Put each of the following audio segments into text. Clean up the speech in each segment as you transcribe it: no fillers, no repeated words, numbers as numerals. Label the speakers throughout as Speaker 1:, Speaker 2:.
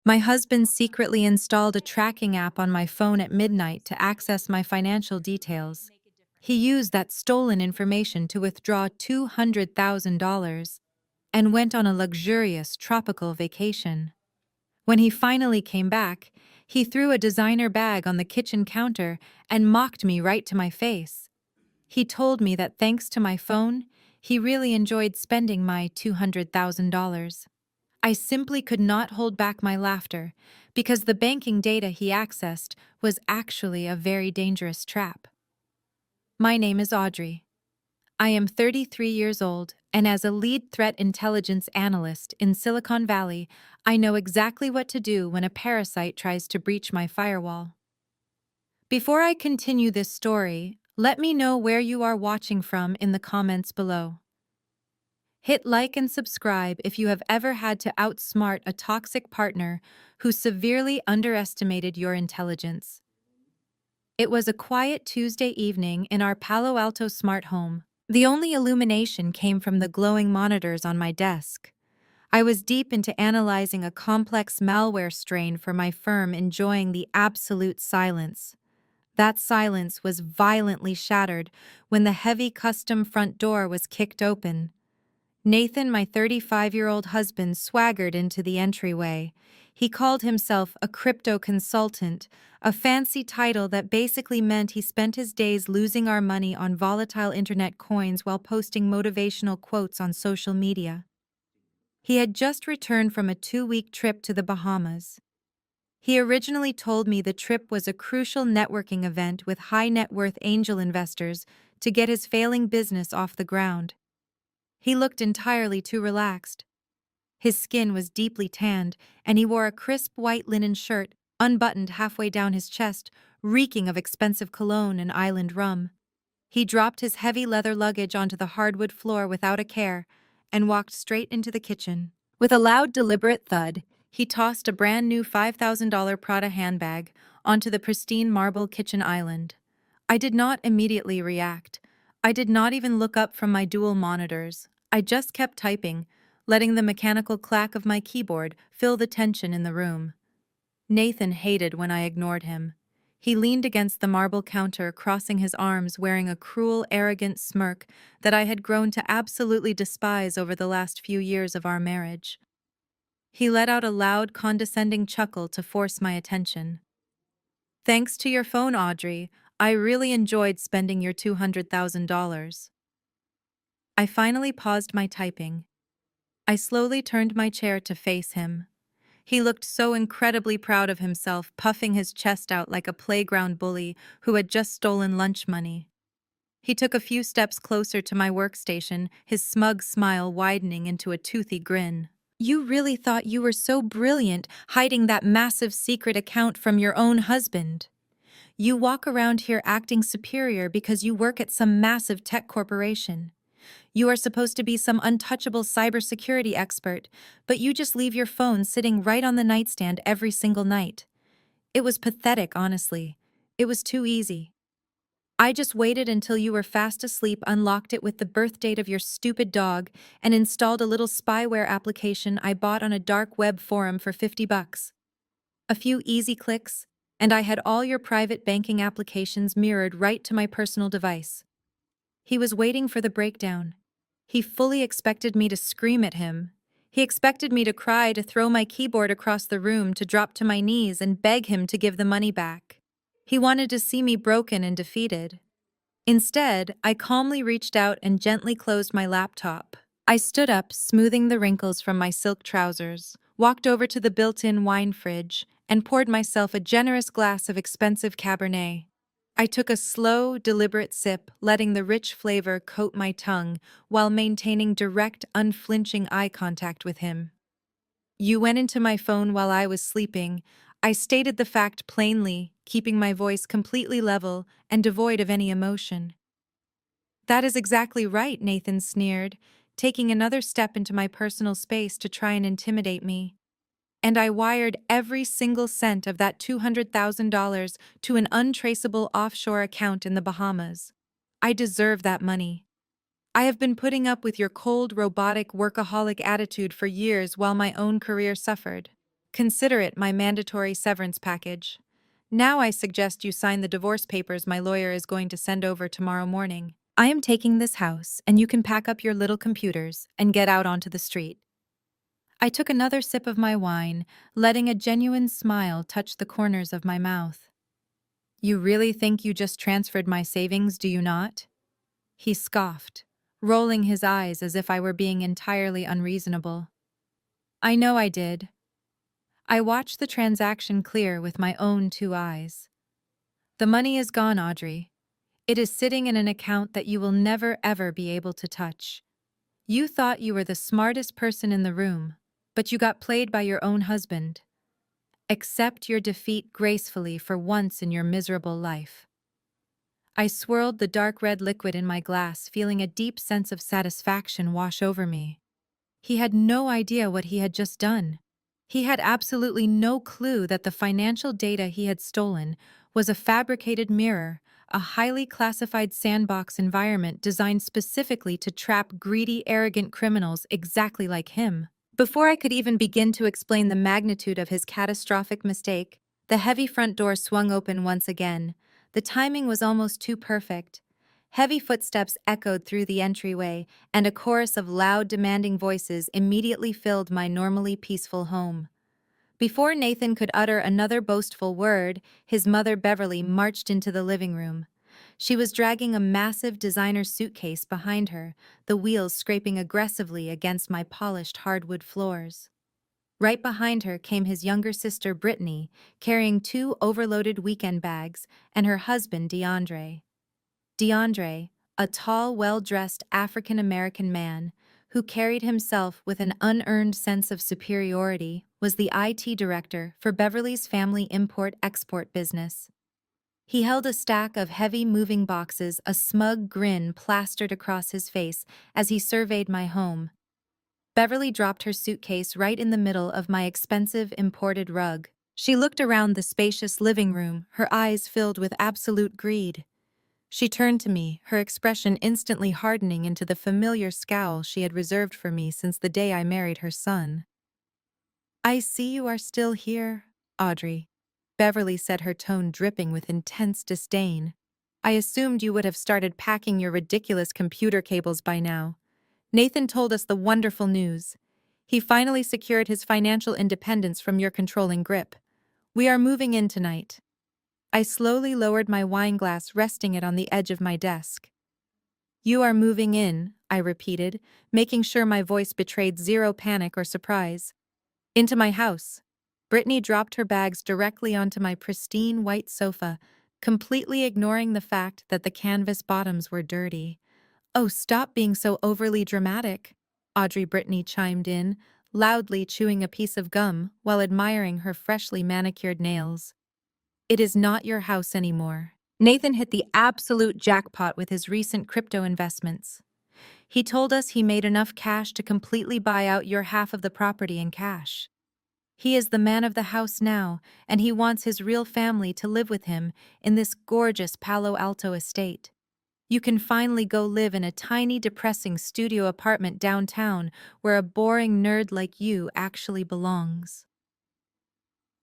Speaker 1: My husband secretly installed a tracking app on my phone at midnight to access my financial details. He used that stolen information to withdraw $200,000 and went on a luxurious tropical vacation. When he finally came back, he threw a designer bag on the kitchen counter and mocked me right to my face. He told me that thanks to my phone, he really enjoyed spending my $200,000. I simply could not hold back my laughter because the banking data he accessed was actually a very dangerous trap. My name is Audrey. I am 33 years old, and as a lead threat intelligence analyst in Silicon Valley, I know exactly what to do when a parasite tries to breach my firewall. Before I continue this story, let me know where you are watching from in the comments below. Hit like and subscribe if you have ever had to outsmart a toxic partner who severely underestimated your intelligence. It was a quiet Tuesday evening in our Palo Alto smart home. The only illumination came from the glowing monitors on my desk. I was deep into analyzing a complex malware strain for my firm, enjoying the absolute silence. That silence was violently shattered when the heavy custom front door was kicked open. Nathan, my 35-year-old husband, swaggered into the entryway. He called himself a crypto consultant, a fancy title that basically meant he spent his days losing our money on volatile internet coins while posting motivational quotes on social media. He had just returned from a 2-week trip to the Bahamas. He originally told me the trip was a crucial networking event with high-net-worth angel investors to get his failing business off the ground. He looked entirely too relaxed. His skin was deeply tanned, and he wore a crisp white linen shirt, unbuttoned halfway down his chest, reeking of expensive cologne and island rum. He dropped his heavy leather luggage onto the hardwood floor without a care and walked straight into the kitchen. With a loud, deliberate thud, he tossed a brand-new $5,000 Prada handbag onto the pristine marble kitchen island. I did not immediately react. I did not even look up from my dual monitors. I just kept typing, letting the mechanical clack of my keyboard fill the tension in the room. Nathan hated when I ignored him. He leaned against the marble counter, crossing his arms, wearing a cruel, arrogant smirk that I had grown to absolutely despise over the last few years of our marriage. He let out a loud, condescending chuckle to force my attention. "Thanks to your phone, Audrey, I really enjoyed spending your $200,000. I finally paused my typing. I slowly turned my chair to face him. He looked so incredibly proud of himself, puffing his chest out like a playground bully who had just stolen lunch money. He took a few steps closer to my workstation, his smug smile widening into a toothy grin. "You really thought you were so brilliant hiding that massive secret account from your own husband. You walk around here acting superior because you work at some massive tech corporation. You are supposed to be some untouchable cybersecurity expert, but you just leave your phone sitting right on the nightstand every single night. It was pathetic, honestly. It was too easy. I just waited until you were fast asleep, unlocked it with the birth date of your stupid dog, and installed a little spyware application I bought on a dark web forum for $50. A few easy clicks, and I had all your private banking applications mirrored right to my personal device." He was waiting for the breakdown. He fully expected me to scream at him. He expected me to cry, to throw my keyboard across the room, to drop to my knees and beg him to give the money back. He wanted to see me broken and defeated. Instead, I calmly reached out and gently closed my laptop. I stood up, smoothing the wrinkles from my silk trousers, walked over to the built-in wine fridge, and poured myself a generous glass of expensive Cabernet. I took a slow, deliberate sip, letting the rich flavor coat my tongue while maintaining direct, unflinching eye contact with him. "You went into my phone while I was sleeping." I stated the fact plainly, keeping my voice completely level and devoid of any emotion. "That is exactly right," Nathan sneered, taking another step into my personal space to try and intimidate me. "And I wired every single cent of that $200,000 to an untraceable offshore account in the Bahamas. I deserve that money. I have been putting up with your cold, robotic, workaholic attitude for years while my own career suffered." Consider it my mandatory severance package. Now I suggest you sign the divorce papers my lawyer is going to send over tomorrow morning. I am taking this house, and you can pack up your little computers and get out onto the street. I took another sip of my wine, letting a genuine smile touch the corners of my mouth. You really think you just transferred my savings, do you not? He scoffed, rolling his eyes as if I were being entirely unreasonable. I know I did. I watched the transaction clear with my own two eyes. The money is gone, Audrey. It is sitting in an account that you will never ever be able to touch. You thought you were the smartest person in the room, but you got played by your own husband. Accept your defeat gracefully for once in your miserable life. I swirled the dark red liquid in my glass, feeling a deep sense of satisfaction wash over me. He had no idea what he had just done. He had absolutely no clue that the financial data he had stolen was a fabricated mirror, a highly classified sandbox environment designed specifically to trap greedy, arrogant criminals exactly like him. Before I could even begin to explain the magnitude of his catastrophic mistake, the heavy front door swung open once again. The timing was almost too perfect. Heavy footsteps echoed through the entryway, and a chorus of loud, demanding voices immediately filled my normally peaceful home. Before Nathan could utter another boastful word, his mother Beverly marched into the living room. She was dragging a massive designer suitcase behind her, the wheels scraping aggressively against my polished hardwood floors. Right behind her came his younger sister Brittany, carrying two overloaded weekend bags, and her husband DeAndre. DeAndre, a tall, well-dressed African-American man who carried himself with an unearned sense of superiority, was the IT director for Beverly's family import-export business. He held a stack of heavy moving boxes, a smug grin plastered across his face as he surveyed my home. Beverly dropped her suitcase right in the middle of my expensive imported rug. She looked around the spacious living room, her eyes filled with absolute greed. She turned to me, her expression instantly hardening into the familiar scowl she had reserved for me since the day I married her son. "I see you are still here, Audrey," Beverly said, her tone dripping with intense disdain. "I assumed you would have started packing your ridiculous computer cables by now. Nathan told us the wonderful news. He finally secured his financial independence from your controlling grip. We are moving in tonight." I slowly lowered my wine glass, resting it on the edge of my desk. "You are moving in," I repeated, making sure my voice betrayed zero panic or surprise. "Into my house." Brittany dropped her bags directly onto my pristine white sofa, completely ignoring the fact that the canvas bottoms were dirty. "Oh, stop being so overly dramatic," Brittany chimed in, loudly chewing a piece of gum while admiring her freshly manicured nails. "It is not your house anymore." Nathan hit the absolute jackpot with his recent crypto investments. He told us he made enough cash to completely buy out your half of the property in cash. He is the man of the house now, and he wants his real family to live with him in this gorgeous Palo Alto estate. You can finally go live in a tiny, depressing studio apartment downtown where a boring nerd like you actually belongs.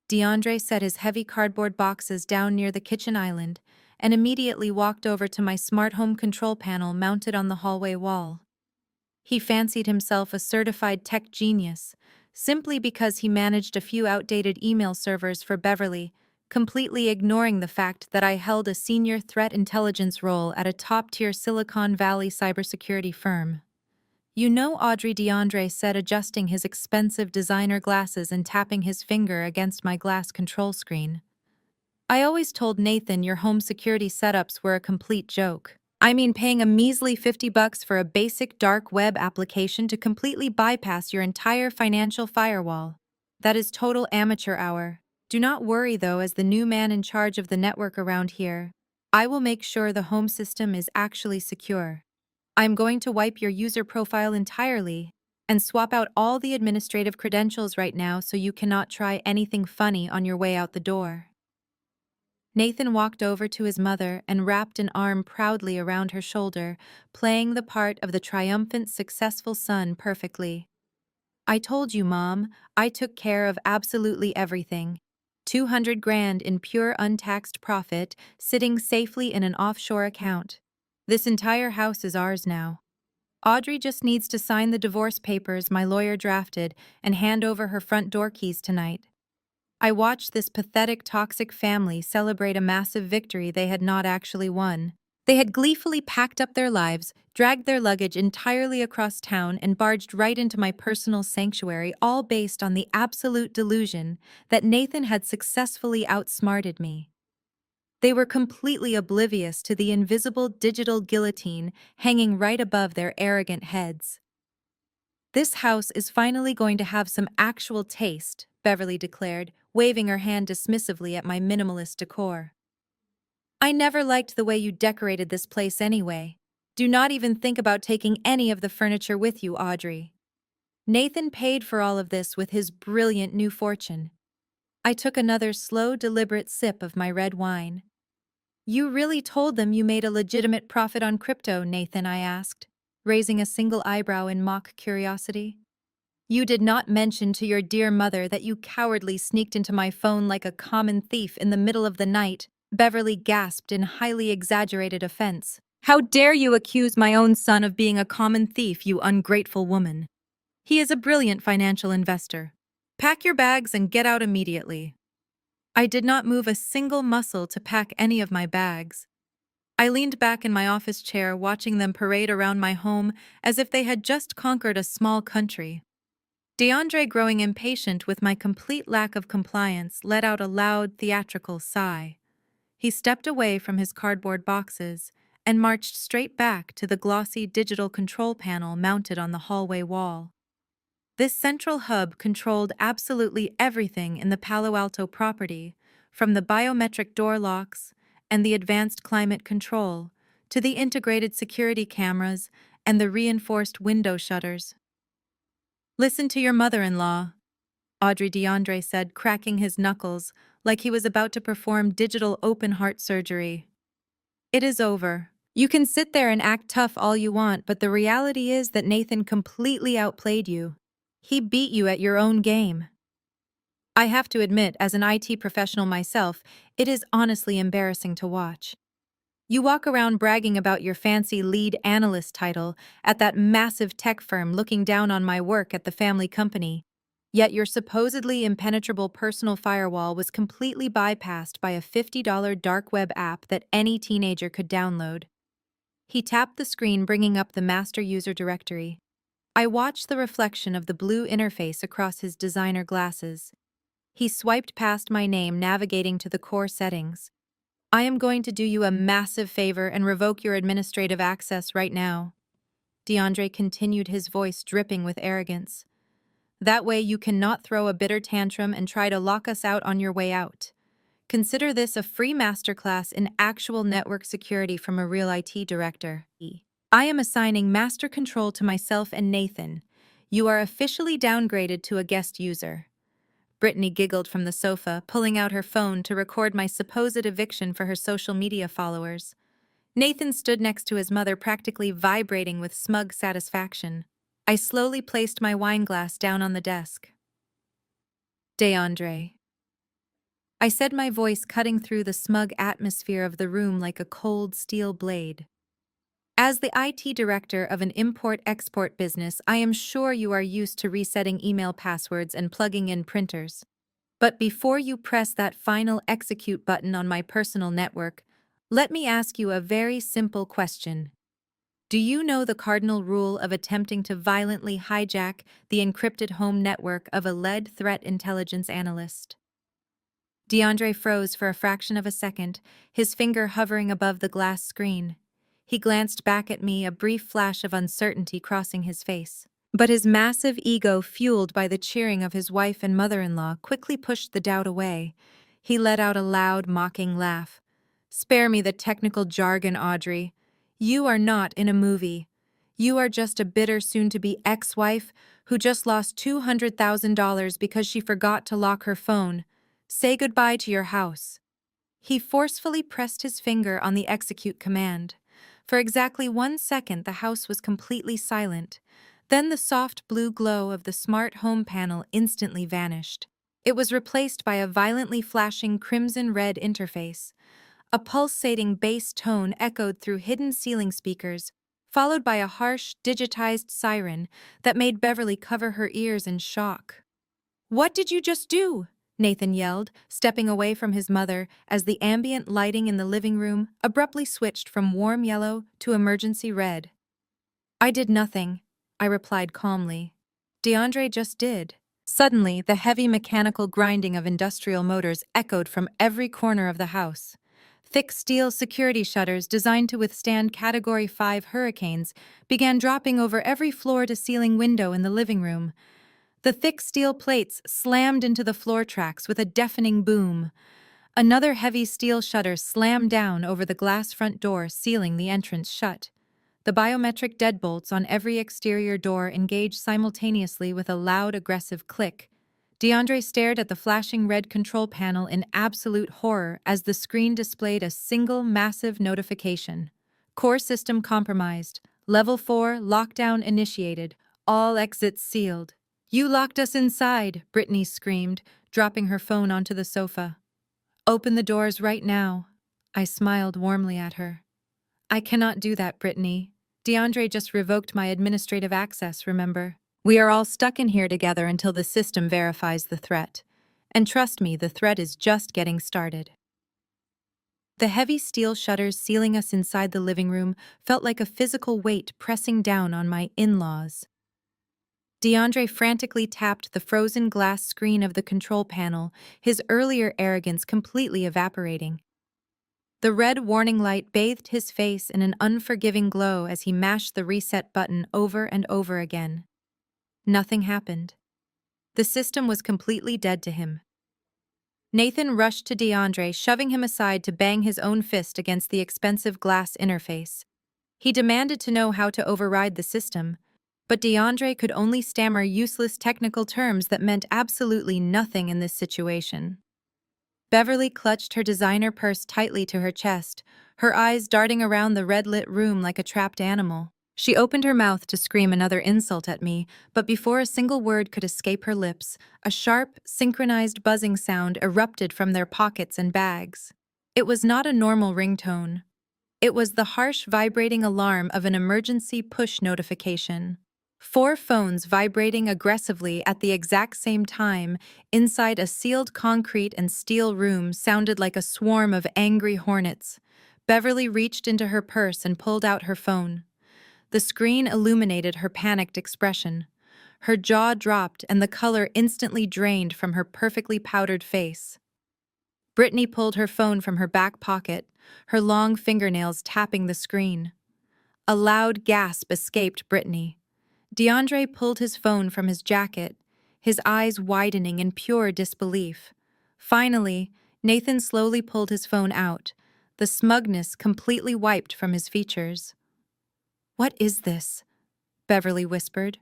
Speaker 1: DeAndre set his heavy cardboard boxes down near the kitchen island and immediately walked over to my smart home control panel mounted on the hallway wall. He fancied himself a certified tech genius, simply because he managed a few outdated email servers for Beverly, completely ignoring the fact that I held a senior threat intelligence role at a top-tier Silicon Valley cybersecurity firm. "You know," DeAndre said, adjusting his expensive designer glasses and tapping his finger against my glass control screen. "I always told Nathan your home security setups were a complete joke. I mean, paying a measly $50 for a basic dark web application to completely bypass your entire financial firewall. That is total amateur hour. Do not worry, though, as the new man in charge of the network around here. I will make sure the home system is actually secure. I'm going to wipe your user profile entirely and swap out all the administrative credentials right now so you cannot try anything funny on your way out the door." Nathan walked over to his mother and wrapped an arm proudly around her shoulder, playing the part of the triumphant, successful son perfectly. I told you, Mom, I took care of absolutely everything. 200 grand in pure untaxed profit, sitting safely in an offshore account. This entire house is ours now. Audrey just needs to sign the divorce papers my lawyer drafted and hand over her front door keys tonight. I watched this pathetic, toxic family celebrate a massive victory they had not actually won. They had gleefully packed up their lives, dragged their luggage entirely across town, and barged right into my personal sanctuary, all based on the absolute delusion that Nathan had successfully outsmarted me. They were completely oblivious to the invisible digital guillotine hanging right above their arrogant heads. This house is finally going to have some actual taste, Beverly declared, waving her hand dismissively at my minimalist decor. I never liked the way you decorated this place anyway. Do not even think about taking any of the furniture with you, Audrey. Nathan paid for all of this with his brilliant new fortune. I took another slow, deliberate sip of my red wine. You really told them you made a legitimate profit on crypto, Nathan, I asked, raising a single eyebrow in mock curiosity. You did not mention to your dear mother that you cowardly sneaked into my phone like a common thief in the middle of the night, Beverly gasped in highly exaggerated offense. How dare you accuse my own son of being a common thief, you ungrateful woman? He is a brilliant financial investor. Pack your bags and get out immediately. I did not move a single muscle to pack any of my bags. I leaned back in my office chair, watching them parade around my home as if they had just conquered a small country. DeAndre, growing impatient with my complete lack of compliance, let out a loud, theatrical sigh. He stepped away from his cardboard boxes and marched straight back to the glossy digital control panel mounted on the hallway wall. This central hub controlled absolutely everything in the Palo Alto property, from the biometric door locks and the advanced climate control to the integrated security cameras and the reinforced window shutters. Listen to your mother-in-law, Audrey DeAndre said, cracking his knuckles like he was about to perform digital open-heart surgery. It is over. You can sit there and act tough all you want, but the reality is that Nathan completely outplayed you. He beat you at your own game. I have to admit, as an IT professional myself, it is honestly embarrassing to watch. You walk around bragging about your fancy lead analyst title at that massive tech firm, looking down on my work at the family company. Yet your supposedly impenetrable personal firewall was completely bypassed by a $50 dark web app that any teenager could download. He tapped the screen, bringing up the master user directory. I watched the reflection of the blue interface across his designer glasses. He swiped past my name, navigating to the core settings. I am going to do you a massive favor and revoke your administrative access right now. DeAndre continued, his voice dripping with arrogance. That way you cannot throw a bitter tantrum and try to lock us out on your way out. Consider this a free masterclass in actual network security from a real IT director. I am assigning master control to myself and Nathan. You are officially downgraded to a guest user. Brittany giggled from the sofa, pulling out her phone to record my supposed eviction for her social media followers. Nathan stood next to his mother, practically vibrating with smug satisfaction. I slowly placed my wine glass down on the desk. DeAndre, I said, my voice cutting through the smug atmosphere of the room like a cold steel blade. As the IT director of an import-export business, I am sure you are used to resetting email passwords and plugging in printers. But before you press that final execute button on my personal network, let me ask you a very simple question. Do you know the cardinal rule of attempting to violently hijack the encrypted home network of a lead threat intelligence analyst? DeAndre froze for a fraction of a second, his finger hovering above the glass screen. He glanced back at me, a brief flash of uncertainty crossing his face. But his massive ego, fueled by the cheering of his wife and mother-in-law, quickly pushed the doubt away. He let out a loud, mocking laugh. Spare me the technical jargon, Audrey. You are not in a movie. You are just a bitter soon-to-be ex-wife who just lost $200,000 because she forgot to lock her phone. Say goodbye to your house. He forcefully pressed his finger on the execute command. For exactly 1 second, the house was completely silent. Then the soft blue glow of the smart home panel instantly vanished. It was replaced by a violently flashing crimson-red interface. A pulsating bass tone echoed through hidden ceiling speakers, followed by a harsh, digitized siren that made Beverly cover her ears in shock. "What did you just do?" Nathan yelled, stepping away from his mother as the ambient lighting in the living room abruptly switched from warm yellow to emergency red. "I did nothing," I replied calmly. "DeAndre just did." Suddenly, the heavy mechanical grinding of industrial motors echoed from every corner of the house. Thick steel security shutters designed to withstand Category 5 hurricanes began dropping over every floor-to-ceiling window in the living room. The thick steel plates slammed into the floor tracks with a deafening boom. Another heavy steel shutter slammed down over the glass front door, sealing the entrance shut. The biometric deadbolts on every exterior door engaged simultaneously with a loud, aggressive click. DeAndre stared at the flashing red control panel in absolute horror as the screen displayed a single massive notification. "Core system compromised. Level 4 lockdown initiated. All exits sealed." "You locked us inside," Brittany screamed, dropping her phone onto the sofa. "Open the doors right now." I smiled warmly at her. "I cannot do that, Brittany. DeAndre just revoked my administrative access, remember? We are all stuck in here together until the system verifies the threat. And trust me, the threat is just getting started." The heavy steel shutters sealing us inside the living room felt like a physical weight pressing down on my in-laws. DeAndre frantically tapped the frozen glass screen of the control panel, his earlier arrogance completely evaporating. The red warning light bathed his face in an unforgiving glow as he mashed the reset button over and over again. Nothing happened. The system was completely dead to him. Nathan rushed to DeAndre, shoving him aside to bang his own fist against the expensive glass interface. He demanded to know how to override the system, but DeAndre could only stammer useless technical terms that meant absolutely nothing in this situation. Beverly clutched her designer purse tightly to her chest, her eyes darting around the red-lit room like a trapped animal. She opened her mouth to scream another insult at me, but before a single word could escape her lips, a sharp, synchronized buzzing sound erupted from their pockets and bags. It was not a normal ringtone. It was the harsh, vibrating alarm of an emergency push notification. 4 phones vibrating aggressively at the exact same time inside a sealed concrete and steel room sounded like a swarm of angry hornets. Beverly reached into her purse and pulled out her phone. The screen illuminated her panicked expression. Her jaw dropped and the color instantly drained from her perfectly powdered face. Brittany pulled her phone from her back pocket, her long fingernails tapping the screen. A loud gasp escaped Brittany. DeAndre pulled his phone from his jacket, his eyes widening in pure disbelief. Finally, Nathan slowly pulled his phone out, the smugness completely wiped from his features. "What is this?" Beverly whispered,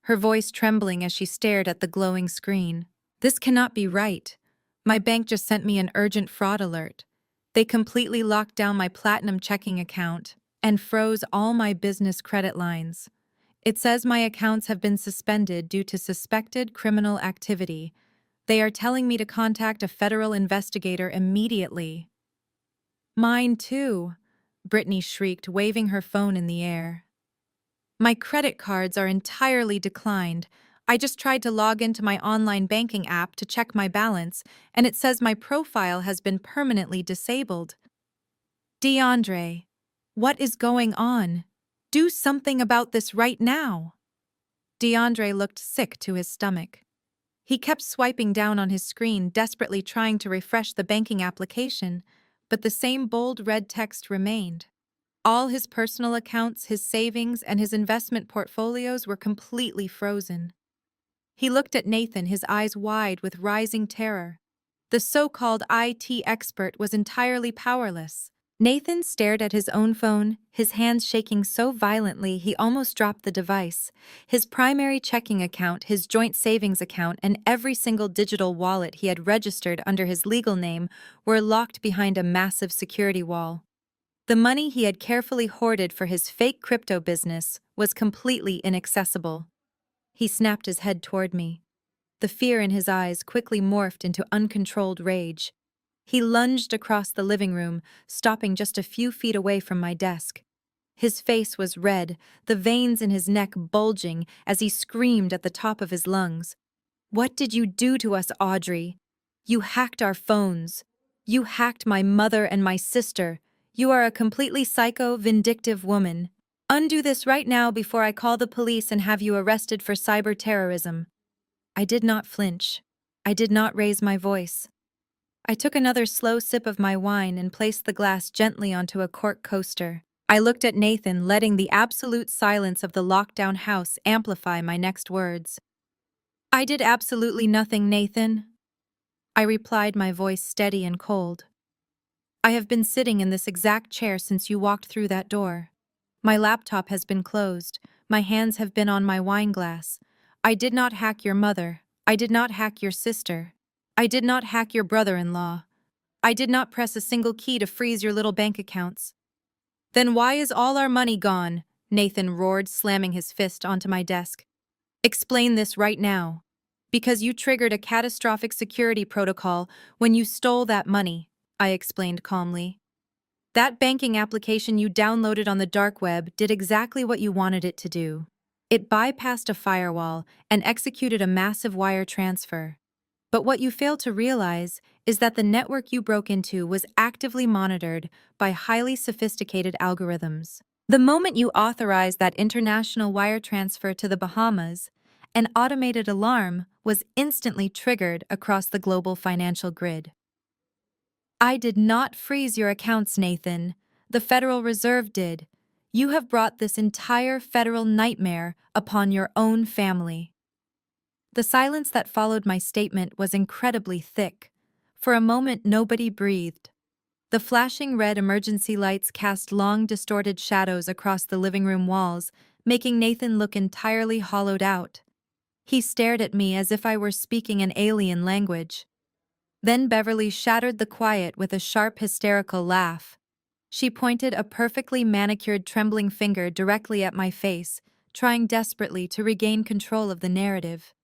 Speaker 1: her voice trembling as she stared at the glowing screen. "This cannot be right. My bank just sent me an urgent fraud alert. They completely locked down my platinum checking account and froze all my business credit lines. It says my accounts have been suspended due to suspected criminal activity. They are telling me to contact a federal investigator immediately." "Mine too," Brittany shrieked, waving her phone in the air. "My credit cards are entirely declined. I just tried to log into my online banking app to check my balance, and it says my profile has been permanently disabled." "DeAndre, what is going on? Do something about this right now." DeAndre looked sick to his stomach. He kept swiping down on his screen, desperately trying to refresh the banking application, but the same bold red text remained. All his personal accounts, his savings, and his investment portfolios were completely frozen. He looked at Nathan, his eyes wide with rising terror. The so-called IT expert was entirely powerless. Nathan stared at his own phone, his hands shaking so violently he almost dropped the device. His primary checking account, his joint savings account, and every single digital wallet he had registered under his legal name were locked behind a massive security wall. The money he had carefully hoarded for his fake crypto business was completely inaccessible. He snapped his head toward me. The fear in his eyes quickly morphed into uncontrolled rage. He lunged across the living room, stopping just a few feet away from my desk. His face was red, the veins in his neck bulging as he screamed at the top of his lungs. "What did you do to us, Audrey? You hacked our phones. You hacked my mother and my sister. You are a completely psycho, vindictive woman. Undo this right now before I call the police and have you arrested for cyber terrorism." I did not flinch. I did not raise my voice. I took another slow sip of my wine and placed the glass gently onto a cork coaster. I looked at Nathan, letting the absolute silence of the lockdown house amplify my next words. "I did absolutely nothing, Nathan," I replied, my voice steady and cold. "I have been sitting in this exact chair since you walked through that door. My laptop has been closed. My hands have been on my wine glass. I did not hack your mother. I did not hack your sister. I did not hack your brother-in-law. I did not press a single key to freeze your little bank accounts." "Then why is all our money gone?" Nathan roared, slamming his fist onto my desk. "Explain this right now." "Because you triggered a catastrophic security protocol when you stole that money," I explained calmly. "That banking application you downloaded on the dark web did exactly what you wanted it to do. It bypassed a firewall and executed a massive wire transfer. But what you fail to realize is that the network you broke into was actively monitored by highly sophisticated algorithms. The moment you authorized that international wire transfer to the Bahamas, an automated alarm was instantly triggered across the global financial grid. I did not freeze your accounts, Nathan. The Federal Reserve did. You have brought this entire federal nightmare upon your own family." The silence that followed my statement was incredibly thick. For a moment, nobody breathed. The flashing red emergency lights cast long, distorted shadows across the living room walls, making Nathan look entirely hollowed out. He stared at me as if I were speaking an alien language. Then Beverly shattered the quiet with a sharp, hysterical laugh. She pointed a perfectly manicured, trembling finger directly at my face, trying desperately to regain control of the narrative.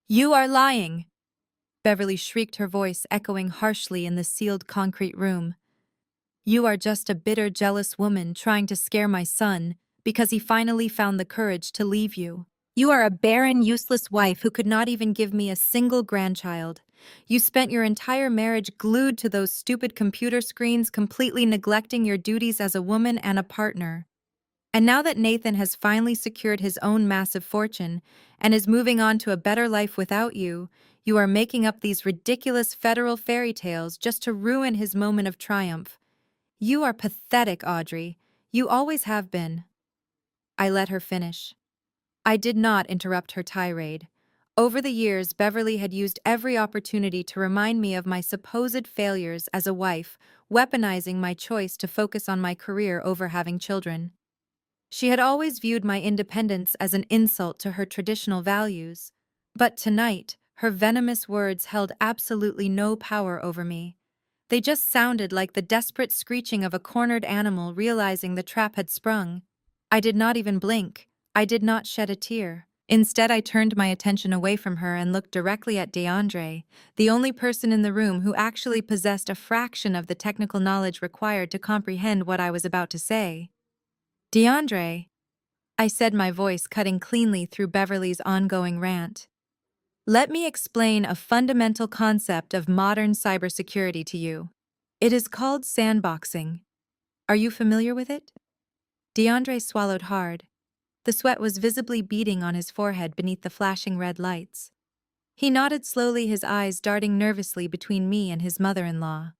Speaker 1: "You are lying!" Beverly shrieked, her voice echoing harshly in the sealed concrete room. "You are just a bitter, jealous woman trying to scare my son because he finally found the courage to leave you. You are a barren, useless wife who could not even give me a single grandchild. You spent your entire marriage glued to those stupid computer screens, completely neglecting your duties as a woman and a partner. And now that Nathan has finally secured his own massive fortune and is moving on to a better life without you, you are making up these ridiculous federal fairy tales just to ruin his moment of triumph. You are pathetic, Audrey. You always have been." I let her finish. I did not interrupt her tirade. Over the years, Beverly had used every opportunity to remind me of my supposed failures as a wife, weaponizing my choice to focus on my career over having children. She had always viewed my independence as an insult to her traditional values. But tonight, her venomous words held absolutely no power over me. They just sounded like the desperate screeching of a cornered animal realizing the trap had sprung. I did not even blink. I did not shed a tear. Instead, I turned my attention away from her and looked directly at DeAndre, the only person in the room who actually possessed a fraction of the technical knowledge required to comprehend what I was about to say. "DeAndre," I said, my voice cutting cleanly through Beverly's ongoing rant, "let me explain a fundamental concept of modern cybersecurity to you. It is called sandboxing. Are you familiar with it?" DeAndre swallowed hard. The sweat was visibly beading on his forehead beneath the flashing red lights. He nodded slowly, his eyes darting nervously between me and his mother-in-law.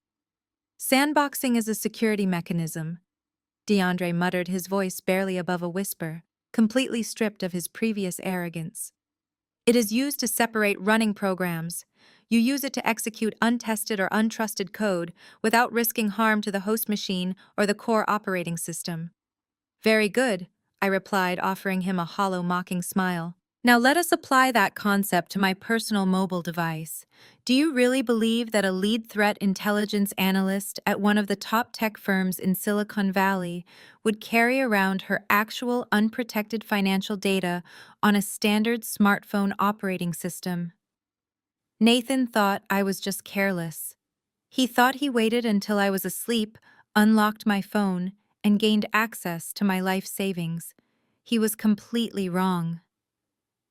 Speaker 1: "Sandboxing is a security mechanism," DeAndre muttered, his voice barely above a whisper, completely stripped of his previous arrogance. "It is used to separate running programs. You use it to execute untested or untrusted code without risking harm to the host machine or the core operating system." "Very good," I replied, offering him a hollow, mocking smile. Now let us apply that concept to my personal mobile device. Do you really believe that a lead threat intelligence analyst at one of the top tech firms in Silicon Valley would carry around her actual unprotected financial data on a standard smartphone operating system? Nathan thought I was just careless. He thought he waited until I was asleep, unlocked my phone, and gained access to my life savings. He was completely wrong.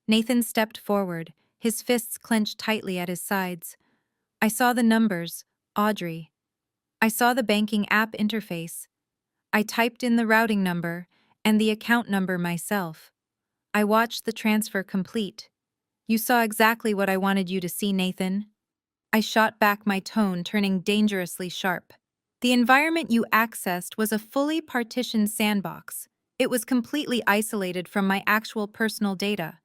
Speaker 1: Nathan stepped forward, his fists clenched tightly at his sides. I saw the numbers, Audrey. I saw the banking app interface. I typed in the routing number and the account number myself. I watched the transfer complete. You saw exactly what I wanted you to see, Nathan. I shot back, my tone turning dangerously sharp. The environment you accessed was a fully partitioned sandbox. It was completely isolated from my actual personal data.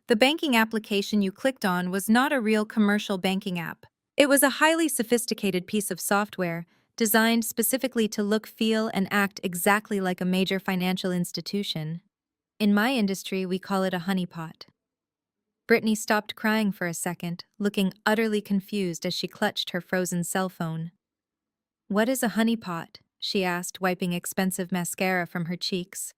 Speaker 1: The banking application you clicked on was not a real commercial banking app. It was a highly sophisticated piece of software designed specifically to look, feel, and act exactly like a major financial institution. In my industry, we call it a honeypot. Brittany stopped crying for a second, looking utterly confused as she clutched her frozen cell phone. "What is a honeypot?" she asked, wiping expensive mascara from her cheeks.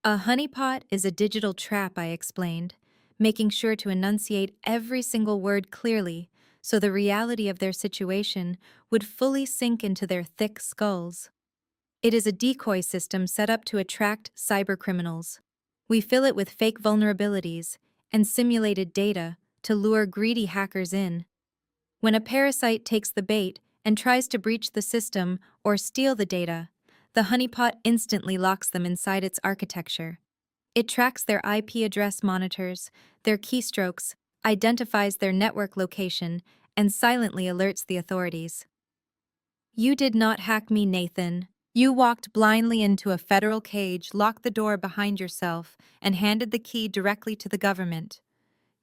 Speaker 1: "A honeypot is a digital trap," I explained, making sure to enunciate every single word clearly so the reality of their situation would fully sink into their thick skulls. It is a decoy system set up to attract cybercriminals. We fill it with fake vulnerabilities and simulated data to lure greedy hackers in. When a parasite takes the bait and tries to breach the system or steal the data, the honeypot instantly locks them inside its architecture. It tracks their IP address, monitors their keystrokes, identifies their network location, and silently alerts the authorities. You did not hack me, Nathan. You walked blindly into a federal cage, locked the door behind yourself, and handed the key directly to the government.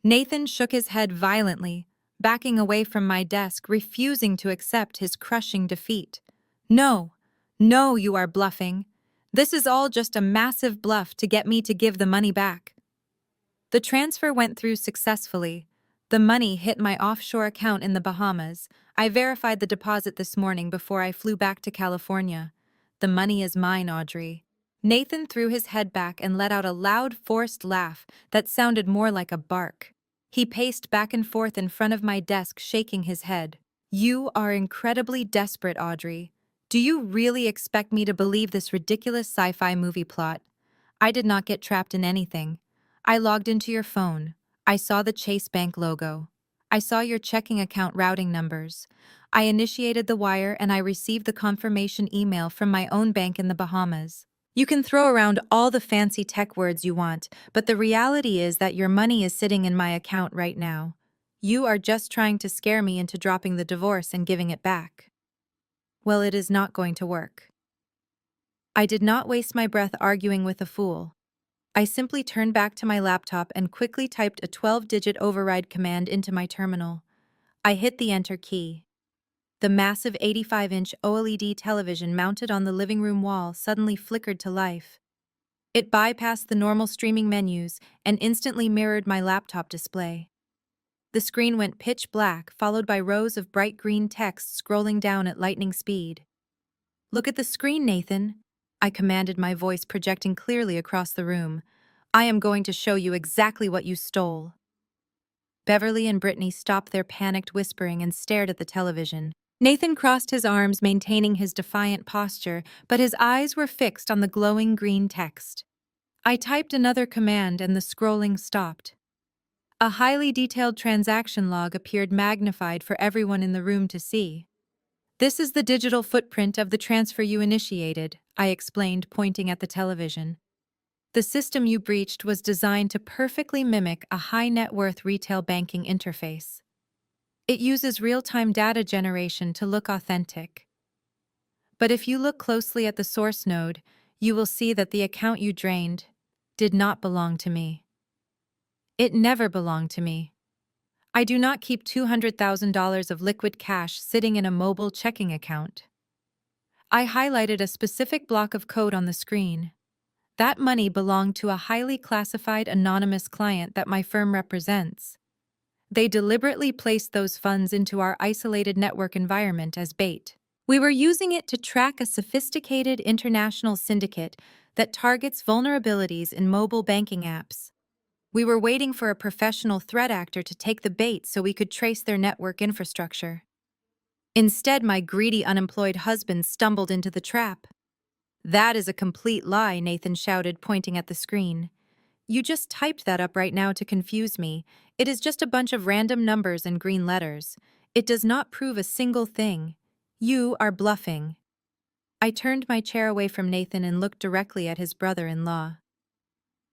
Speaker 1: Nathan shook his head violently, backing away from my desk, refusing to accept his crushing defeat. "No, no, you are bluffing. This is all just a massive bluff to get me to give the money back." The transfer went through successfully. The money hit my offshore account in the Bahamas. I verified the deposit this morning before I flew back to California. The money is mine, Audrey. Nathan threw his head back and let out a loud, forced laugh that sounded more like a bark. He paced back and forth in front of my desk, shaking his head. "You are incredibly desperate, Audrey. Do you really expect me to believe this ridiculous sci-fi movie plot? I did not get trapped in anything. I logged into your phone. I saw the Chase Bank logo. I saw your checking account routing numbers. I initiated the wire and I received the confirmation email from my own bank in the Bahamas. You can throw around all the fancy tech words you want, but the reality is that your money is sitting in my account right now. You are just trying to scare me into dropping the divorce and giving it back. Well, it is not going to work." I did not waste my breath arguing with a fool. I simply turned back to my laptop and quickly typed a 12-digit override command into my terminal. I hit the enter key. The massive 85-inch OLED television mounted on the living room wall suddenly flickered to life. It bypassed the normal streaming menus and instantly mirrored my laptop display. The screen went pitch black, followed by rows of bright green text scrolling down at lightning speed. "Look at the screen, Nathan," I commanded, my voice projecting clearly across the room. "I am going to show you exactly what you stole." Beverly and Brittany stopped their panicked whispering and stared at the television. Nathan crossed his arms, maintaining his defiant posture, but his eyes were fixed on the glowing green text. I typed another command and the scrolling stopped. A highly detailed transaction log appeared, magnified for everyone in the room to see. "This is the digital footprint of the transfer you initiated," I explained, pointing at the television. "The system you breached was designed to perfectly mimic a high-net-worth retail banking interface. It uses real-time data generation to look authentic. But if you look closely at the source node, you will see that the account you drained did not belong to me. It never belonged to me. I do not keep $200,000 of liquid cash sitting in a mobile checking account." I highlighted a specific block of code on the screen. That money belonged to a highly classified anonymous client that my firm represents. They deliberately placed those funds into our isolated network environment as bait. We were using it to track a sophisticated international syndicate that targets vulnerabilities in mobile banking apps. We were waiting for a professional threat actor to take the bait so we could trace their network infrastructure. Instead, my greedy unemployed husband stumbled into the trap. That is a complete lie, Nathan shouted, pointing at the screen. You just typed that up right now to confuse me. It is just a bunch of random numbers and green letters. It does not prove a single thing. You are bluffing. I turned my chair away from Nathan and looked directly at his brother-in-law.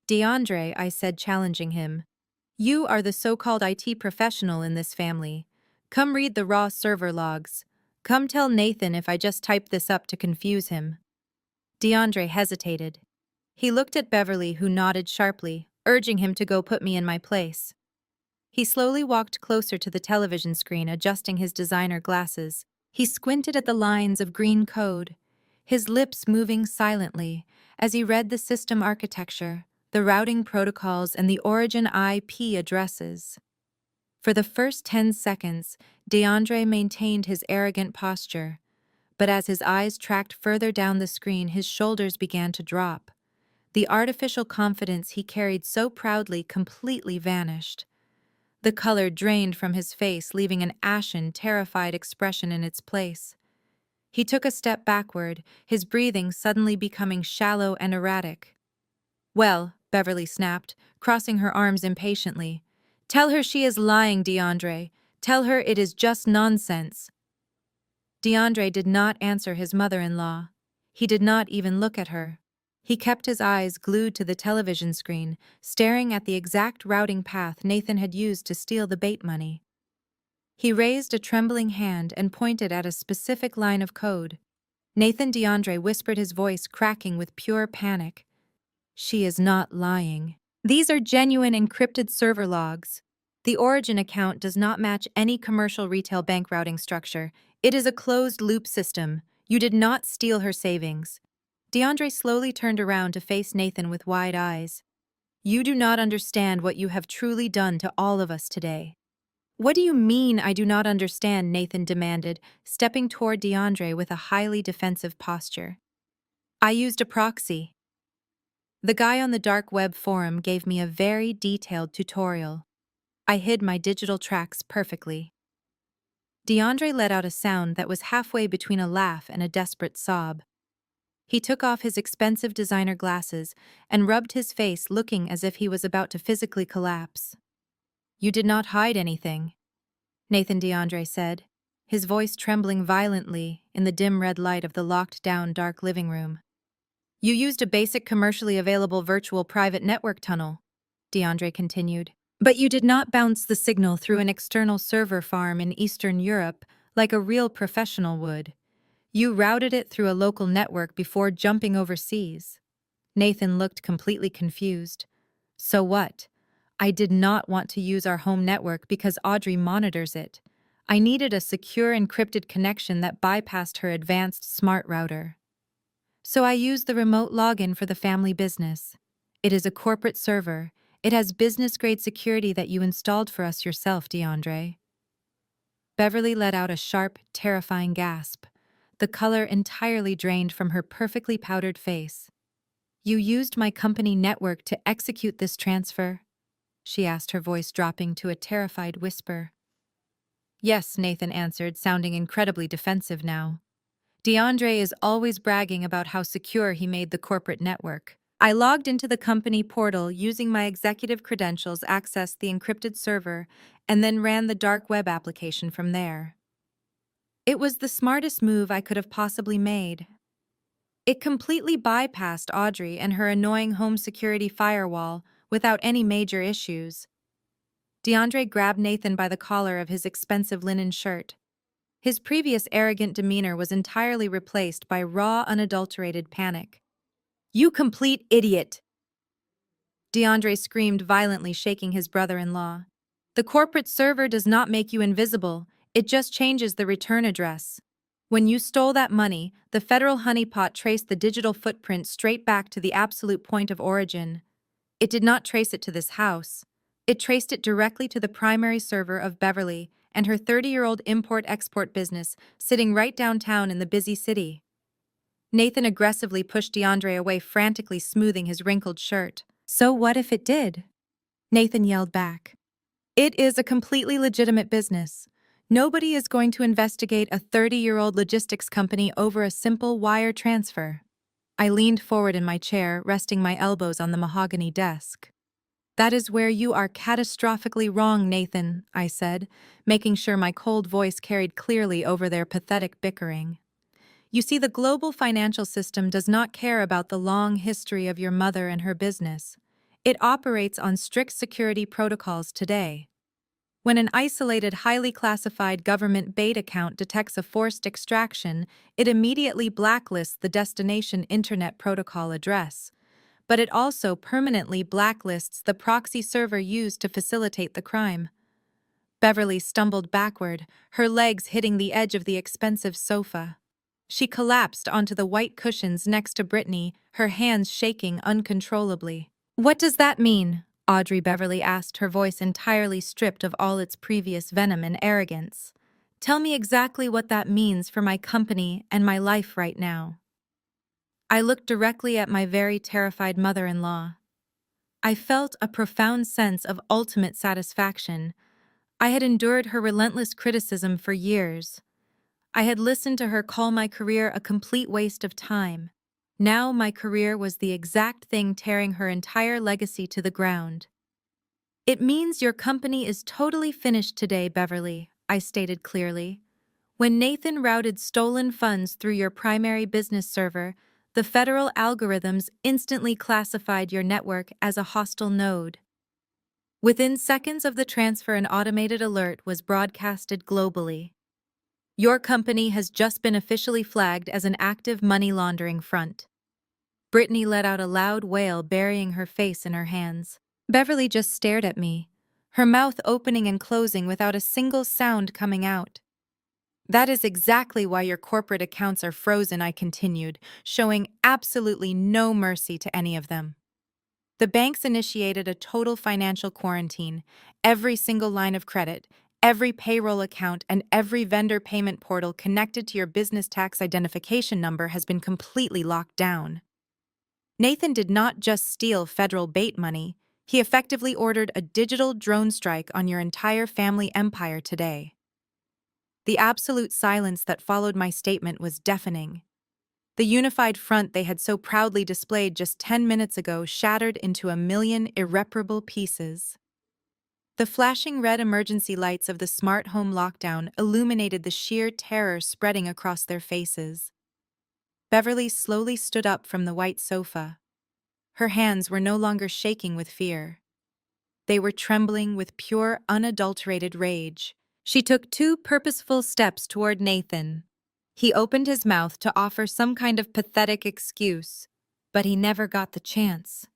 Speaker 1: DeAndre, I said, challenging him. You are the so-called IT professional in this family. Come read the raw server logs. Come tell Nathan if I just typed this up to confuse him. DeAndre hesitated. He looked at Beverly, who nodded sharply, urging him to go put me in my place. He slowly walked closer to the television screen, adjusting his designer glasses. He squinted at the lines of green code, his lips moving silently as he read the system architecture, the routing protocols, and the origin IP addresses. For the first 10 seconds, DeAndre maintained his arrogant posture, but as his eyes tracked further down the screen, his shoulders began to drop. The artificial confidence he carried so proudly completely vanished. The color drained from his face, leaving an ashen, terrified expression in its place. He took a step backward, his breathing suddenly becoming shallow and erratic. Well, Beverly snapped, crossing her arms impatiently. Tell her she is lying, DeAndre. Tell her it is just nonsense. DeAndre did not answer his mother-in-law. He did not even look at her. He kept his eyes glued to the television screen, staring at the exact routing path Nathan had used to steal the bait money. He raised a trembling hand and pointed at a specific line of code. Nathan, DeAndre whispered, his voice cracking with pure panic. She is not lying. These are genuine encrypted server logs. The origin account does not match any commercial retail bank routing structure. It is a closed-loop system. You did not steal her savings. DeAndre slowly turned around to face Nathan with wide eyes. You do not understand what you have truly done to all of us today. What do you mean I do not understand? Nathan demanded, stepping toward DeAndre with a highly defensive posture. I used a proxy. The guy on the dark web forum gave me a very detailed tutorial. I hid my digital tracks perfectly. DeAndre let out a sound that was halfway between a laugh and a desperate sob. He took off his expensive designer glasses and rubbed his face, looking as if he was about to physically collapse. You did not hide anything, Nathan, DeAndre said, his voice trembling violently in the dim red light of the locked-down dark living room. You used a basic commercially available virtual private network tunnel, DeAndre continued. But you did not bounce the signal through an external server farm in Eastern Europe like a real professional would. You routed it through a local network before jumping overseas. Nathan looked completely confused. So what? I did not want to use our home network because Audrey monitors it. I needed a secure encrypted connection that bypassed her advanced smart router. So I used the remote login for the family business. It is a corporate server. It has business-grade security that you installed for us yourself, DeAndre. Beverly let out a sharp, terrifying gasp. The color entirely drained from her perfectly powdered face. You used my company network to execute this transfer? She asked, her voice dropping to a terrified whisper. Yes, Nathan answered, sounding incredibly defensive now. DeAndre is always bragging about how secure he made the corporate network. I logged into the company portal using my executive credentials, accessed the encrypted server, and then ran the dark web application from there. It was the smartest move I could have possibly made. It completely bypassed Audrey and her annoying home security firewall without any major issues. DeAndre grabbed Nathan by the collar of his expensive linen shirt. His previous arrogant demeanor was entirely replaced by raw, unadulterated panic. You complete idiot! DeAndre screamed violently, shaking his brother-in-law. The corporate server does not make you invisible, it just changes the return address. When you stole that money, the federal honeypot traced the digital footprint straight back to the absolute point of origin. It did not trace it to this house. It traced it directly to the primary server of Beverly and her 30-year-old import-export business sitting right downtown in the busy city. Nathan aggressively pushed DeAndre away, frantically smoothing his wrinkled shirt. "So what if it did?" Nathan yelled back. "It is a completely legitimate business. Nobody is going to investigate a 30-year-old logistics company over a simple wire transfer." I leaned forward in my chair, resting my elbows on the mahogany desk. "That is where you are catastrophically wrong, Nathan," I said, making sure my cold voice carried clearly over their pathetic bickering. "You see, the global financial system does not care about the long history of your mother and her business. It operates on strict security protocols today. When an isolated, highly classified government bait account detects a forced extraction, it immediately blacklists the destination Internet Protocol address. But it also permanently blacklists the proxy server used to facilitate the crime." Beverly stumbled backward, her legs hitting the edge of the expensive sofa. She collapsed onto the white cushions next to Brittany, her hands shaking uncontrollably. "What does that mean?" Audrey Beverly asked, her voice entirely stripped of all its previous venom and arrogance. "Tell me exactly what that means for my company and my life right now." I looked directly at my very terrified mother-in-law. I felt a profound sense of ultimate satisfaction. I had endured her relentless criticism for years. I had listened to her call my career a complete waste of time. Now my career was the exact thing tearing her entire legacy to the ground. "It means your company is totally finished today, Beverly," I stated clearly. "When Nathan routed stolen funds through your primary business server, the federal algorithms instantly classified your network as a hostile node. Within seconds of the transfer, an automated alert was broadcasted globally. Your company has just been officially flagged as an active money laundering front." Brittany let out a loud wail, burying her face in her hands. Beverly just stared at me, her mouth opening and closing without a single sound coming out. "That is exactly why your corporate accounts are frozen," I continued, showing absolutely no mercy to any of them. "The banks initiated a total financial quarantine. Every single line of credit, every payroll account, and every vendor payment portal connected to your business tax identification number has been completely locked down. Nathan did not just steal federal bait money, he effectively ordered a digital drone strike on your entire family empire today." The absolute silence that followed my statement was deafening. The unified front they had so proudly displayed just 10 minutes ago shattered into a million irreparable pieces. The flashing red emergency lights of the smart home lockdown illuminated the sheer terror spreading across their faces. Beverly slowly stood up from the white sofa. Her hands were no longer shaking with fear. They were trembling with pure, unadulterated rage. She took 2 purposeful steps toward Nathan. He opened his mouth to offer some kind of pathetic excuse, but he never got the chance.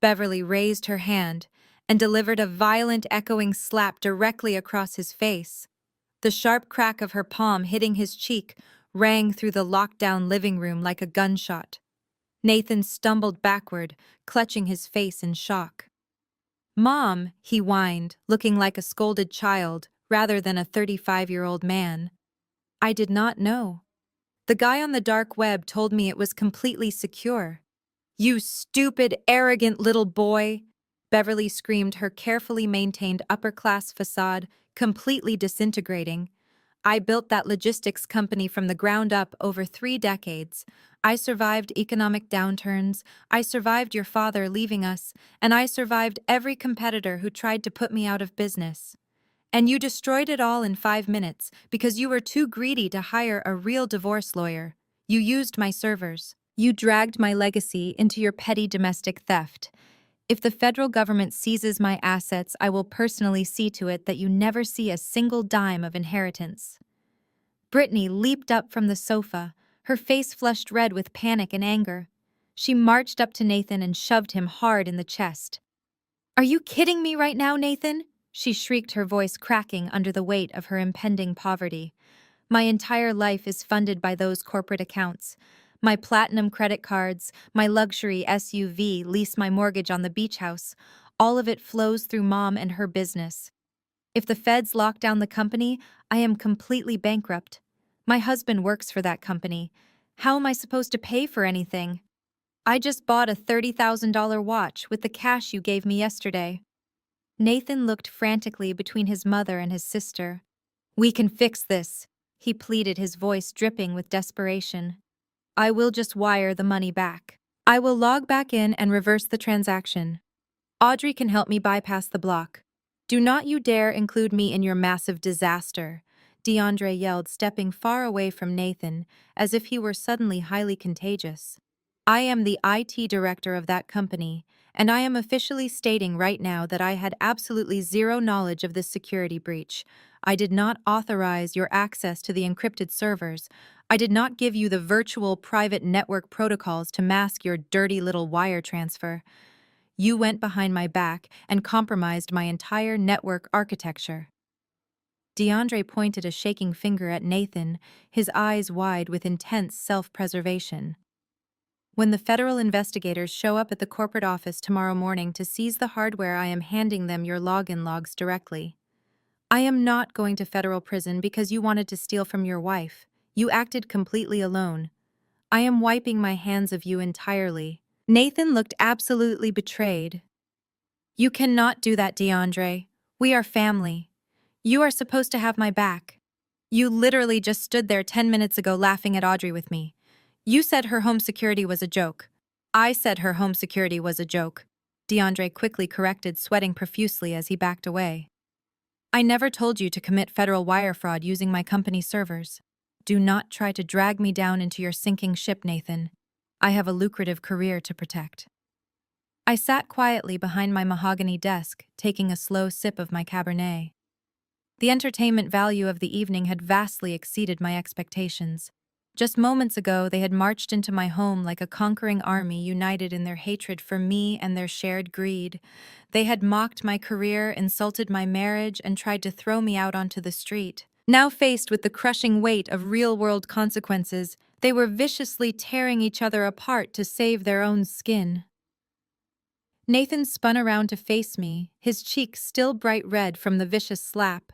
Speaker 1: Beverly raised her hand and delivered a violent, echoing slap directly across his face. The sharp crack of her palm hitting his cheek rang through the locked-down living room like a gunshot. Nathan stumbled backward, clutching his face in shock. "Mom," he whined, looking like a scolded child rather than a 35-year-old man. "I did not know. The guy on the dark web told me it was completely secure." "You stupid, arrogant little boy!" Beverly screamed, her carefully maintained upper-class facade completely disintegrating. "I built that logistics company from the ground up over 3 decades. I survived economic downturns, I survived your father leaving us, and I survived every competitor who tried to put me out of business. And you destroyed it all in 5 minutes because you were too greedy to hire a real divorce lawyer. You used my servers. You dragged my legacy into your petty domestic theft. If the federal government seizes my assets, I will personally see to it that you never see a single dime of inheritance." Brittany leaped up from the sofa, her face flushed red with panic and anger. She marched up to Nathan and shoved him hard in the chest. "Are you kidding me right now, Nathan?" she shrieked, her voice cracking under the weight of her impending poverty. My entire life is funded by those corporate accounts. My platinum credit cards, my luxury SUV lease my mortgage on the beach house. All of it flows through Mom and her business. If the feds lock down the company, I am completely bankrupt. My husband works for that company. How am I supposed to pay for anything? I just bought a $30,000 watch with the cash you gave me yesterday. Nathan looked frantically between his mother and his sister. We can fix this, he pleaded, his voice dripping with desperation. I will just wire the money back. I will log back in and reverse the transaction. Audrey can help me bypass the block. Do not you dare include me in your massive disaster, DeAndre yelled, stepping far away from Nathan, as if he were suddenly highly contagious. I am the IT director of that company, and I am officially stating right now that I had absolutely zero knowledge of this security breach. I did not authorize your access to the encrypted servers. I did not give you the virtual private network protocols to mask your dirty little wire transfer. You went behind my back and compromised my entire network architecture. DeAndre pointed a shaking finger at Nathan, his eyes wide with intense self-preservation. When the federal investigators show up at the corporate office tomorrow morning to seize the hardware, I am handing them your login logs directly. I am not going to federal prison because you wanted to steal from your wife. You acted completely alone. I am wiping my hands of you entirely. Nathan looked absolutely betrayed. You cannot do that, DeAndre. We are family. You are supposed to have my back. You literally just stood there 10 minutes ago laughing at Audrey with me. You said her home security was a joke. I said her home security was a joke, DeAndre quickly corrected, sweating profusely as he backed away. I never told you to commit federal wire fraud using my company's servers. Do not try to drag me down into your sinking ship, Nathan. I have a lucrative career to protect. I sat quietly behind my mahogany desk, taking a slow sip of my Cabernet. The entertainment value of the evening had vastly exceeded my expectations. Just moments ago, they had marched into my home like a conquering army united in their hatred for me and their shared greed. They had mocked my career, insulted my marriage, and tried to throw me out onto the street. Now faced with the crushing weight of real-world consequences, they were viciously tearing each other apart to save their own skin. Nathan spun around to face me, his cheeks still bright red from the vicious slap.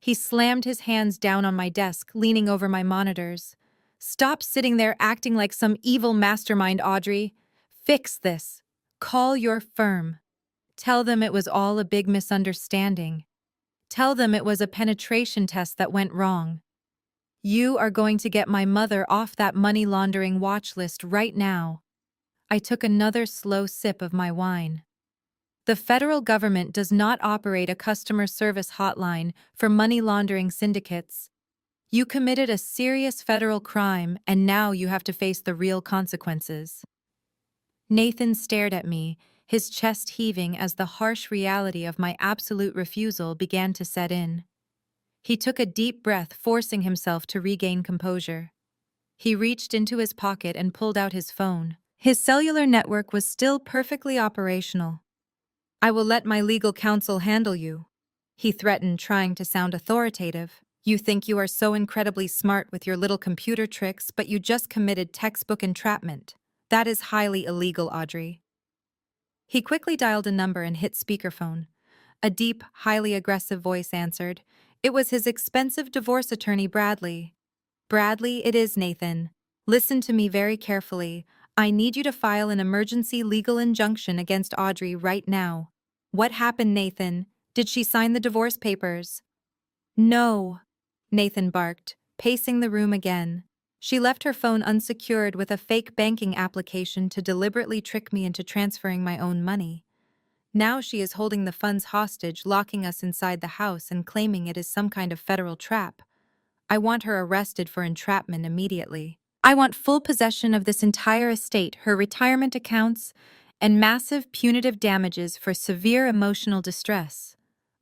Speaker 1: He slammed his hands down on my desk, leaning over my monitors. Stop sitting there acting like some evil mastermind, Audrey. Fix this. Call your firm. Tell them it was all a big misunderstanding. Tell them it was a penetration test that went wrong. You are going to get my mother off that money laundering watch list right now. I took another slow sip of my wine. The federal government does not operate a customer service hotline for money laundering syndicates. You committed a serious federal crime, and now you have to face the real consequences. Nathan stared at me, his chest heaving as the harsh reality of my absolute refusal began to set in. He took a deep breath, forcing himself to regain composure. He reached into his pocket and pulled out his phone. His cellular network was still perfectly operational. I will let my legal counsel handle you, he threatened, trying to sound authoritative. You think you are so incredibly smart with your little computer tricks, but you just committed textbook entrapment. That is highly illegal, Audrey. He quickly dialed a number and hit speakerphone. A deep, highly aggressive voice answered. It was his expensive divorce attorney, Bradley. Bradley, it is, Nathan. Listen to me very carefully. I need you to file an emergency legal injunction against Audrey right now. What happened, Nathan? Did she sign the divorce papers? No, Nathan barked, pacing the room again. She left her phone unsecured with a fake banking application to deliberately trick me into transferring my own money. Now she is holding the funds hostage, locking us inside the house and claiming it is some kind of federal trap. I want her arrested for entrapment immediately. I want full possession of this entire estate, her retirement accounts, and massive punitive damages for severe emotional distress.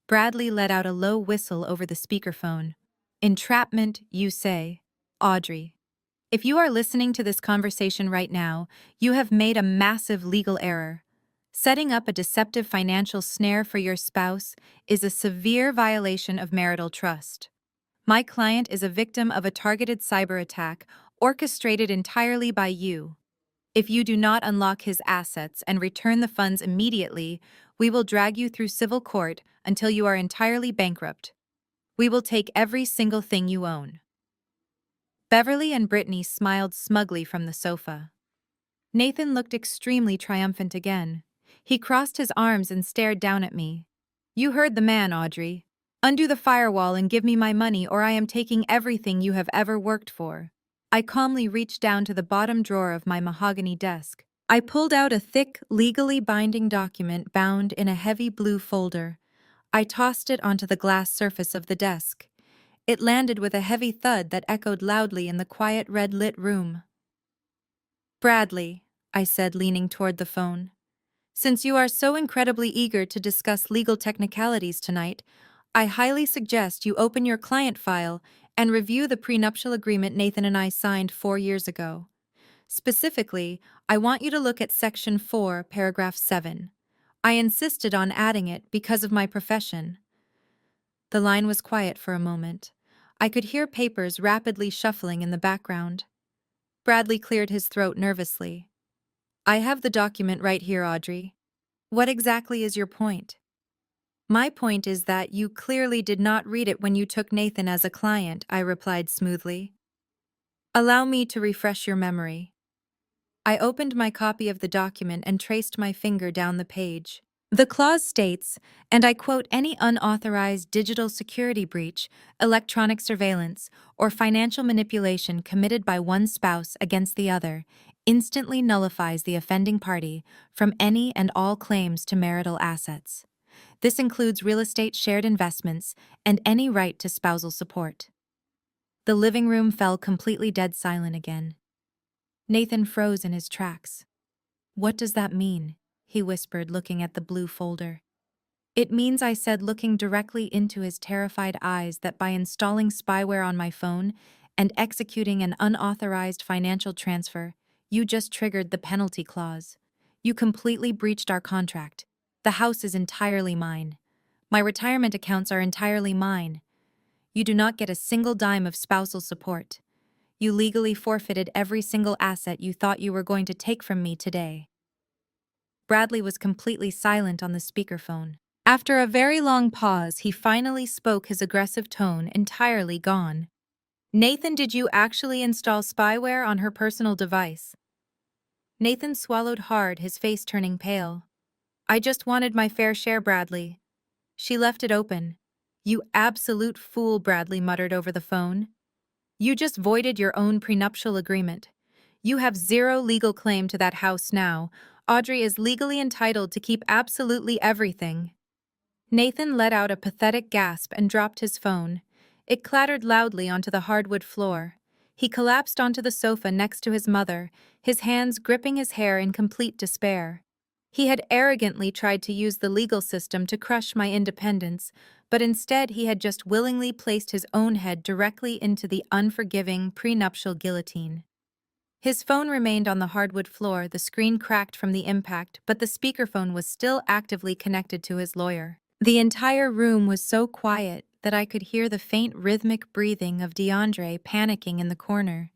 Speaker 1: Bradley let out a low whistle over the speakerphone. Entrapment, you say? Audrey. If you are listening to this conversation right now, you have made a massive legal error. Setting up a deceptive financial snare for your spouse is a severe violation of marital trust. My client is a victim of a targeted cyber attack orchestrated entirely by you. If you do not unlock his assets and return the funds immediately, we will drag you through civil court until you are entirely bankrupt. We will take every single thing you own. Beverly and Brittany smiled smugly from the sofa. Nathan looked extremely triumphant again. He crossed his arms and stared down at me. You heard the man, Audrey. Undo the firewall and give me my money, or I am taking everything you have ever worked for. I calmly reached down to the bottom drawer of my mahogany desk. I pulled out a thick, legally binding document bound in a heavy blue folder. I tossed it onto the glass surface of the desk. It landed with a heavy thud that echoed loudly in the quiet red-lit room. Bradley, I said, leaning toward the phone. Since you are so incredibly eager to discuss legal technicalities tonight, I highly suggest you open your client file and review the prenuptial agreement Nathan and I signed 4 years ago. Specifically, I want you to look at Section 4, Paragraph 7. I insisted on adding it because of my profession. The line was quiet for a moment. I could hear papers rapidly shuffling in the background. Bradley cleared his throat nervously. I have the document right here, Audrey. What exactly is your point? My point is that you clearly did not read it when you took Nathan as a client, I replied smoothly. Allow me to refresh your memory. I opened my copy of the document and traced my finger down the page. The clause states, and I quote, any unauthorized digital security breach, electronic surveillance, or financial manipulation committed by one spouse against the other instantly nullifies the offending party from any and all claims to marital assets. This includes real estate shared investments and any right to spousal support. The living room fell completely dead silent again. Nathan froze in his tracks. What does that mean? He whispered, looking at the blue folder. It means, I said, looking directly into his terrified eyes, that by installing spyware on my phone and executing an unauthorized financial transfer, you just triggered the penalty clause. You completely breached our contract. The house is entirely mine. My retirement accounts are entirely mine. You do not get a single dime of spousal support. You legally forfeited every single asset you thought you were going to take from me today. Bradley was completely silent on the speakerphone. After a very long pause, he finally spoke, his aggressive tone entirely gone. Nathan, did you actually install spyware on her personal device? Nathan swallowed hard, his face turning pale. I just wanted my fair share, Bradley. She left it open. You absolute fool, Bradley muttered over the phone. You just voided your own prenuptial agreement. You have zero legal claim to that house now. Audrey is legally entitled to keep absolutely everything. Nathan let out a pathetic gasp and dropped his phone. It clattered loudly onto the hardwood floor. He collapsed onto the sofa next to his mother, his hands gripping his hair in complete despair. He had arrogantly tried to use the legal system to crush my independence, but instead he had just willingly placed his own head directly into the unforgiving prenuptial guillotine. His phone remained on the hardwood floor, the screen cracked from the impact, but the speakerphone was still actively connected to his lawyer. The entire room was so quiet that I could hear the faint rhythmic breathing of DeAndre panicking in the corner.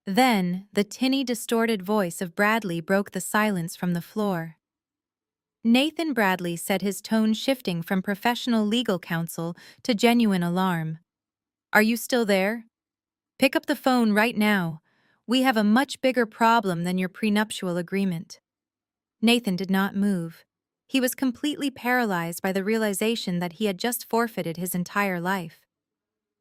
Speaker 1: Then, the tinny, distorted voice of Bradley broke the silence from the floor. Nathan, Bradley said, his tone shifting from professional legal counsel to genuine alarm. Are you still there? Pick up the phone right now. We have a much bigger problem than your prenuptial agreement. Nathan did not move. He was completely paralyzed by the realization that he had just forfeited his entire life.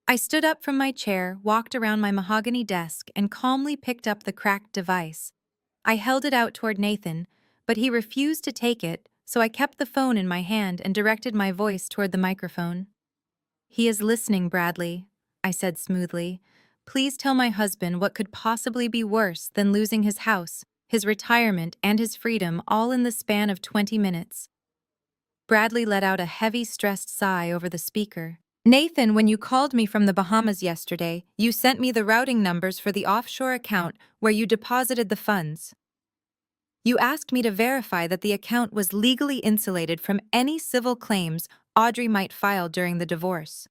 Speaker 1: I stood up from my chair, walked around my mahogany desk, and calmly picked up the cracked device. I held it out toward Nathan, but he refused to take it, so I kept the phone in my hand and directed my voice toward the microphone. He is listening, Bradley, I said smoothly. Please tell my husband what could possibly be worse than losing his house, his retirement, and his freedom all in the span of 20 minutes. Bradley let out a heavy, stressed sigh over the speaker. Nathan, when you called me from the Bahamas yesterday, you sent me the routing numbers for the offshore account where you deposited the funds. You asked me to verify that the account was legally insulated from any civil claims Audrey might file during the divorce.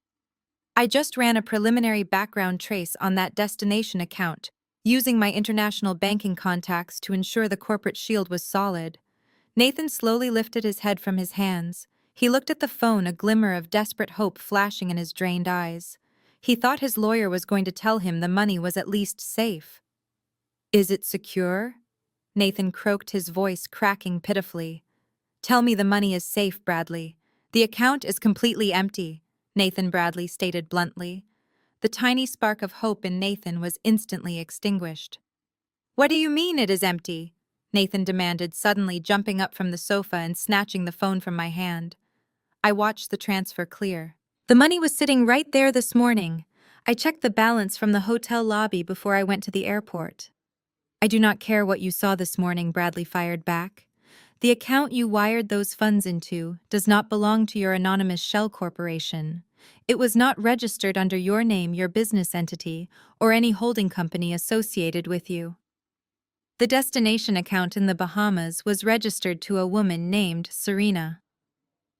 Speaker 1: I just ran a preliminary background trace on that destination account, using my international banking contacts to ensure the corporate shield was solid. Nathan slowly lifted his head from his hands. He looked at the phone, a glimmer of desperate hope flashing in his drained eyes. He thought his lawyer was going to tell him the money was at least safe. Is it secure? Nathan croaked, his voice cracking pitifully. Tell me the money is safe, Bradley. The account is completely empty, Nathan Bradley stated bluntly. The tiny spark of hope in Nathan was instantly extinguished. What do you mean it is empty? Nathan demanded, suddenly jumping up from the sofa and snatching the phone from my hand. I watched the transfer clear. The money was sitting right there this morning. I checked the balance from the hotel lobby before I went to the airport. I do not care what you saw this morning, Bradley fired back. The account you wired those funds into does not belong to your anonymous shell corporation. It was not registered under your name, your business entity, or any holding company associated with you. The destination account in the Bahamas was registered to a woman named Serena.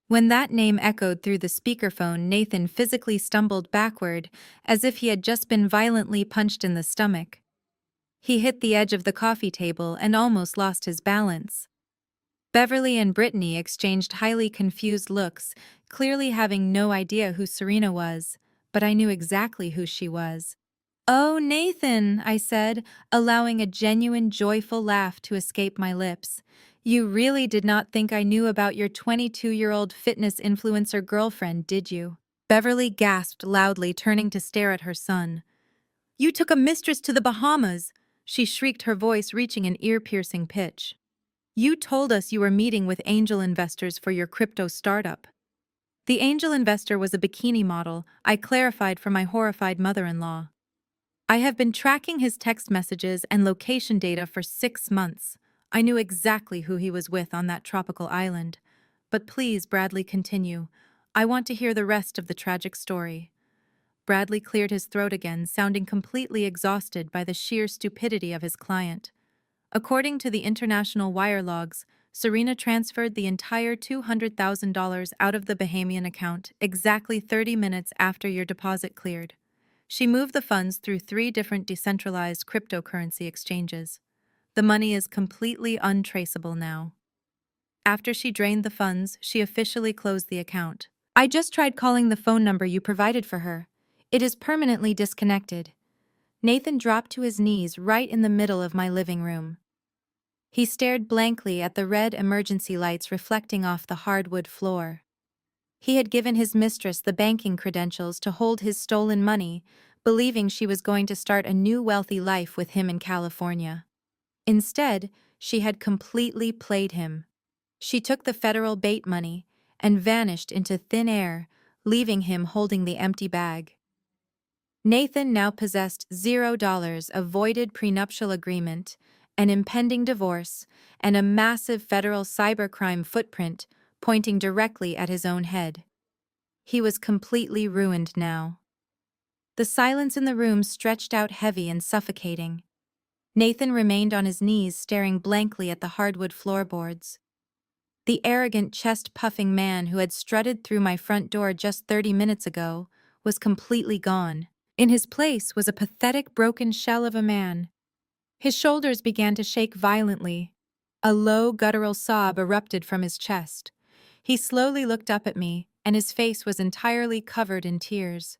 Speaker 1: When that name echoed through the speakerphone, Nathan physically stumbled backward, as if he had just been violently punched in the stomach. He hit the edge of the coffee table and almost lost his balance. Beverly and Brittany exchanged highly confused looks, clearly having no idea who Serena was, but I knew exactly who she was. "Oh, Nathan," I said, allowing a genuine joyful laugh to escape my lips. "You really did not think I knew about your 22-year-old fitness influencer girlfriend, did you?" Beverly gasped loudly, turning to stare at her son. "You took a mistress to the Bahamas!" She shrieked, her voice reaching an ear-piercing pitch. "You told us you were meeting with angel investors for your crypto startup." The angel investor was a bikini model, I clarified for my horrified mother-in-law. I have been tracking his text messages and location data for 6 months. I knew exactly who he was with on that tropical island. But please, Bradley, continue. I want to hear the rest of the tragic story. Bradley cleared his throat again, sounding completely exhausted by the sheer stupidity of his client. According to the international wire logs, Serena transferred the entire $200,000 out of the Bahamian account exactly 30 minutes after your deposit cleared. She moved the funds through 3 different decentralized cryptocurrency exchanges. The money is completely untraceable now. After she drained the funds, she officially closed the account. I just tried calling the phone number you provided for her. It is permanently disconnected. Nathan dropped to his knees right in the middle of my living room. He stared blankly at the red emergency lights reflecting off the hardwood floor. He had given his mistress the banking credentials to hold his stolen money, believing she was going to start a new wealthy life with him in California. Instead, she had completely played him. She took the federal bait money and vanished into thin air, leaving him holding the empty bag. Nathan now possessed $0, a voided prenuptial agreement, an impending divorce, and a massive federal cybercrime footprint pointing directly at his own head. He was completely ruined now. The silence in the room stretched out heavy and suffocating. Nathan remained on his knees, staring blankly at the hardwood floorboards. The arrogant, chest-puffing man who had strutted through my front door just 30 minutes ago was completely gone. In his place was a pathetic, broken shell of a man. His shoulders began to shake violently. A low, guttural sob erupted from his chest. He slowly looked up at me, and his face was entirely covered in tears.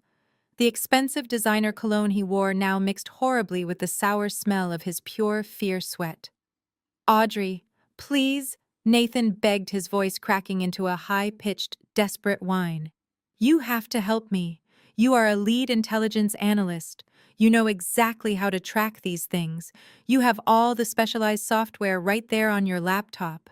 Speaker 1: The expensive designer cologne he wore now mixed horribly with the sour smell of his pure fear sweat. "Audrey, please," Nathan begged, his voice cracking into a high-pitched, desperate whine. "You have to help me. You are a lead intelligence analyst. You know exactly how to track these things. You have all the specialized software right there on your laptop.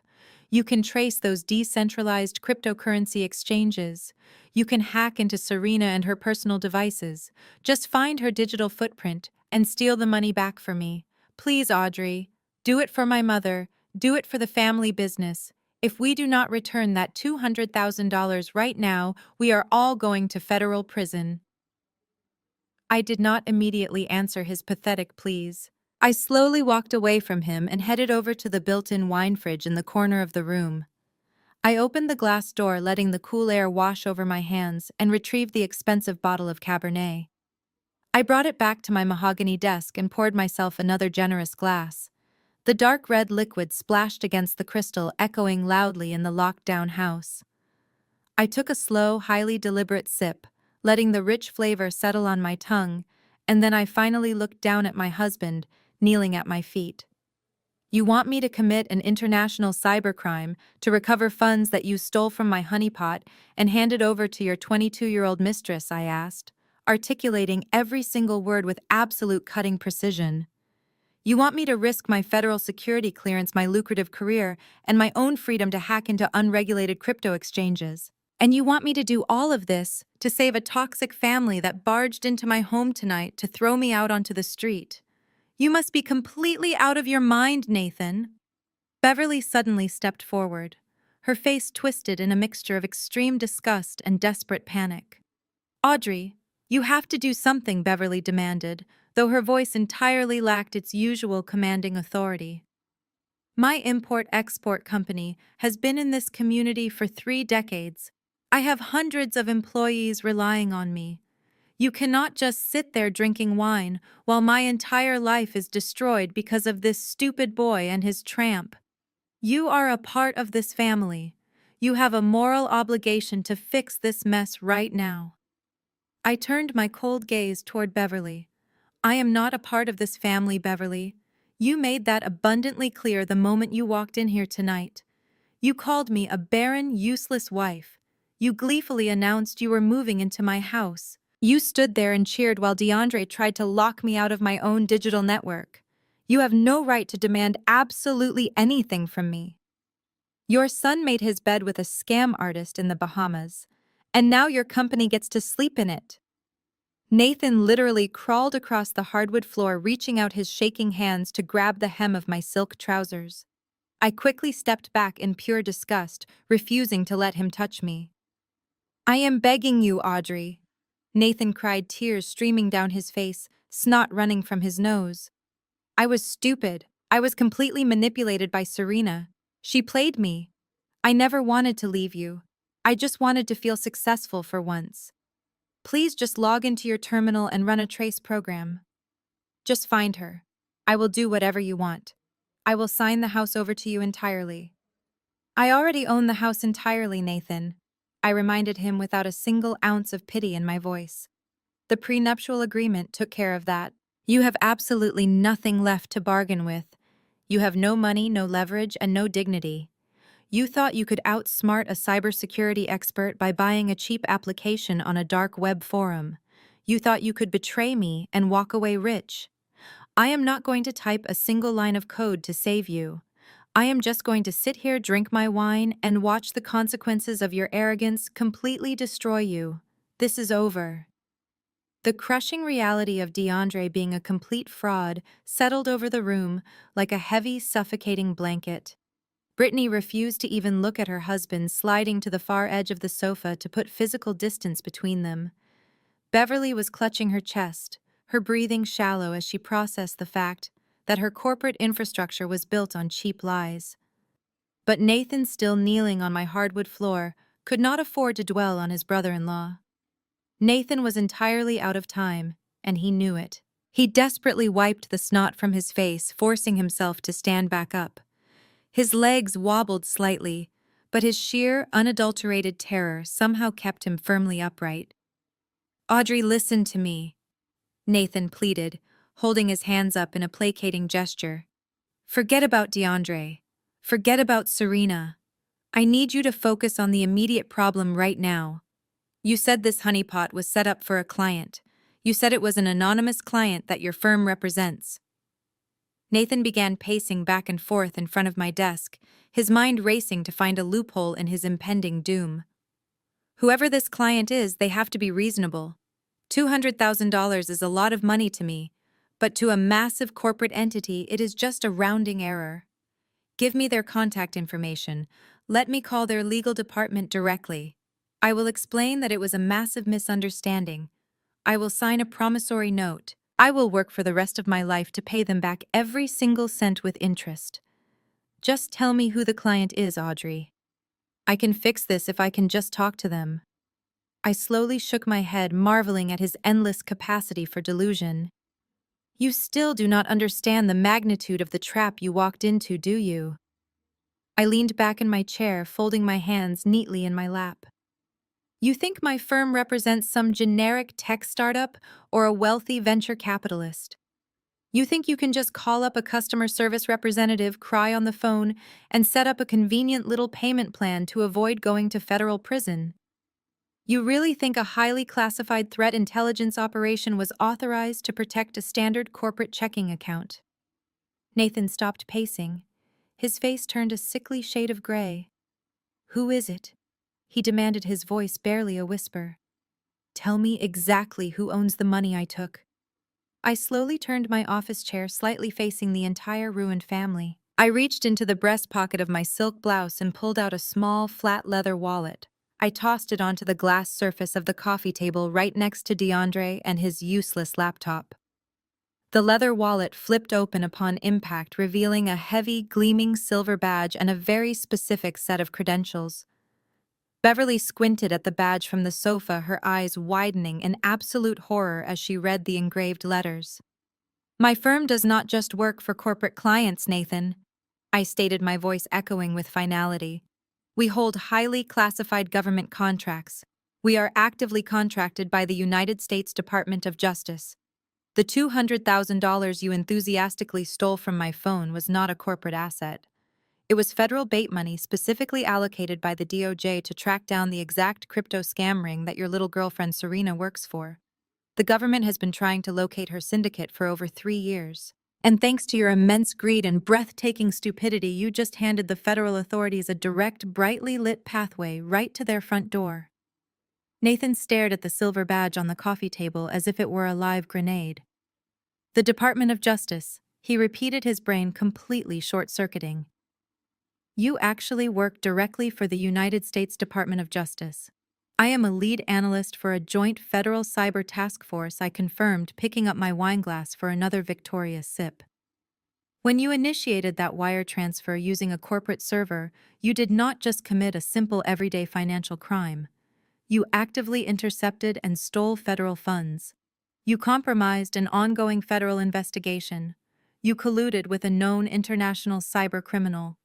Speaker 1: You can trace those decentralized cryptocurrency exchanges. You can hack into Serena and her personal devices. Just find her digital footprint and steal the money back for me. Please, Audrey. Do it for my mother. Do it for the family business. If we do not return that $200,000 right now, we are all going to federal prison." I did not immediately answer his pathetic pleas. I slowly walked away from him and headed over to the built-in wine fridge in the corner of the room. I opened the glass door, letting the cool air wash over my hands, and retrieved the expensive bottle of Cabernet. I brought it back to my mahogany desk and poured myself another generous glass. The dark red liquid splashed against the crystal, echoing loudly in the locked-down house. I took a slow, highly deliberate sip, letting the rich flavor settle on my tongue, and then I finally looked down at my husband, kneeling at my feet. You want me to commit an international cybercrime to recover funds that you stole from my honeypot and hand it over to your 22-year-old mistress, I asked, articulating every single word with absolute cutting precision. You want me to risk my federal security clearance, my lucrative career, and my own freedom to hack into unregulated crypto exchanges. And you want me to do all of this to save a toxic family that barged into my home tonight to throw me out onto the street. You must be completely out of your mind, Nathan. Beverly suddenly stepped forward, her face twisted in a mixture of extreme disgust and desperate panic. Audrey, you have to do something, Beverly demanded, though her voice entirely lacked its usual commanding authority. My import-export company has been in this community for 3 decades. I have hundreds of employees relying on me. You cannot just sit there drinking wine while my entire life is destroyed because of this stupid boy and his tramp. You are a part of this family. You have a moral obligation to fix this mess right now. I turned my cold gaze toward Beverly. I am not a part of this family, Beverly. You made that abundantly clear the moment you walked in here tonight. You called me a barren, useless wife. You gleefully announced you were moving into my house. You stood there and cheered while DeAndre tried to lock me out of my own digital network. You have no right to demand absolutely anything from me. Your son made his bed with a scam artist in the Bahamas, and now your company gets to sleep in it. Nathan literally crawled across the hardwood floor, reaching out his shaking hands to grab the hem of my silk trousers. I quickly stepped back in pure disgust, refusing to let him touch me. I am begging you, Audrey. Nathan cried, tears streaming down his face, snot running from his nose. I was stupid. I was completely manipulated by Serena. She played me. I never wanted to leave you. I just wanted to feel successful for once. Please just log into your terminal and run a trace program. Just find her. I will do whatever you want. I will sign the house over to you entirely. I already own the house entirely, Nathan. I reminded him without a single ounce of pity in my voice. The prenuptial agreement took care of that. You have absolutely nothing left to bargain with. You have no money, no leverage, and no dignity. You thought you could outsmart a cybersecurity expert by buying a cheap application on a dark web forum. You thought you could betray me and walk away rich. I am not going to type a single line of code to save you. I am just going to sit here, drink my wine, and watch the consequences of your arrogance completely destroy you. This is over. The crushing reality of DeAndre being a complete fraud settled over the room like a heavy, suffocating blanket. Brittany refused to even look at her husband, sliding to the far edge of the sofa to put physical distance between them. Beverly was clutching her chest, her breathing shallow as she processed the fact that her corporate infrastructure was built on cheap lies. But Nathan, still kneeling on my hardwood floor, could not afford to dwell on his brother-in-law. Nathan was entirely out of time, and he knew it. He desperately wiped the snot from his face, forcing himself to stand back up. His legs wobbled slightly, but his sheer, unadulterated terror somehow kept him firmly upright. Audrey, listen to me, Nathan pleaded, holding his hands up in a placating gesture. Forget about DeAndre. Forget about Serena. I need you to focus on the immediate problem right now. You said this honeypot was set up for a client. You said it was an anonymous client that your firm represents. Nathan began pacing back and forth in front of my desk, his mind racing to find a loophole in his impending doom. Whoever this client is, they have to be reasonable. $200,000 is a lot of money to me, but to a massive corporate entity, it is just a rounding error. Give me their contact information. Let me call their legal department directly. I will explain that it was a massive misunderstanding. I will sign a promissory note. I will work for the rest of my life to pay them back every single cent with interest. Just tell me who the client is, Audrey. I can fix this if I can just talk to them. I slowly shook my head, marveling at his endless capacity for delusion. You still do not understand the magnitude of the trap you walked into, do you? I leaned back in my chair, folding my hands neatly in my lap. You think my firm represents some generic tech startup or a wealthy venture capitalist? You think you can just call up a customer service representative, cry on the phone, and set up a convenient little payment plan to avoid going to federal prison? You really think a highly classified threat intelligence operation was authorized to protect a standard corporate checking account? Nathan stopped pacing. His face turned a sickly shade of gray. Who is it? He demanded, his voice barely a whisper. Tell me exactly who owns the money I took. I slowly turned my office chair, slightly facing the entire ruined family. I reached into the breast pocket of my silk blouse and pulled out a small, flat leather wallet. I tossed it onto the glass surface of the coffee table right next to DeAndre and his useless laptop. The leather wallet flipped open upon impact, revealing a heavy, gleaming silver badge and a very specific set of credentials. Beverly squinted at the badge from the sofa, her eyes widening in absolute horror as she read the engraved letters. My firm does not just work for corporate clients, Nathan, I stated, my voice echoing with finality. We hold highly classified government contracts. We are actively contracted by the United States Department of Justice. The $200,000 you enthusiastically stole from my phone was not a corporate asset. It was federal bait money specifically allocated by the DOJ to track down the exact crypto scam ring that your little girlfriend Serena works for. The government has been trying to locate her syndicate for over 3 years. And thanks to your immense greed and breathtaking stupidity, you just handed the federal authorities a direct, brightly lit pathway right to their front door. Nathan stared at the silver badge on the coffee table as if it were a live grenade. The Department of Justice, he repeated, his brain completely short-circuiting. You actually work directly for the United States Department of Justice. I am a lead analyst for a joint federal cyber task force, I confirmed, picking up my wineglass for another victorious sip. When you initiated that wire transfer using a corporate server, you did not just commit a simple everyday financial crime. You actively intercepted and stole federal funds. You compromised an ongoing federal investigation. You colluded with a known international cyber criminal.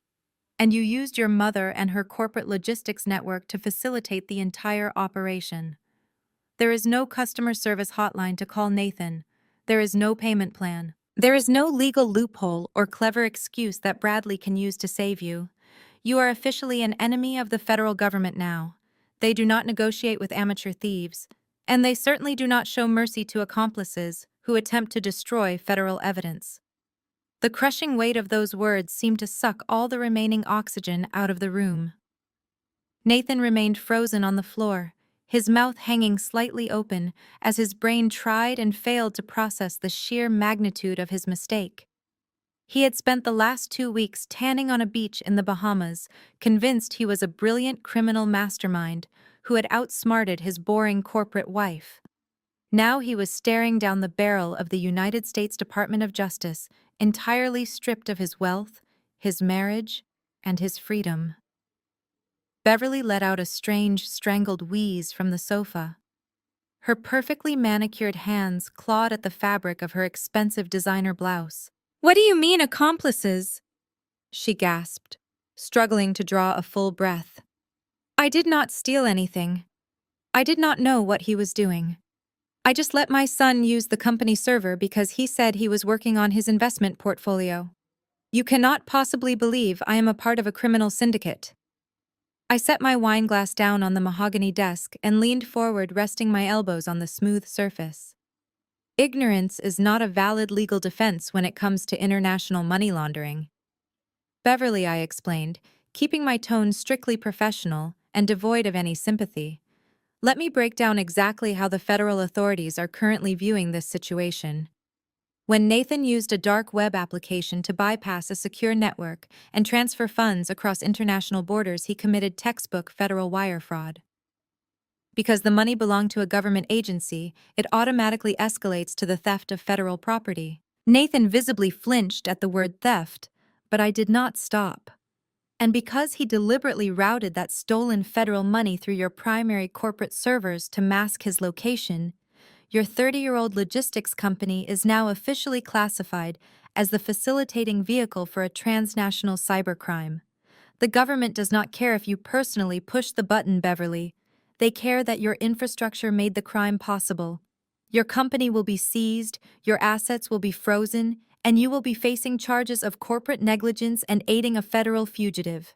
Speaker 1: And you used your mother and her corporate logistics network to facilitate the entire operation. There is no customer service hotline to call Nathan. There is no payment plan. There is no legal loophole or clever excuse that Bradley can use to save you. You are officially an enemy of the federal government now. They do not negotiate with amateur thieves, and they certainly do not show mercy to accomplices who attempt to destroy federal evidence. The crushing weight of those words seemed to suck all the remaining oxygen out of the room. Nathan remained frozen on the floor, his mouth hanging slightly open as his brain tried and failed to process the sheer magnitude of his mistake. He had spent the last 2 weeks tanning on a beach in the Bahamas, convinced he was a brilliant criminal mastermind who had outsmarted his boring corporate wife. Now he was staring down the barrel of the United States Department of Justice, entirely stripped of his wealth, his marriage, and his freedom. Beverly let out a strange, strangled wheeze from the sofa. Her perfectly manicured hands clawed at the fabric of her expensive designer blouse. "What do you mean, accomplices?" she gasped, struggling to draw a full breath. "I did not steal anything. I did not know what he was doing. I just let my son use the company server because he said he was working on his investment portfolio. You cannot possibly believe I am a part of a criminal syndicate." I set my wineglass down on the mahogany desk and leaned forward, resting my elbows on the smooth surface. Ignorance is not a valid legal defense when it comes to international money laundering. Beverly, I explained, keeping my tone strictly professional and devoid of any sympathy. Let me break down exactly how the federal authorities are currently viewing this situation. When Nathan used a dark web application to bypass a secure network and transfer funds across international borders, he committed textbook federal wire fraud. Because the money belonged to a government agency, it automatically escalates to the theft of federal property. Nathan visibly flinched at the word theft, but I did not stop. And because he deliberately routed that stolen federal money through your primary corporate servers to mask his location, your 30-year-old logistics company is now officially classified as the facilitating vehicle for a transnational cybercrime. The government does not care if you personally push the button, Beverly. They care that your infrastructure made the crime possible. Your company will be seized, your assets will be frozen, and you will be facing charges of corporate negligence and aiding a federal fugitive.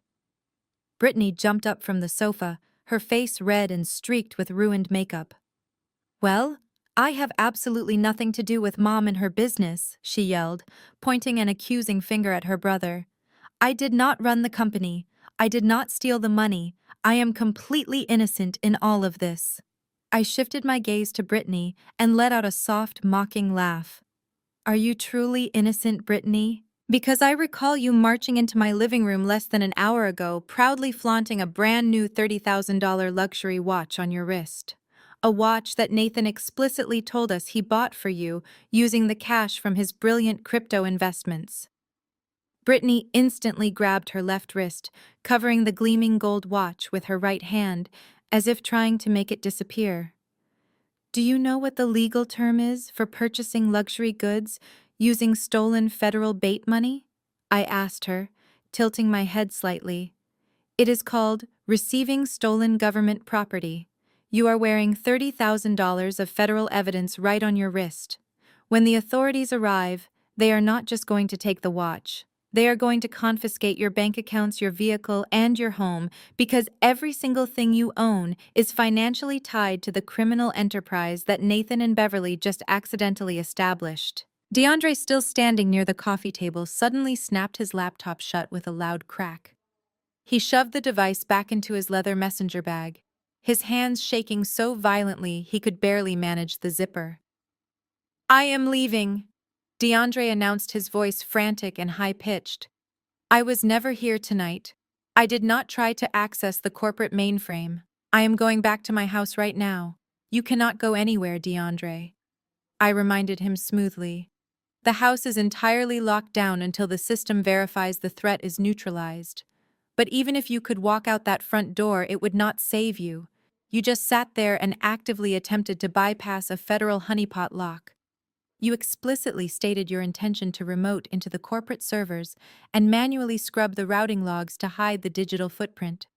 Speaker 1: Brittany jumped up from the sofa, her face red and streaked with ruined makeup. Well, I have absolutely nothing to do with Mom and her business, she yelled, pointing an accusing finger at her brother. I did not run the company. I did not steal the money. I am completely innocent in all of this. I shifted my gaze to Brittany and let out a soft, mocking laugh. Are you truly innocent, Brittany? Because I recall you marching into my living room less than an hour ago, proudly flaunting a brand new $30,000 luxury watch on your wrist. A watch that Nathan explicitly told us he bought for you using the cash from his brilliant crypto investments. Brittany instantly grabbed her left wrist, covering the gleaming gold watch with her right hand, as if trying to make it disappear. Do you know what the legal term is for purchasing luxury goods using stolen federal bait money? I asked her, tilting my head slightly. It is called receiving stolen government property. You are wearing $30,000 of federal evidence right on your wrist. When the authorities arrive, they are not just going to take the watch. They are going to confiscate your bank accounts, your vehicle, and your home because every single thing you own is financially tied to the criminal enterprise that Nathan and Beverly just accidentally established. DeAndre, still standing near the coffee table, suddenly snapped his laptop shut with a loud crack. He shoved the device back into his leather messenger bag, his hands shaking so violently he could barely manage the zipper. I am leaving, DeAndre announced, his voice frantic and high-pitched. I was never here tonight. I did not try to access the corporate mainframe. I am going back to my house right now. You cannot go anywhere, DeAndre. I reminded him smoothly. The house is entirely locked down until the system verifies the threat is neutralized. But even if you could walk out that front door, it would not save you. You just sat there and actively attempted to bypass a federal honeypot lock. You explicitly stated your intention to remote into the corporate servers and manually scrub the routing logs to hide the digital footprint.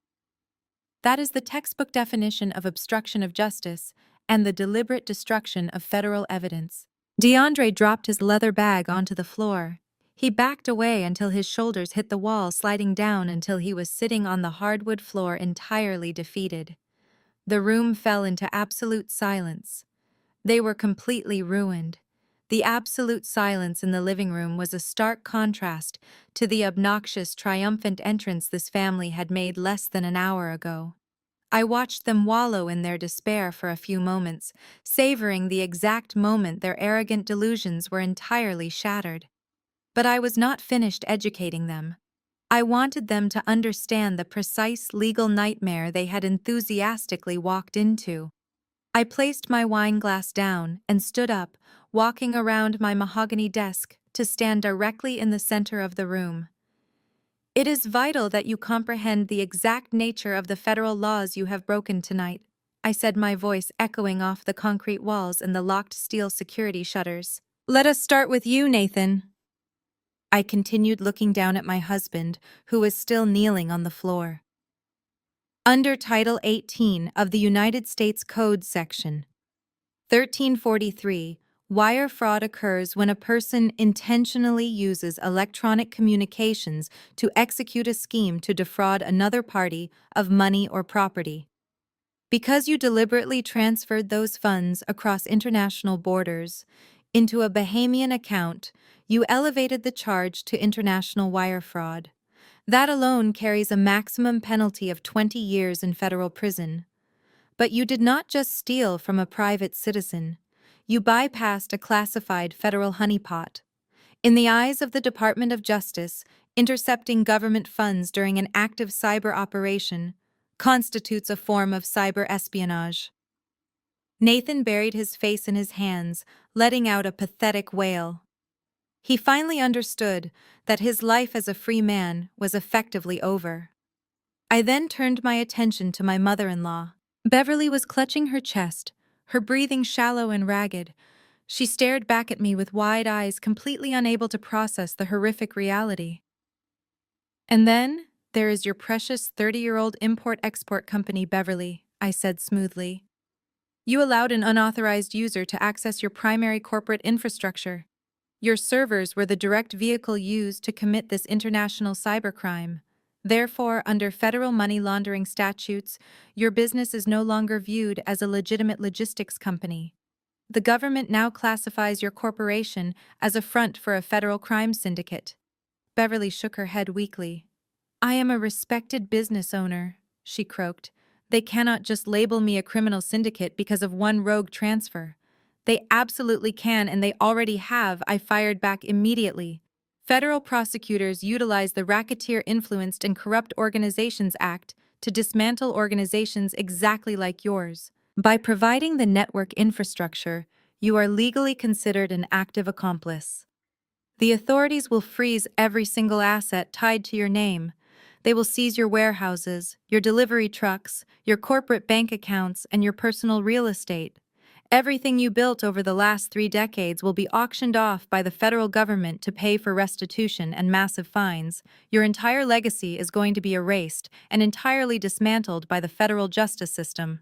Speaker 1: That is the textbook definition of obstruction of justice and the deliberate destruction of federal evidence. DeAndre dropped his leather bag onto the floor. He backed away until his shoulders hit the wall, sliding down until he was sitting on the hardwood floor entirely defeated. The room fell into absolute silence. They were completely ruined. The absolute silence in the living room was a stark contrast to the obnoxious, triumphant entrance this family had made less than an hour ago. I watched them wallow in their despair for a few moments, savoring the exact moment their arrogant delusions were entirely shattered. But I was not finished educating them. I wanted them to understand the precise legal nightmare they had enthusiastically walked into. I placed my wine glass down and stood up, walking around my mahogany desk to stand directly in the center of the room. It is vital that you comprehend the exact nature of the federal laws you have broken tonight, I said, my voice echoing off the concrete walls and the locked steel security shutters. Let us start with you, Nathan. I continued, looking down at my husband, who was still kneeling on the floor. Under Title 18 of the United States Code Section 1343, wire fraud occurs when a person intentionally uses electronic communications to execute a scheme to defraud another party of money or property. Because you deliberately transferred those funds across international borders into a Bahamian account, you elevated the charge to international wire fraud. That alone carries a maximum penalty of 20 years in federal prison. But you did not just steal from a private citizen. You bypassed a classified federal honeypot. In the eyes of the Department of Justice, intercepting government funds during an active cyber operation constitutes a form of cyber espionage. Nathan buried his face in his hands, letting out a pathetic wail. He finally understood that his life as a free man was effectively over. I then turned my attention to my mother-in-law. Beverly was clutching her chest, her breathing shallow and ragged. She stared back at me with wide eyes, completely unable to process the horrific reality. "And then, there is your precious 30-year-old import-export company, Beverly," I said smoothly. "You allowed an unauthorized user to access your primary corporate infrastructure. Your servers were the direct vehicle used to commit this international cybercrime. Therefore, under federal money laundering statutes, your business is no longer viewed as a legitimate logistics company. The government now classifies your corporation as a front for a federal crime syndicate." Beverly shook her head weakly. "I am a respected business owner," she croaked. "They cannot just label me a criminal syndicate because of one rogue transfer. They absolutely can, and they already have," I fired back immediately. "Federal prosecutors utilize the Racketeer Influenced and Corrupt Organizations Act to dismantle organizations exactly like yours. By providing the network infrastructure, you are legally considered an active accomplice. The authorities will freeze every single asset tied to your name. They will seize your warehouses, your delivery trucks, your corporate bank accounts, and your personal real estate. Everything you built over the last 3 decades will be auctioned off by the federal government to pay for restitution and massive fines. Your entire legacy is going to be erased and entirely dismantled by the federal justice system."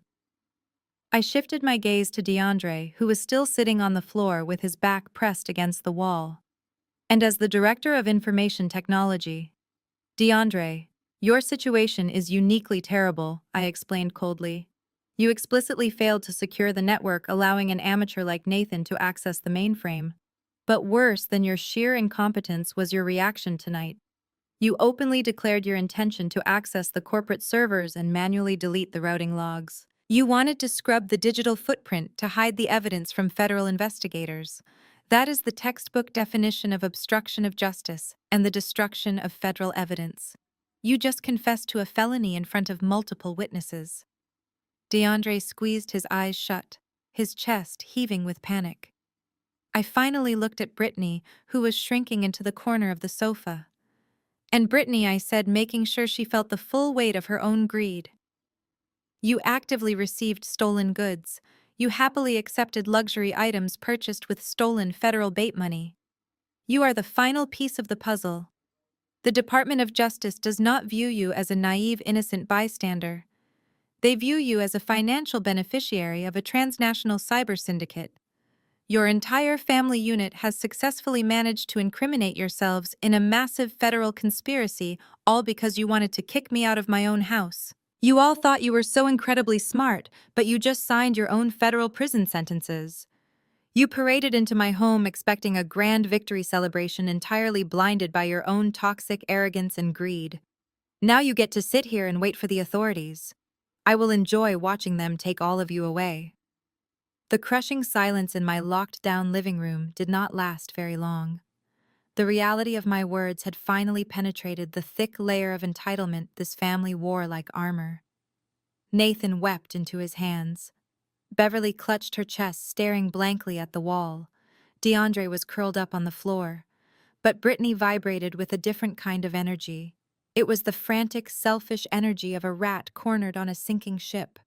Speaker 1: I shifted my gaze to DeAndre, who was still sitting on the floor with his back pressed against the wall. "And as the Director of Information Technology, DeAndre, your situation is uniquely terrible," I explained coldly. "You explicitly failed to secure the network, allowing an amateur like Nathan to access the mainframe. But worse than your sheer incompetence was your reaction tonight. You openly declared your intention to access the corporate servers and manually delete the routing logs. You wanted to scrub the digital footprint to hide the evidence from federal investigators. That is the textbook definition of obstruction of justice and the destruction of federal evidence. You just confessed to a felony in front of multiple witnesses." DeAndre squeezed his eyes shut, his chest heaving with panic. I finally looked at Brittany, who was shrinking into the corner of the sofa. "And Brittany," I said, making sure she felt the full weight of her own greed, "you actively received stolen goods. You happily accepted luxury items purchased with stolen federal bait money. You are the final piece of the puzzle. The Department of Justice does not view you as a naive, innocent bystander. They view you as a financial beneficiary of a transnational cyber syndicate. Your entire family unit has successfully managed to incriminate yourselves in a massive federal conspiracy, all because you wanted to kick me out of my own house. You all thought you were so incredibly smart, but you just signed your own federal prison sentences. You paraded into my home expecting a grand victory celebration, entirely blinded by your own toxic arrogance and greed. Now you get to sit here and wait for the authorities. I will enjoy watching them take all of you away." The crushing silence in my locked-down living room did not last very long. The reality of my words had finally penetrated the thick layer of entitlement this family wore like armor. Nathan wept into his hands. Beverly clutched her chest, staring blankly at the wall. DeAndre was curled up on the floor. But Brittany vibrated with a different kind of energy. It was the frantic, selfish energy of a rat cornered on a sinking ship.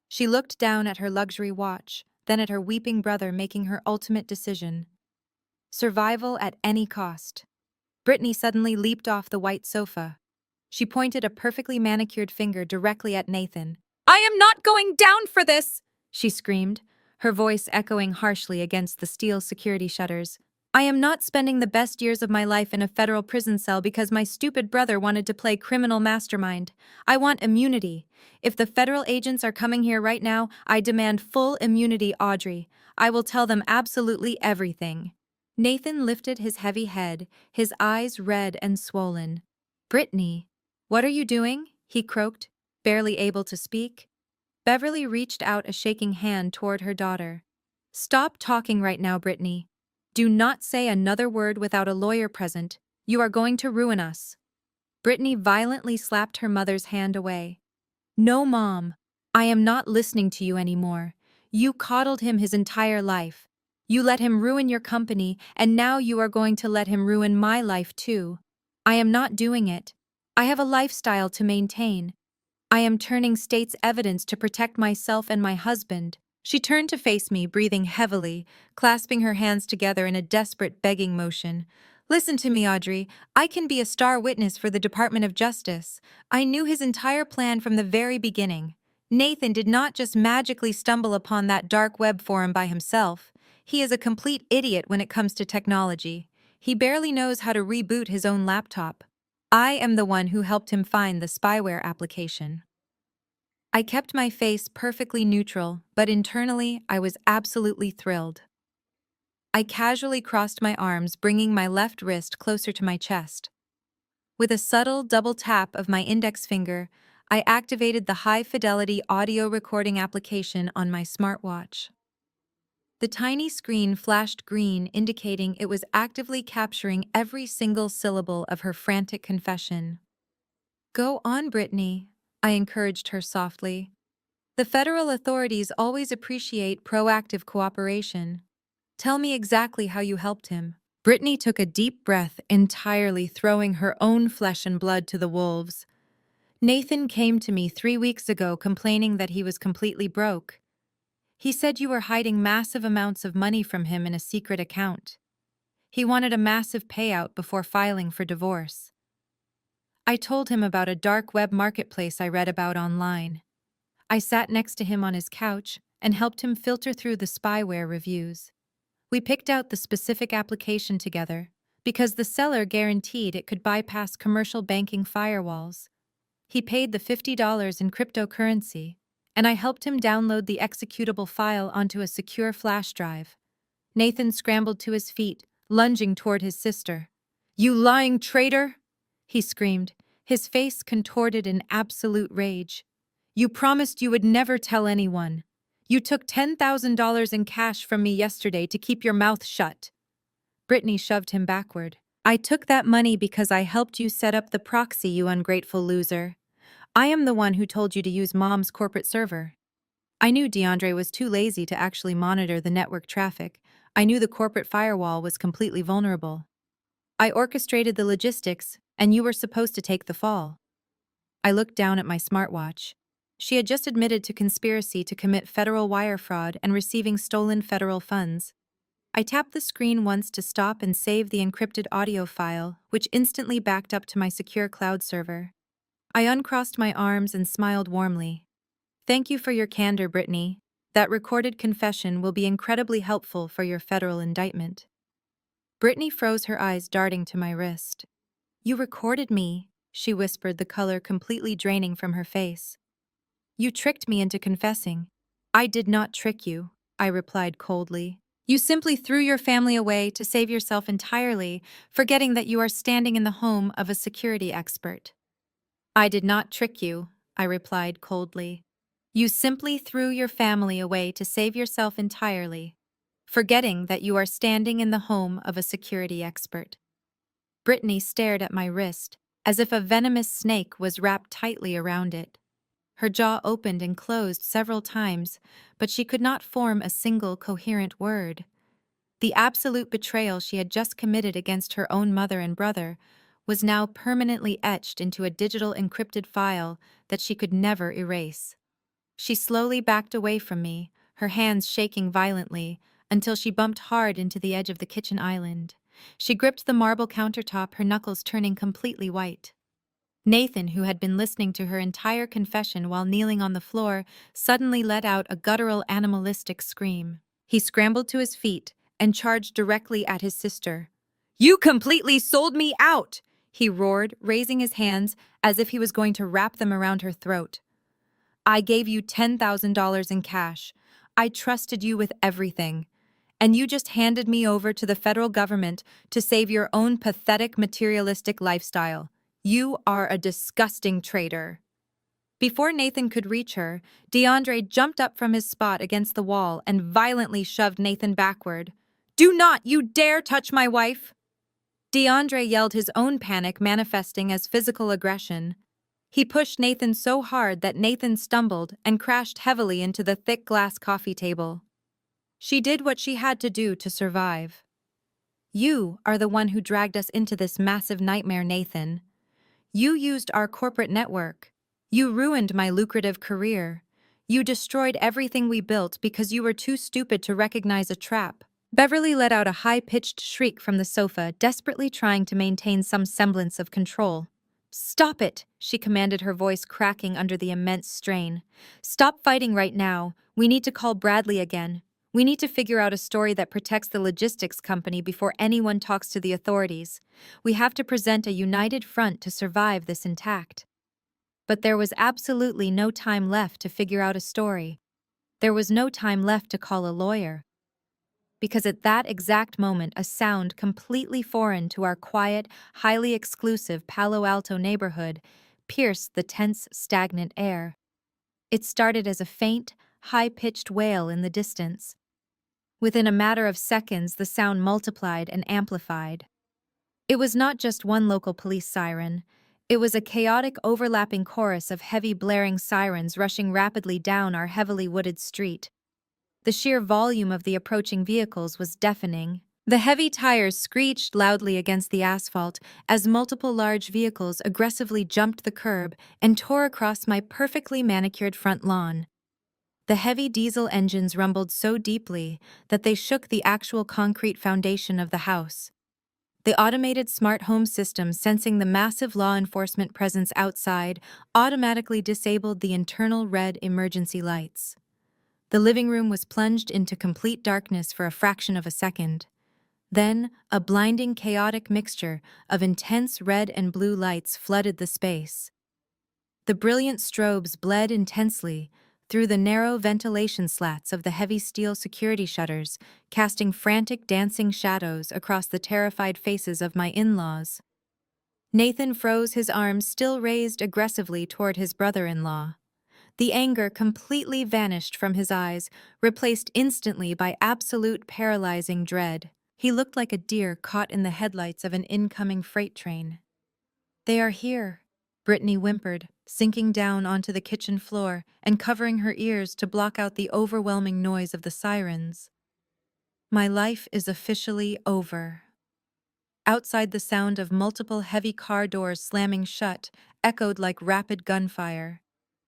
Speaker 1: She looked down at her luxury watch, then at her weeping brother making her ultimate decision. Survival at any cost. Brittany suddenly leaped off the white sofa. She pointed a perfectly manicured finger directly at Nathan. "I am not going down for this!" she screamed, her voice echoing harshly against the steel security shutters. "I am not spending the best years of my life in a federal prison cell because my stupid brother wanted to play criminal mastermind. I want immunity. If the federal agents are coming here right now, I demand full immunity, Audrey. I will tell them absolutely everything." Nathan lifted his heavy head, his eyes red and swollen. "Brittany, what are you doing?" he croaked, barely able to speak. Beverly reached out a shaking hand toward her daughter. "Stop talking right now, Brittany. Do not say another word without a lawyer present. You are going to ruin us." Brittany violently slapped her mother's hand away. "No, Mom. I am not listening to you anymore. You coddled him his entire life. You let him ruin your company, and now you are going to let him ruin my life too. I am not doing it. I have a lifestyle to maintain. I am turning state's evidence to protect myself and my husband. She turned to face me, breathing heavily, clasping her hands together in a desperate begging motion. Listen to me, Audrey. I can be a star witness for the Department of Justice. I knew his entire plan from the very beginning. Nathan did not just magically stumble upon that dark web forum by himself. He is a complete idiot when it comes to technology. He barely knows how to reboot his own laptop. I am the one who helped him find the spyware application. I kept my face perfectly neutral, but internally I was absolutely thrilled. I casually crossed my arms, bringing my left wrist closer to my chest. With a subtle double tap of my index finger, I activated the high-fidelity audio recording application on my smartwatch. The tiny screen flashed green, indicating it was actively capturing every single syllable of her frantic confession. "Go on, Brittany," I encouraged her softly. "The federal authorities always appreciate proactive cooperation. Tell me exactly how you helped him." Brittany took a deep breath, entirely throwing her own flesh and blood to the wolves. "Nathan came to me 3 weeks ago complaining that he was completely broke. He said you were hiding massive amounts of money from him in a secret account. He wanted a massive payout before filing for divorce. I told him about a dark web marketplace I read about online. I sat next to him on his couch and helped him filter through the spyware reviews. We picked out the specific application together because the seller guaranteed it could bypass commercial banking firewalls. He paid the $50 in cryptocurrency, and I helped him download the executable file onto a secure flash drive. Nathan scrambled to his feet, lunging toward his sister. "You lying traitor!" he screamed, his face contorted in absolute rage. "You promised you would never tell anyone. You took $10,000 in cash from me yesterday to keep your mouth shut." Brittany shoved him backward. "I took that money because I helped you set up the proxy, you ungrateful loser. I am the one who told you to use Mom's corporate server. I knew DeAndre was too lazy to actually monitor the network traffic. I knew the corporate firewall was completely vulnerable. I orchestrated the logistics, and you were supposed to take the fall." I looked down at my smartwatch. She had just admitted to conspiracy to commit federal wire fraud and receiving stolen federal funds. I tapped the screen once to stop and save the encrypted audio file, which instantly backed up to my secure cloud server. I uncrossed my arms and smiled warmly. "Thank you for your candor, Brittany. That recorded confession will be incredibly helpful for your federal indictment." Brittany froze, her eyes darting to my wrist. "You recorded me," she whispered, the color completely draining from her face. "You tricked me into confessing." "I did not trick you," I replied coldly. "You simply threw your family away to save yourself entirely, forgetting that you are standing in the home of a security expert." "I did not trick you," I replied coldly. "You simply threw your family away to save yourself entirely, forgetting that you are standing in the home of a security expert." Brittany stared at my wrist, as if a venomous snake was wrapped tightly around it. Her jaw opened and closed several times, but she could not form a single coherent word. The absolute betrayal she had just committed against her own mother and brother was now permanently etched into a digital encrypted file that she could never erase. She slowly backed away from me, her hands shaking violently, until she bumped hard into the edge of the kitchen island. She gripped the marble countertop, her knuckles turning completely white. Nathan, who had been listening to her entire confession while kneeling on the floor, suddenly let out a guttural, animalistic scream. He scrambled to his feet and charged directly at his sister. "You completely sold me out!" he roared, raising his hands as if he was going to wrap them around her throat. "I gave you $10,000 in cash. I trusted you with everything. And you just handed me over to the federal government to save your own pathetic materialistic lifestyle. You are a disgusting traitor." Before Nathan could reach her, DeAndre jumped up from his spot against the wall and violently shoved Nathan backward. "Do not you dare touch my wife!" DeAndre yelled, his own panic manifesting as physical aggression. He pushed Nathan so hard that Nathan stumbled and crashed heavily into the thick glass coffee table. She did what she had to do to survive. You are the one who dragged us into this massive nightmare, Nathan. You used our corporate network. You ruined my lucrative career. You destroyed everything we built because you were too stupid to recognize a trap. Beverly let out a high-pitched shriek from the sofa, desperately trying to maintain some semblance of control. "Stop it," she commanded, her voice cracking under the immense strain. "Stop fighting right now. We need to call Bradley again. We need to figure out a story that protects the logistics company before anyone talks to the authorities. We have to present a united front to survive this intact." But there was absolutely no time left to figure out a story. There was no time left to call a lawyer. Because at that exact moment, a sound completely foreign to our quiet, highly exclusive Palo Alto neighborhood pierced the tense, stagnant air. It started as a faint, high-pitched wail in the distance. Within a matter of seconds, the sound multiplied and amplified. It was not just one local police siren. It was a chaotic, overlapping chorus of heavy, blaring sirens rushing rapidly down our heavily wooded street. The sheer volume of the approaching vehicles was deafening. The heavy tires screeched loudly against the asphalt as multiple large vehicles aggressively jumped the curb and tore across my perfectly manicured front lawn. The heavy diesel engines rumbled so deeply that they shook the actual concrete foundation of the house. The automated smart home system, sensing the massive law enforcement presence outside, automatically disabled the internal red emergency lights. The living room was plunged into complete darkness for a fraction of a second. Then, a blinding, chaotic mixture of intense red and blue lights flooded the space. The brilliant strobes bled intensely through the narrow ventilation slats of the heavy steel security shutters, casting frantic, dancing shadows across the terrified faces of my in-laws. Nathan froze, his arms still raised aggressively toward his brother-in-law. The anger completely vanished from his eyes, replaced instantly by absolute paralyzing dread. He looked like a deer caught in the headlights of an incoming freight train. "They are here," Brittany whimpered, sinking down onto the kitchen floor and covering her ears to block out the overwhelming noise of the sirens. "My life is officially over." Outside, the sound of multiple heavy car doors slamming shut echoed like rapid gunfire.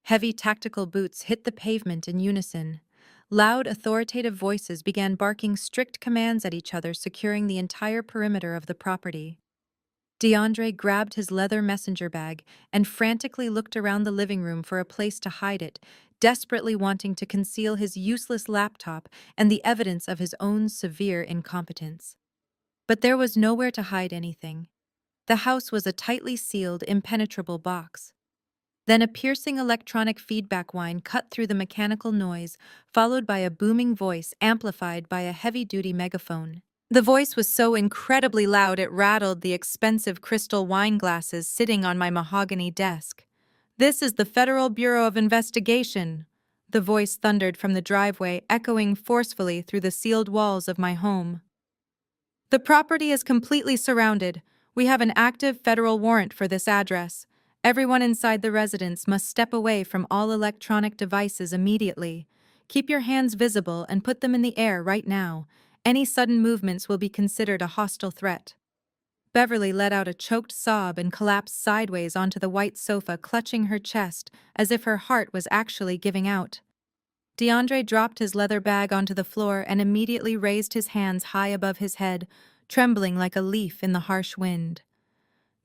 Speaker 1: Heavy tactical boots hit the pavement in unison. Loud, authoritative voices began barking strict commands at each other, securing the entire perimeter of the property. DeAndre grabbed his leather messenger bag and frantically looked around the living room for a place to hide it, desperately wanting to conceal his useless laptop and the evidence of his own severe incompetence. But there was nowhere to hide anything. The house was a tightly sealed, impenetrable box. Then a piercing electronic feedback whine cut through the mechanical noise, followed by a booming voice amplified by a heavy-duty megaphone. The voice was so incredibly loud it rattled the expensive crystal wine glasses sitting on my mahogany desk. "This is the Federal Bureau of Investigation," the voice thundered from the driveway, echoing forcefully through the sealed walls of my home. "The property is completely surrounded. We have an active federal warrant for this address. Everyone inside the residence must step away from all electronic devices immediately. Keep your hands visible and put them in the air right now. Any sudden movements will be considered a hostile threat." Beverly let out a choked sob and collapsed sideways onto the white sofa, clutching her chest as if her heart was actually giving out. DeAndre dropped his leather bag onto the floor and immediately raised his hands high above his head, trembling like a leaf in the harsh wind.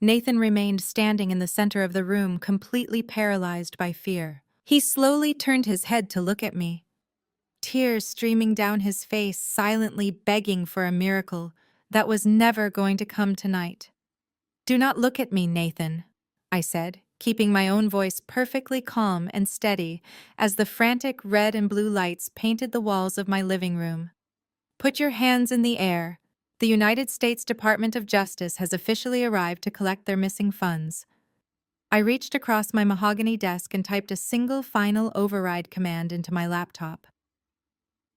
Speaker 1: Nathan remained standing in the center of the room, completely paralyzed by fear. He slowly turned his head to look at me, tears streaming down his face, silently begging for a miracle that was never going to come tonight. "Do not look at me, Nathan," I said, keeping my own voice perfectly calm and steady as the frantic red and blue lights painted the walls of my living room. "Put your hands in the air. The United States Department of Justice has officially arrived to collect their missing funds." I reached across my mahogany desk and typed a single final override command into my laptop.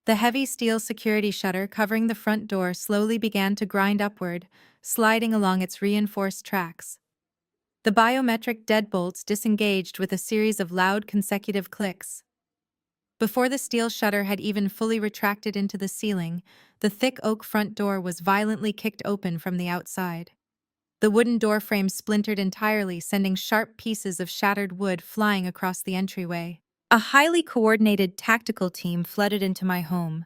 Speaker 1: The heavy steel security shutter covering the front door slowly began to grind upward, sliding along its reinforced tracks. The biometric deadbolts disengaged with a series of loud consecutive clicks. Before the steel shutter had even fully retracted into the ceiling, the thick oak front door was violently kicked open from the outside. The wooden door frame splintered entirely, sending sharp pieces of shattered wood flying across the entryway. A highly coordinated tactical team flooded into my home.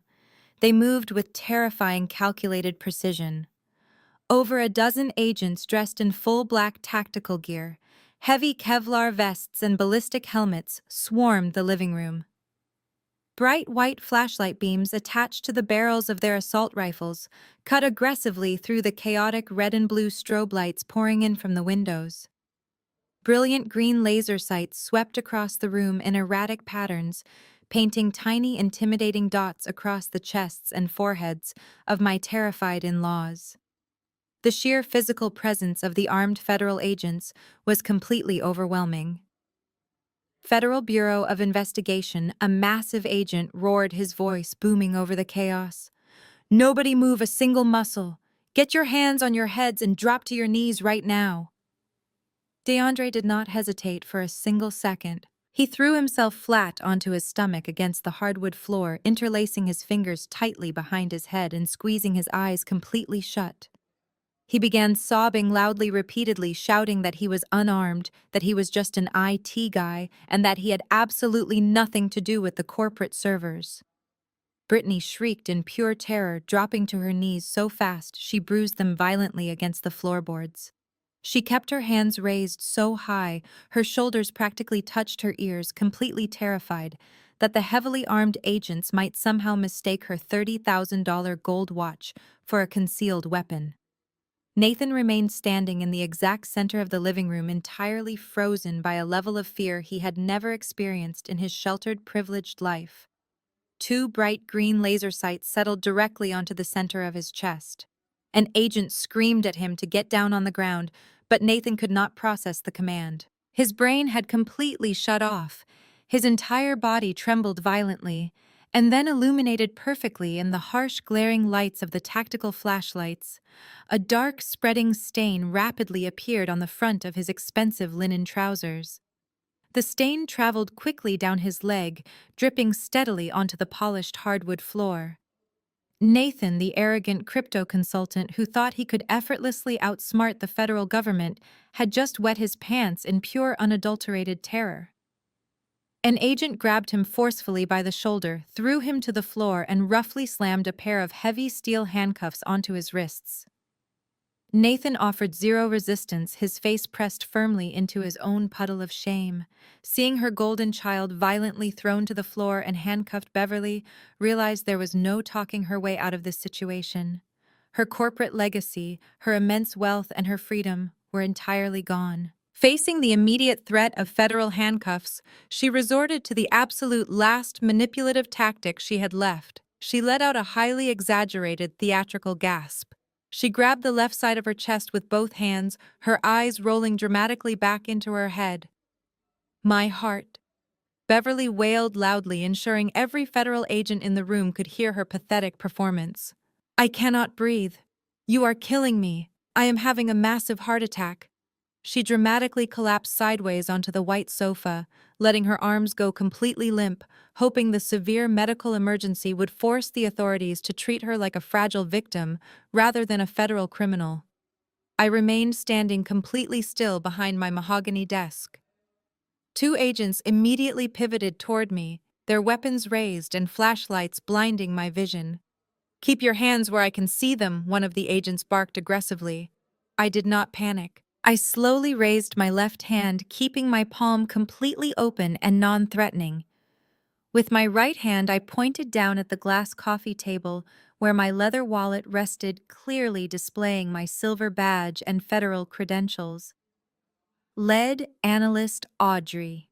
Speaker 1: They moved with terrifying calculated precision. Over a dozen agents dressed in full black tactical gear, heavy Kevlar vests and ballistic helmets swarmed the living room. Bright white flashlight beams attached to the barrels of their assault rifles cut aggressively through the chaotic red and blue strobe lights pouring in from the windows. Brilliant green laser sights swept across the room in erratic patterns, painting tiny, intimidating dots across the chests and foreheads of my terrified in-laws. The sheer physical presence of the armed federal agents was completely overwhelming. Federal Bureau of Investigation, a massive agent, roared, his voice booming over the chaos. "Nobody move a single muscle. Get your hands on your heads and drop to your knees right now." DeAndre did not hesitate for a single second. He threw himself flat onto his stomach against the hardwood floor, interlacing his fingers tightly behind his head and squeezing his eyes completely shut. He began sobbing loudly, repeatedly, shouting that he was unarmed, that he was just an IT guy, and that he had absolutely nothing to do with the corporate servers. Brittany shrieked in pure terror, dropping to her knees so fast she bruised them violently against the floorboards. She kept her hands raised so high, her shoulders practically touched her ears, completely terrified that the heavily armed agents might somehow mistake her $30,000 gold watch for a concealed weapon. Nathan remained standing in the exact center of the living room, entirely frozen by a level of fear he had never experienced in his sheltered, privileged life. Two bright green laser sights settled directly onto the center of his chest. An agent screamed at him to get down on the ground, but Nathan could not process the command. His brain had completely shut off. His entire body trembled violently, and then illuminated perfectly in the harsh, glaring lights of the tactical flashlights. A dark, spreading stain rapidly appeared on the front of his expensive linen trousers. The stain traveled quickly down his leg, dripping steadily onto the polished hardwood floor. Nathan, the arrogant crypto consultant who thought he could effortlessly outsmart the federal government, had just wet his pants in pure, unadulterated terror. An agent grabbed him forcefully by the shoulder, threw him to the floor, and roughly slammed a pair of heavy steel handcuffs onto his wrists. Nathan offered zero resistance, his face pressed firmly into his own puddle of shame. Seeing her golden child violently thrown to the floor and handcuffed, Beverly realized there was no talking her way out of this situation. Her corporate legacy, her immense wealth, and her freedom were entirely gone. Facing the immediate threat of federal handcuffs, she resorted to the absolute last manipulative tactic she had left. She let out a highly exaggerated theatrical gasp. She grabbed the left side of her chest with both hands, her eyes rolling dramatically back into her head. "My heart." Beverly wailed loudly, ensuring every federal agent in the room could hear her pathetic performance. "I cannot breathe. You are killing me. I am having a massive heart attack." She dramatically collapsed sideways onto the white sofa, letting her arms go completely limp, hoping the severe medical emergency would force the authorities to treat her like a fragile victim rather than a federal criminal. I remained standing completely still behind my mahogany desk. Two agents immediately pivoted toward me, their weapons raised and flashlights blinding my vision. "Keep your hands where I can see them," one of the agents barked aggressively. I did not panic. I slowly raised my left hand, keeping my palm completely open and non-threatening. With my right hand, I pointed down at the glass coffee table where my leather wallet rested, clearly displaying my silver badge and federal credentials. "Lead Analyst Audrey."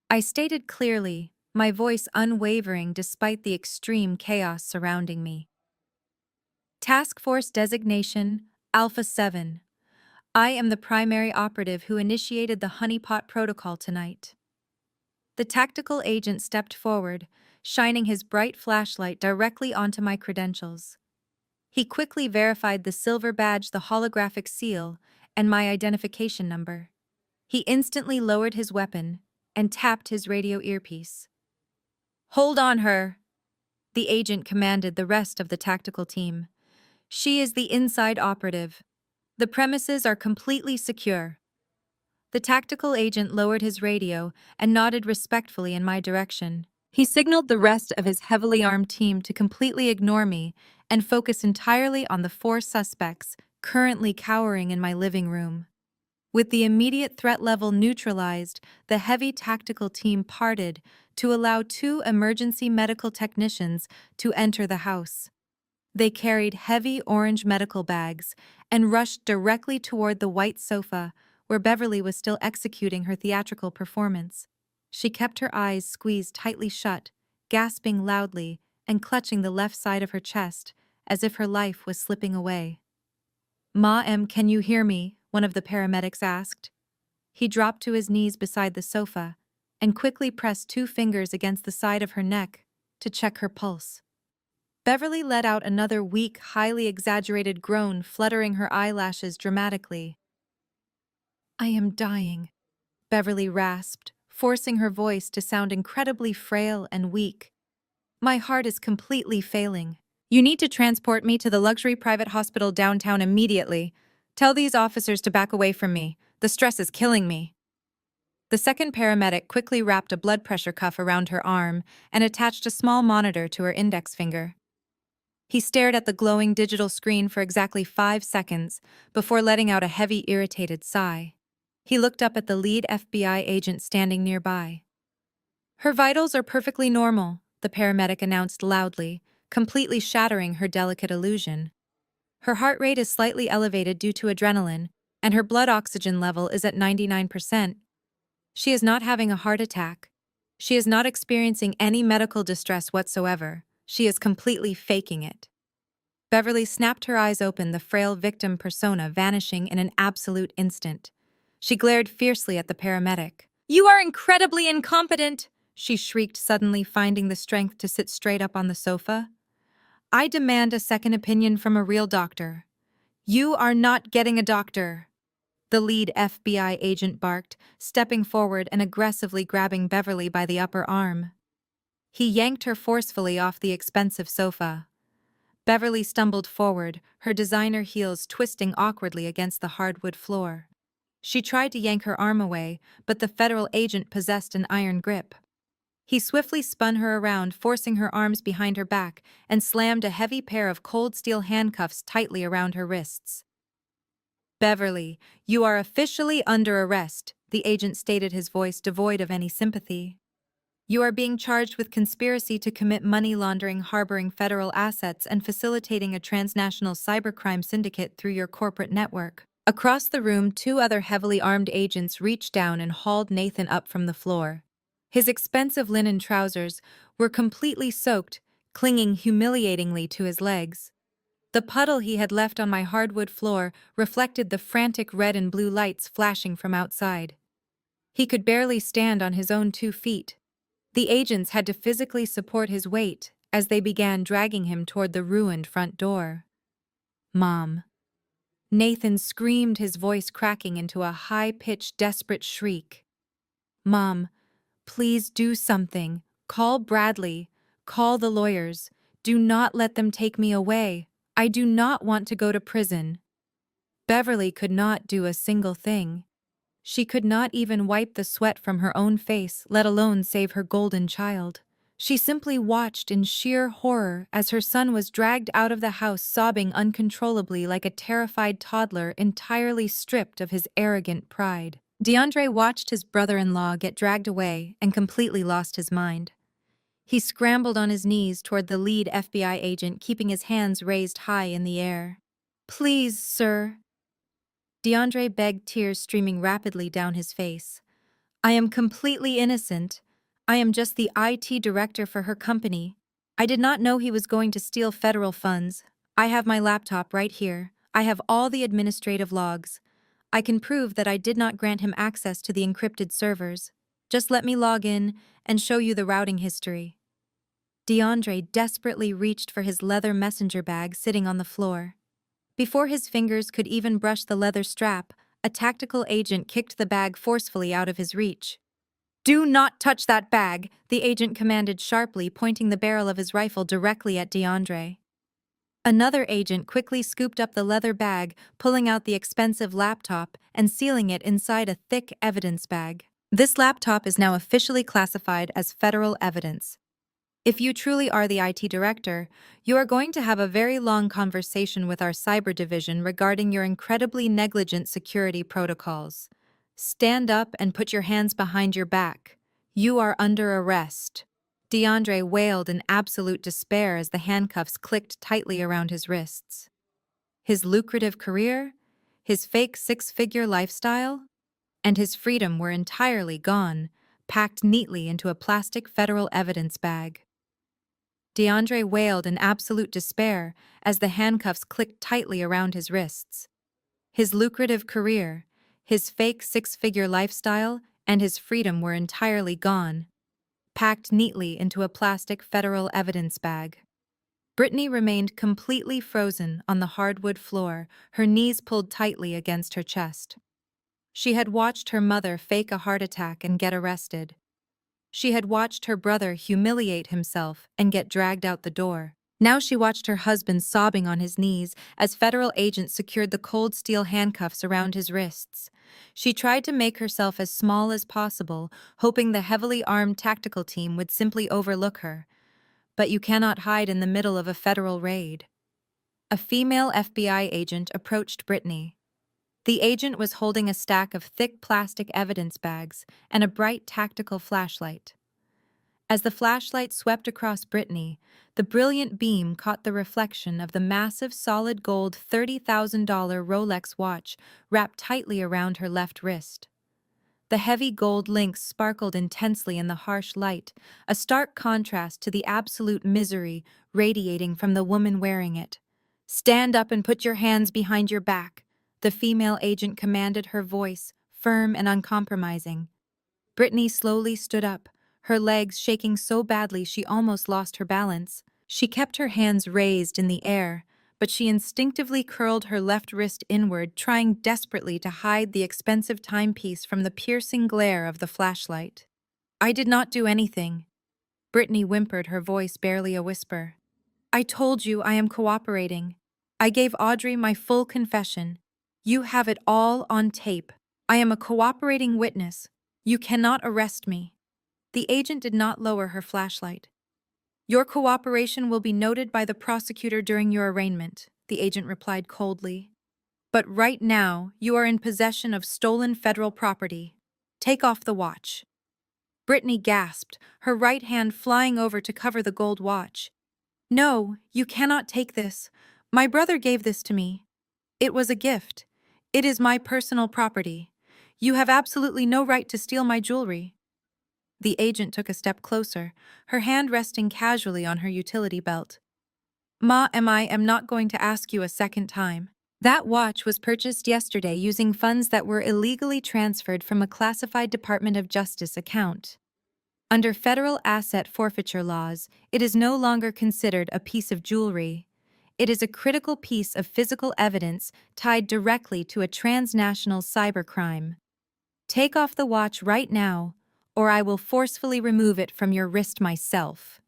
Speaker 1: I stated clearly, my voice unwavering despite the extreme chaos surrounding me. "Task Force Designation, Alpha 7. I am the primary operative who initiated the honeypot protocol tonight." The tactical agent stepped forward, shining his bright flashlight directly onto my credentials. He quickly verified the silver badge, the holographic seal, and my identification number. He instantly lowered his weapon and tapped his radio earpiece. Hold on her, the agent commanded the rest of the tactical team. She is the inside operative. The premises are completely secure. The tactical agent lowered his radio and nodded respectfully in my direction. He signaled the rest of his heavily armed team to completely ignore me and focus entirely on the 4 suspects currently cowering in my living room. With the immediate threat level neutralized, the heavy tactical team parted to allow 2 emergency medical technicians to enter the house. They carried heavy orange medical bags and rushed directly toward the white sofa where Beverly was still executing her theatrical performance. She kept her eyes squeezed tightly shut, gasping loudly and clutching the left side of her chest as if her life was slipping away. Can you hear me?" one of the paramedics asked. He dropped to his knees beside the sofa and quickly pressed 2 fingers against the side of her neck to check her pulse. Beverly let out another weak, highly exaggerated groan, fluttering her eyelashes dramatically. "I am dying," Beverly rasped, forcing her voice to sound incredibly frail and weak. "My heart is completely failing. You need to transport me to the luxury private hospital downtown immediately. Tell these officers to back away from me. The stress is killing me." The second paramedic quickly wrapped a blood pressure cuff around her arm and attached a small monitor to her index finger. He stared at the glowing digital screen for exactly 5 seconds before letting out a heavy, irritated sigh. He looked up at the lead FBI agent standing nearby. "Her vitals are perfectly normal," the paramedic announced loudly, completely shattering her delicate illusion. "Her heart rate is slightly elevated due to adrenaline, and her blood oxygen level is at 99%. She is not having a heart attack. She is not experiencing any medical distress whatsoever. She is completely faking it." Beverly snapped her eyes open, the frail victim persona vanishing in an absolute instant. She glared fiercely at the paramedic. "You are incredibly incompetent!" she shrieked, suddenly finding the strength to sit straight up on the sofa. "I demand a second opinion from a real doctor." "You are not getting a doctor," the lead FBI agent barked, stepping forward and aggressively grabbing Beverly by the upper arm. He yanked her forcefully off the expensive sofa. Beverly stumbled forward, her designer heels twisting awkwardly against the hardwood floor. She tried to yank her arm away, but the federal agent possessed an iron grip. He swiftly spun her around, forcing her arms behind her back, and slammed a heavy pair of cold steel handcuffs tightly around her wrists. "Beverly, you are officially under arrest," the agent stated, his voice devoid of any sympathy. "You are being charged with conspiracy to commit money laundering, harboring federal assets, and facilitating a transnational cybercrime syndicate through your corporate network." Across the room, 2 other heavily armed agents reached down and hauled Nathan up from the floor. His expensive linen trousers were completely soaked, clinging humiliatingly to his legs. The puddle he had left on my hardwood floor reflected the frantic red and blue lights flashing from outside. He could barely stand on his own 2 feet. The agents had to physically support his weight as they began dragging him toward the ruined front door. "Mom." Nathan screamed, his voice cracking into a high-pitched, desperate shriek. "Mom, please do something. Call Bradley. Call the lawyers. Do not let them take me away. I do not want to go to prison." Beverly could not do a single thing. She could not even wipe the sweat from her own face, let alone save her golden child. She simply watched in sheer horror as her son was dragged out of the house, sobbing uncontrollably like a terrified toddler, entirely stripped of his arrogant pride. DeAndre watched his brother-in-law get dragged away and completely lost his mind. He scrambled on his knees toward the lead FBI agent, keeping his hands raised high in the air. "Please, sir," DeAndre begged, tears streaming rapidly down his face. "I am completely innocent. I am just the IT director for her company. I did not know he was going to steal federal funds. I have my laptop right here. I have all the administrative logs. I can prove that I did not grant him access to the encrypted servers. Just let me log in and show you the routing history." DeAndre desperately reached for his leather messenger bag sitting on the floor. Before his fingers could even brush the leather strap, a tactical agent kicked the bag forcefully out of his reach. Do not touch that bag, the agent commanded sharply, pointing the barrel of his rifle directly at DeAndre. Another agent quickly scooped up the leather bag, pulling out the expensive laptop and sealing it inside a thick evidence bag. This laptop is now officially classified as federal evidence. If you truly are the IT director, you are going to have a very long conversation with our cyber division regarding your incredibly negligent security protocols. Stand up and put your hands behind your back. You are under arrest. DeAndre wailed in absolute despair as the handcuffs clicked tightly around his wrists. His lucrative career, his fake six-figure lifestyle, and his freedom were entirely gone, packed neatly into a plastic federal evidence bag. DeAndre wailed in absolute despair as the handcuffs clicked tightly around his wrists. His lucrative career, his fake six-figure lifestyle, and his freedom were entirely gone, packed neatly into a plastic federal evidence bag. Brittany remained completely frozen on the hardwood floor, her knees pulled tightly against her chest. She had watched her mother fake a heart attack and get arrested. She had watched her brother humiliate himself and get dragged out the door. Now she watched her husband sobbing on his knees as federal agents secured the cold steel handcuffs around his wrists. She tried to make herself as small as possible, hoping the heavily armed tactical team would simply overlook her. But you cannot hide in the middle of a federal raid. A female FBI agent approached Brittany. The agent was holding a stack of thick plastic evidence bags and a bright tactical flashlight. As the flashlight swept across Brittany, the brilliant beam caught the reflection of the massive solid gold $30,000 Rolex watch wrapped tightly around her left wrist. The heavy gold links sparkled intensely in the harsh light, a stark contrast to the absolute misery radiating from the woman wearing it. "Stand up and put your hands behind your back," the female agent commanded, her voice firm and uncompromising. Brittany slowly stood up, her legs shaking so badly she almost lost her balance. She kept her hands raised in the air, but she instinctively curled her left wrist inward, trying desperately to hide the expensive timepiece from the piercing glare of the flashlight. "I did not do anything," Brittany whimpered, her voice barely a whisper. "I told you I am cooperating. I gave Audrey my full confession. You have it all on tape. I am a cooperating witness. You cannot arrest me." The agent did not lower her flashlight. "Your cooperation will be noted by the prosecutor during your arraignment," the agent replied coldly. "But right now, you are in possession of stolen federal property. Take off the watch." Brittany gasped, her right hand flying over to cover the gold watch. "No, you cannot take this. My brother gave this to me. It was a gift. It is my personal property. You have absolutely no right to steal my jewelry." The agent took a step closer, her hand resting casually on her utility belt. "Ma, I am not going to ask you a second time. That watch was purchased yesterday using funds that were illegally transferred from a classified Department of Justice account. Under federal asset forfeiture laws, it is no longer considered a piece of jewelry. It is a critical piece of physical evidence tied directly to a transnational cybercrime. Take off the watch right now, or I will forcefully remove it from your wrist myself."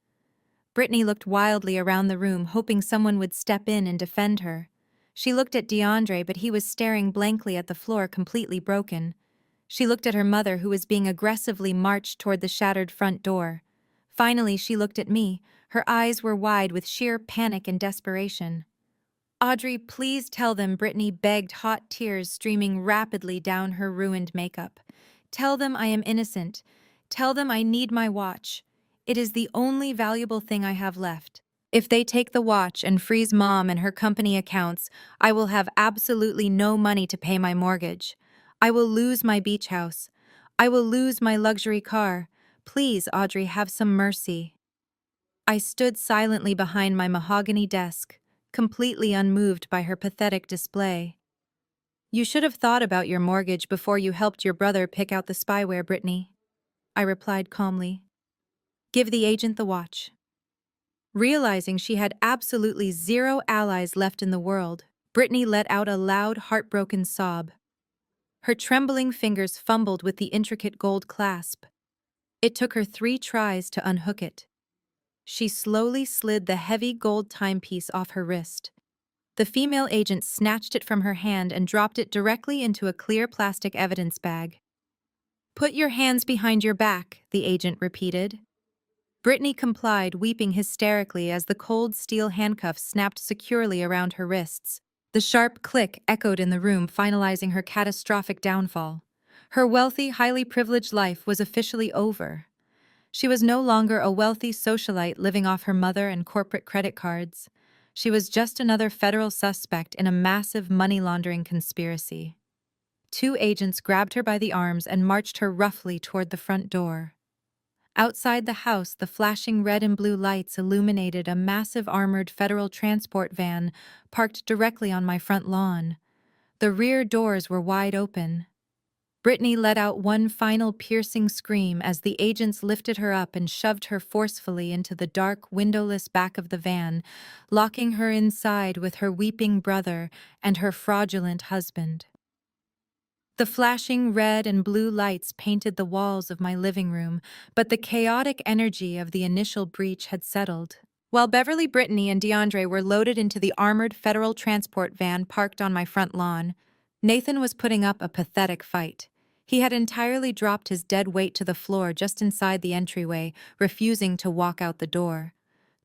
Speaker 1: Brittany looked wildly around the room, hoping someone would step in and defend her. She looked at DeAndre, but he was staring blankly at the floor, completely broken. She looked at her mother, who was being aggressively marched toward the shattered front door. Finally, she looked at me. Her eyes were wide with sheer panic and desperation. "Audrey, please tell them," Brittany begged, hot tears streaming rapidly down her ruined makeup. "Tell them I am innocent. Tell them I need my watch. It is the only valuable thing I have left. If they take the watch and freeze Mom and her company accounts, I will have absolutely no money to pay my mortgage. I will lose my beach house. I will lose my luxury car. Please, Audrey, have some mercy." I stood silently behind my mahogany desk, completely unmoved by her pathetic display. "You should have thought about your mortgage before you helped your brother pick out the spyware, Brittany," I replied calmly. "Give the agent the watch." Realizing she had absolutely zero allies left in the world, Brittany let out a loud, heartbroken sob. Her trembling fingers fumbled with the intricate gold clasp. It took her 3 tries to unhook it. She slowly slid the heavy gold timepiece off her wrist. The female agent snatched it from her hand and dropped it directly into a clear plastic evidence bag. "Put your hands behind your back," the agent repeated. Brittany complied, weeping hysterically as the cold steel handcuffs snapped securely around her wrists. The sharp click echoed in the room, finalizing her catastrophic downfall. Her wealthy, highly privileged life was officially over. She was no longer a wealthy socialite living off her mother and corporate credit cards. She was just another federal suspect in a massive money laundering conspiracy. 2 agents grabbed her by the arms and marched her roughly toward the front door. Outside the house, the flashing red and blue lights illuminated a massive armored federal transport van parked directly on my front lawn. The rear doors were wide open. Brittany let out one final piercing scream as the agents lifted her up and shoved her forcefully into the dark, windowless back of the van, locking her inside with her weeping brother and her fraudulent husband. The flashing red and blue lights painted the walls of my living room, but the chaotic energy of the initial breach had settled. While Beverly, Brittany, and DeAndre were loaded into the armored federal transport van parked on my front lawn, Nathan was putting up a pathetic fight. He had entirely dropped his dead weight to the floor just inside the entryway, refusing to walk out the door.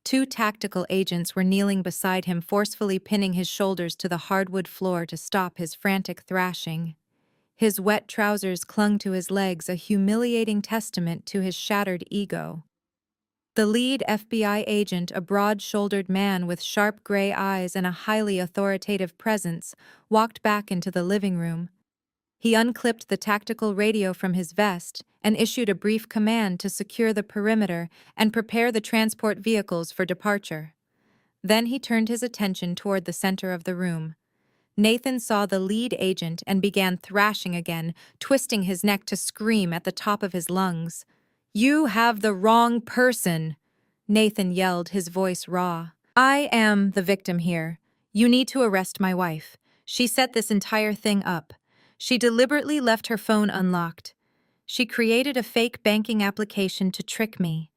Speaker 1: 2 tactical agents were kneeling beside him, forcefully pinning his shoulders to the hardwood floor to stop his frantic thrashing. His wet trousers clung to his legs, a humiliating testament to his shattered ego. The lead FBI agent, a broad-shouldered man with sharp gray eyes and a highly authoritative presence, walked back into the living room. He unclipped the tactical radio from his vest and issued a brief command to secure the perimeter and prepare the transport vehicles for departure. Then he turned his attention toward the center of the room. Nathan saw the lead agent and began thrashing again, twisting his neck to scream at the top of his lungs. "You have the wrong person," Nathan yelled, his voice raw. "I am the victim here. You need to arrest my wife. She set this entire thing up. She deliberately left her phone unlocked. She created a fake banking application to trick me.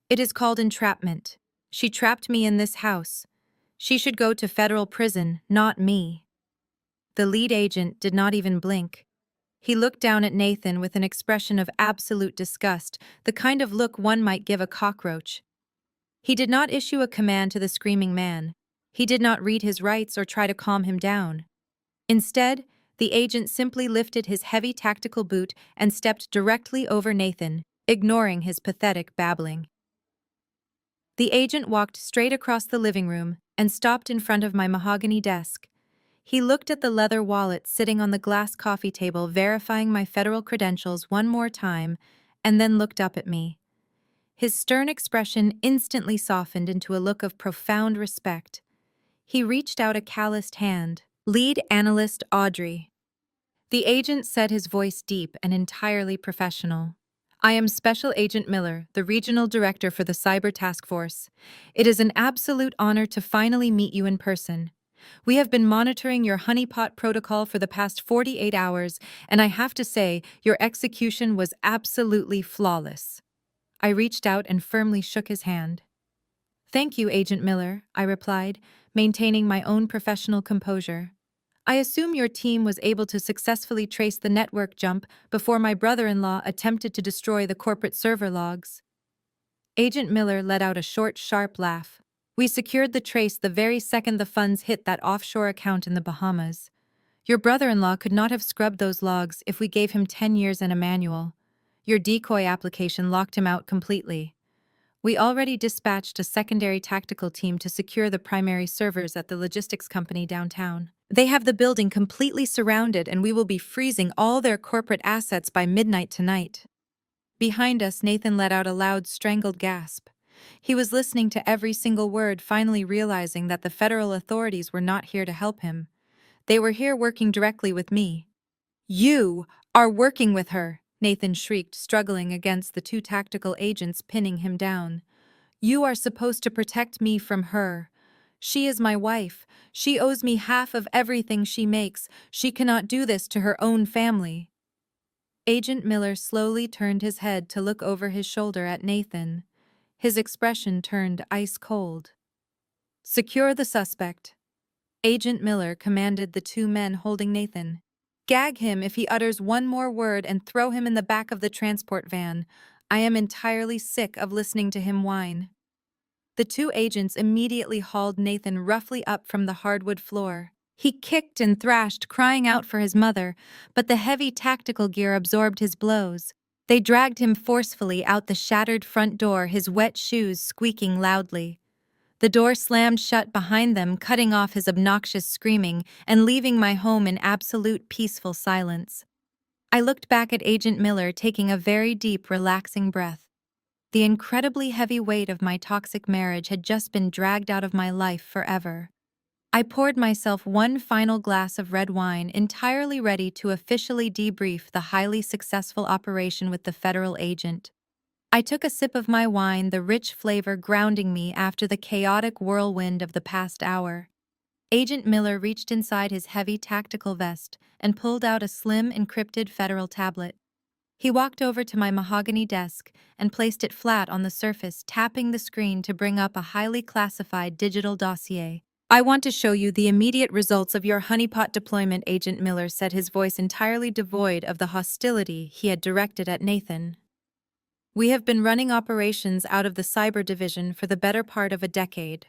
Speaker 1: It is called entrapment. She trapped me in this house. She should go to federal prison, not me." The lead agent did not even blink. He looked down at Nathan with an expression of absolute disgust, the kind of look one might give a cockroach. He did not issue a command to the screaming man. He did not read his rights or try to calm him down. Instead, the agent simply lifted his heavy tactical boot and stepped directly over Nathan, ignoring his pathetic babbling. The agent walked straight across the living room and stopped in front of my mahogany desk. He looked at the leather wallet sitting on the glass coffee table, verifying my federal credentials one more time, and then looked up at me. His stern expression instantly softened into a look of profound respect. He reached out a calloused hand. "Lead analyst Audrey." The agent said, his voice deep and entirely professional. "I am Special Agent Miller, the Regional Director for the Cyber Task Force. It is an absolute honor to finally meet you in person. We have been monitoring your honeypot protocol for the past 48 hours, and I have to say, your execution was absolutely flawless." I reached out and firmly shook his hand. "Thank you, Agent Miller," I replied, maintaining my own professional composure. "I assume your team was able to successfully trace the network jump before my brother-in-law attempted to destroy the corporate server logs." Agent Miller let out a short, sharp laugh. "We secured the trace the very second the funds hit that offshore account in the Bahamas. Your brother-in-law could not have scrubbed those logs if we gave him 10 years and a manual. Your decoy application locked him out completely. We already dispatched a secondary tactical team to secure the primary servers at the logistics company downtown. They have the building completely surrounded, and we will be freezing all their corporate assets by midnight tonight." Behind us, Nathan let out a loud, strangled gasp. He was listening to every single word, finally realizing that the federal authorities were not here to help him. They were here working directly with me. "You are working with her," Nathan shrieked, struggling against the 2 tactical agents pinning him down. "You are supposed to protect me from her. She is my wife. She owes me half of everything she makes. She cannot do this to her own family." Agent Miller slowly turned his head to look over his shoulder at Nathan. His expression turned ice cold. "Secure the suspect." Agent Miller commanded the two men holding Nathan. "Gag him if he utters one more word and throw him in the back of the transport van. I am entirely sick of listening to him whine." The two agents immediately hauled Nathan roughly up from the hardwood floor. He kicked and thrashed, crying out for his mother, but the heavy tactical gear absorbed his blows. They dragged him forcefully out the shattered front door, his wet shoes squeaking loudly. The door slammed shut behind them, cutting off his obnoxious screaming and leaving my home in absolute peaceful silence. I looked back at Agent Miller, taking a very deep, relaxing breath. The incredibly heavy weight of my toxic marriage had just been dragged out of my life forever. I poured myself one final glass of red wine, entirely ready to officially debrief the highly successful operation with the federal agent. I took a sip of my wine, the rich flavor grounding me after the chaotic whirlwind of the past hour. Agent Miller reached inside his heavy tactical vest and pulled out a slim, encrypted federal tablet. He walked over to my mahogany desk and placed it flat on the surface, tapping the screen to bring up a highly classified digital dossier. "I want to show you the immediate results of your honeypot deployment," Agent Miller said, his voice entirely devoid of the hostility he had directed at Nathan. "We have been running operations out of the cyber division for the better part of a decade.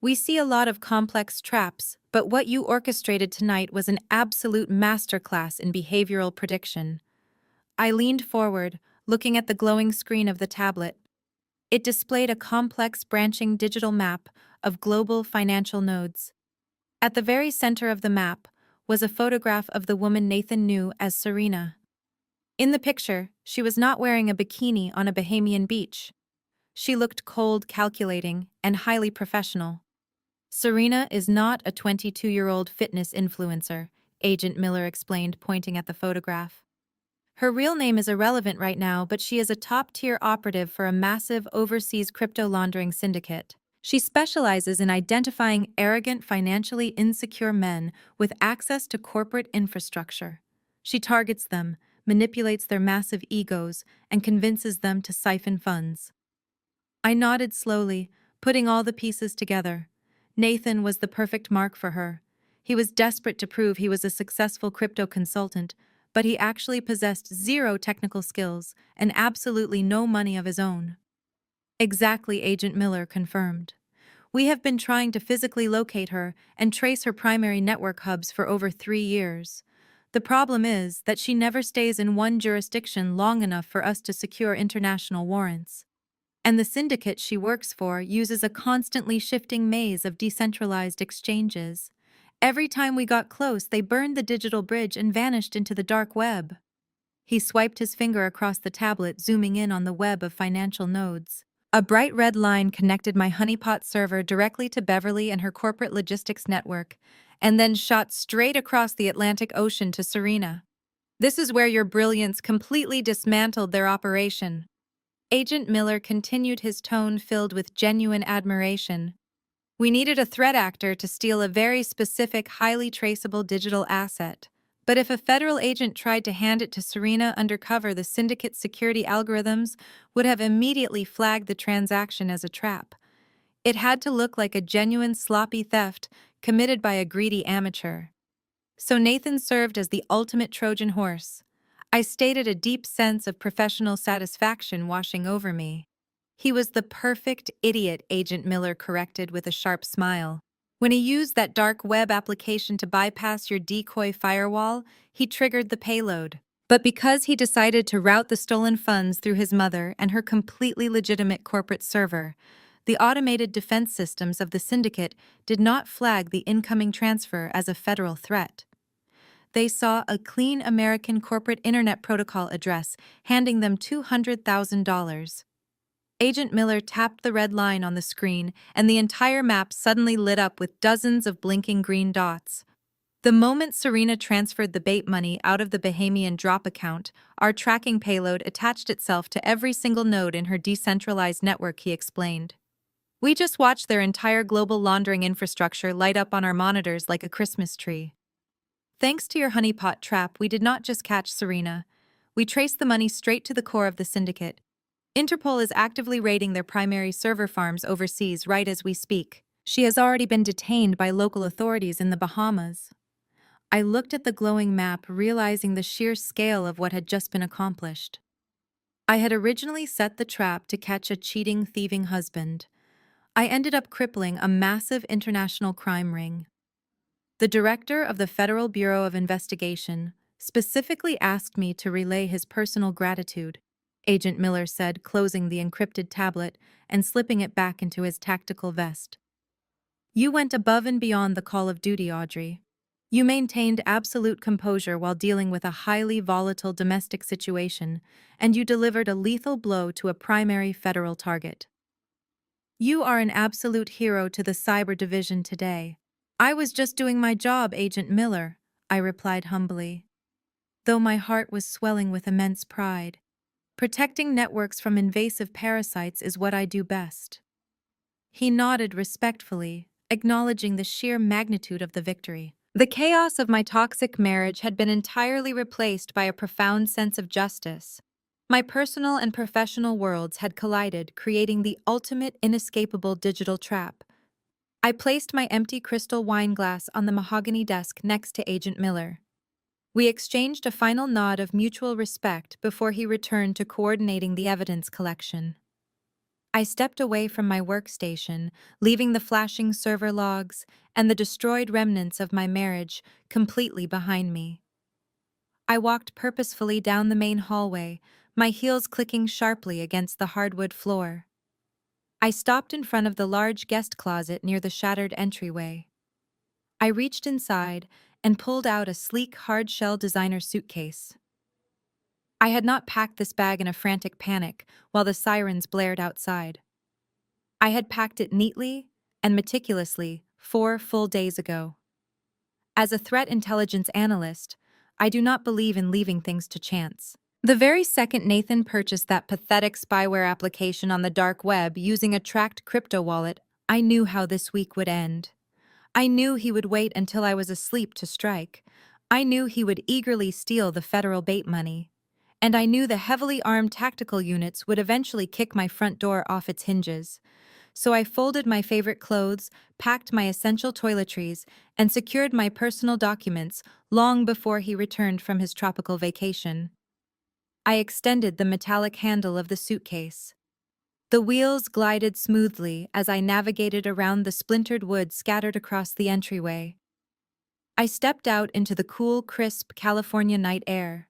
Speaker 1: We see a lot of complex traps, but what you orchestrated tonight was an absolute masterclass in behavioral prediction." I leaned forward, looking at the glowing screen of the tablet. It displayed a complex branching digital map of global financial nodes. At the very center of the map was a photograph of the woman Nathan knew as Serena. In the picture, she was not wearing a bikini on a Bahamian beach. She looked cold, calculating, and highly professional. "Serena is not a 22-year-old fitness influencer," Agent Miller explained, pointing at the photograph. "Her real name is irrelevant right now, but she is a top-tier operative for a massive overseas crypto laundering syndicate. She specializes in identifying arrogant, financially insecure men with access to corporate infrastructure. She targets them, manipulates their massive egos, and convinces them to siphon funds." I nodded slowly, putting all the pieces together. Nathan was the perfect mark for her. He was desperate to prove he was a successful crypto consultant, but he actually possessed zero technical skills and absolutely no money of his own. "Exactly," Agent Miller confirmed. "We have been trying to physically locate her and trace her primary network hubs for over 3 years. The problem is that she never stays in one jurisdiction long enough for us to secure international warrants. And the syndicate she works for uses a constantly shifting maze of decentralized exchanges. Every time we got close, they burned the digital bridge and vanished into the dark web." He swiped his finger across the tablet, zooming in on the web of financial nodes. "A bright red line connected my honeypot server directly to Beverly and her corporate logistics network, and then shot straight across the Atlantic Ocean to Serena. This is where your brilliance completely dismantled their operation." Agent Miller continued, his tone filled with genuine admiration. "We needed a threat actor to steal a very specific, highly traceable digital asset. But if a federal agent tried to hand it to Serena undercover, the syndicate's security algorithms would have immediately flagged the transaction as a trap. It had to look like a genuine sloppy theft committed by a greedy amateur. So Nathan served as the ultimate Trojan horse." I stated, a deep sense of professional satisfaction washing over me. "He was the perfect idiot," Agent Miller corrected with a sharp smile. "When he used that dark web application to bypass your decoy firewall, he triggered the payload. But because he decided to route the stolen funds through his mother and her completely legitimate corporate server, the automated defense systems of the syndicate did not flag the incoming transfer as a federal threat. They saw a clean American corporate internet protocol address, handing them $200,000. Agent Miller tapped the red line on the screen, and the entire map suddenly lit up with dozens of blinking green dots. "The moment Serena transferred the bait money out of the Bahamian drop account, our tracking payload attached itself to every single node in her decentralized network," he explained. "We just watched their entire global laundering infrastructure light up on our monitors like a Christmas tree. Thanks to your honeypot trap, we did not just catch Serena. We traced the money straight to the core of the syndicate. Interpol is actively raiding their primary server farms overseas right as we speak. She has already been detained by local authorities in the Bahamas. I looked at the glowing map, realizing the sheer scale of what had just been accomplished. I had originally set the trap to catch a cheating, thieving husband. I ended up crippling a massive international crime ring. The director of the Federal Bureau of Investigation specifically asked me to relay his personal gratitude, Agent Miller said, closing the encrypted tablet and slipping it back into his tactical vest. You went above and beyond the call of duty, Audrey. You maintained absolute composure while dealing with a highly volatile domestic situation, and you delivered a lethal blow to a primary federal target. You are an absolute hero to the cyber division today. I was just doing my job, Agent Miller, I replied humbly, though my heart was swelling with immense pride. Protecting networks from invasive parasites is what I do best. He nodded respectfully, acknowledging the sheer magnitude of the victory. The chaos of my toxic marriage had been entirely replaced by a profound sense of justice. My personal and professional worlds had collided, creating the ultimate inescapable digital trap. I placed my empty crystal wine glass on the mahogany desk next to Agent Miller. We exchanged a final nod of mutual respect before he returned to coordinating the evidence collection. I stepped away from my workstation, leaving the flashing server logs and the destroyed remnants of my marriage completely behind me. I walked purposefully down the main hallway, my heels clicking sharply against the hardwood floor. I stopped in front of the large guest closet near the shattered entryway. I reached inside and pulled out a sleek hard-shell designer suitcase. I had not packed this bag in a frantic panic while the sirens blared outside. I had packed it neatly and meticulously 4 full days ago. As a threat intelligence analyst, I do not believe in leaving things to chance. The very second Nathan purchased that pathetic spyware application on the dark web using a tracked crypto wallet, I knew how this week would end. I knew he would wait until I was asleep to strike. I knew he would eagerly steal the federal bait money. And I knew the heavily armed tactical units would eventually kick my front door off its hinges. So I folded my favorite clothes, packed my essential toiletries, and secured my personal documents long before he returned from his tropical vacation. I extended the metallic handle of the suitcase. The wheels glided smoothly as I navigated around the splintered wood scattered across the entryway. I stepped out into the cool, crisp California night air.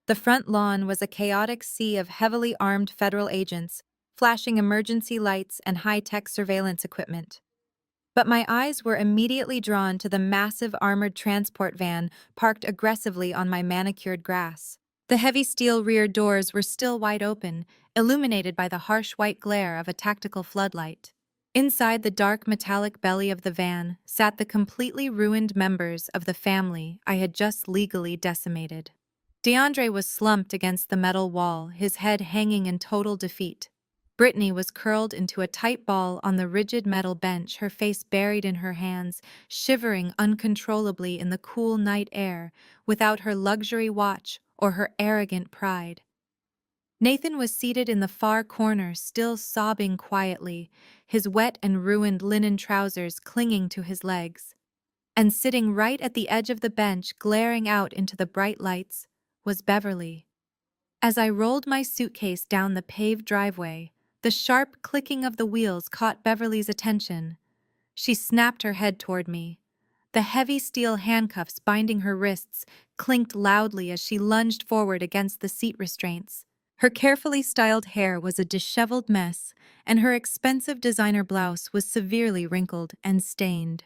Speaker 1: The front lawn was a chaotic sea of heavily armed federal agents, flashing emergency lights and high-tech surveillance equipment. But my eyes were immediately drawn to the massive armored transport van parked aggressively on my manicured grass. The heavy steel rear doors were still wide open, illuminated by the harsh white glare of a tactical floodlight. Inside the dark metallic belly of the van sat the completely ruined members of the family I had just legally decimated. DeAndre was slumped against the metal wall, his head hanging in total defeat. Brittany was curled into a tight ball on the rigid metal bench, her face buried in her hands, shivering uncontrollably in the cool night air, without her luxury watch or her arrogant pride. Nathan was seated in the far corner, still sobbing quietly, his wet and ruined linen trousers clinging to his legs. And sitting right at the edge of the bench, glaring out into the bright lights, was Beverly. As I rolled my suitcase down the paved driveway, the sharp clicking of the wheels caught Beverly's attention. She snapped her head toward me. The heavy steel handcuffs binding her wrists clinked loudly as she lunged forward against the seat restraints. Her carefully styled hair was a disheveled mess, and her expensive designer blouse was severely wrinkled and stained.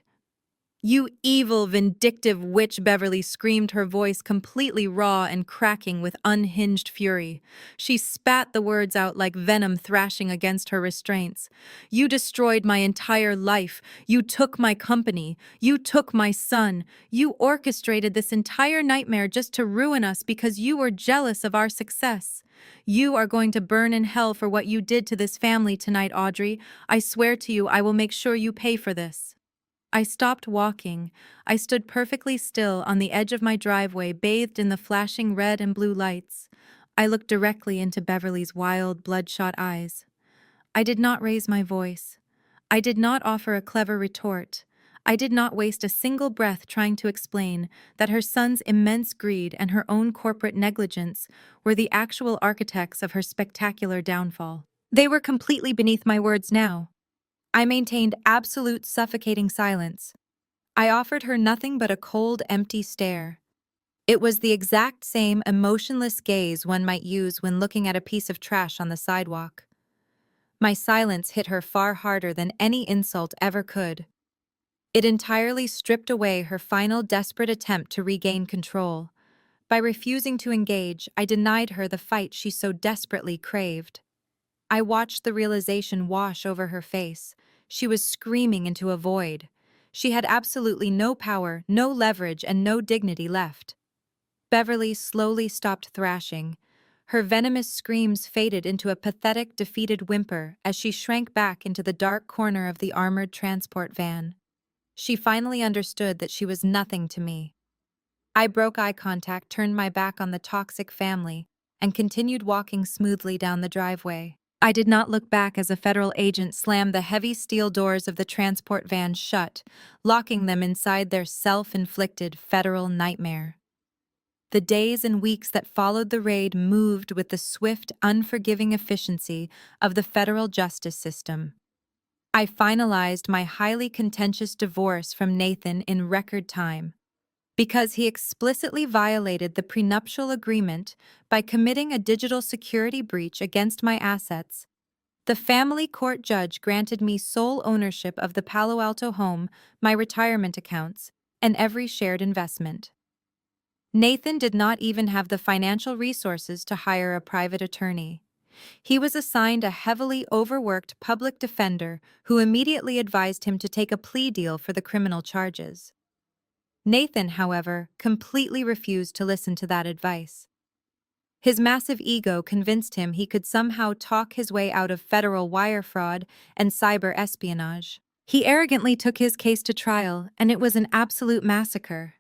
Speaker 1: "You evil, vindictive witch," Beverly screamed, her voice completely raw and cracking with unhinged fury. She spat the words out like venom thrashing against her restraints. "You destroyed my entire life. You took my company. You took my son. You orchestrated this entire nightmare just to ruin us because you were jealous of our success. You are going to burn in hell for what you did to this family tonight, Audrey. I swear to you, I will make sure you pay for this." I stopped walking. I stood perfectly still on the edge of my driveway, bathed in the flashing red and blue lights. I looked directly into Beverly's wild, bloodshot eyes. I did not raise my voice. I did not offer a clever retort. I did not waste a single breath trying to explain that her son's immense greed and her own corporate negligence were the actual architects of her spectacular downfall. They were completely beneath my words now. I maintained absolute suffocating silence. I offered her nothing but a cold, empty stare. It was the exact same emotionless gaze one might use when looking at a piece of trash on the sidewalk. My silence hit her far harder than any insult ever could. It entirely stripped away her final desperate attempt to regain control. By refusing to engage, I denied her the fight she so desperately craved. I watched the realization wash over her face. She was screaming into a void. She had absolutely no power, no leverage, and no dignity left. Beverly slowly stopped thrashing. Her venomous screams faded into a pathetic, defeated whimper as she shrank back into the dark corner of the armored transport van. She finally understood that she was nothing to me. I broke eye contact, turned my back on the toxic family, and continued walking smoothly down the driveway. I did not look back as a federal agent slammed the heavy steel doors of the transport van shut, locking them inside their self-inflicted federal nightmare. The days and weeks that followed the raid moved with the swift, unforgiving efficiency of the federal justice system. I finalized my highly contentious divorce from Nathan in record time, because he explicitly violated the prenuptial agreement by committing a digital security breach against my assets. The family court judge granted me sole ownership of the Palo Alto home, my retirement accounts, and every shared investment. Nathan did not even have the financial resources to hire a private attorney. He was assigned a heavily overworked public defender who immediately advised him to take a plea deal for the criminal charges. Nathan, however, completely refused to listen to that advice. His massive ego convinced him he could somehow talk his way out of federal wire fraud and cyber espionage. He arrogantly took his case to trial, and it was an absolute massacre.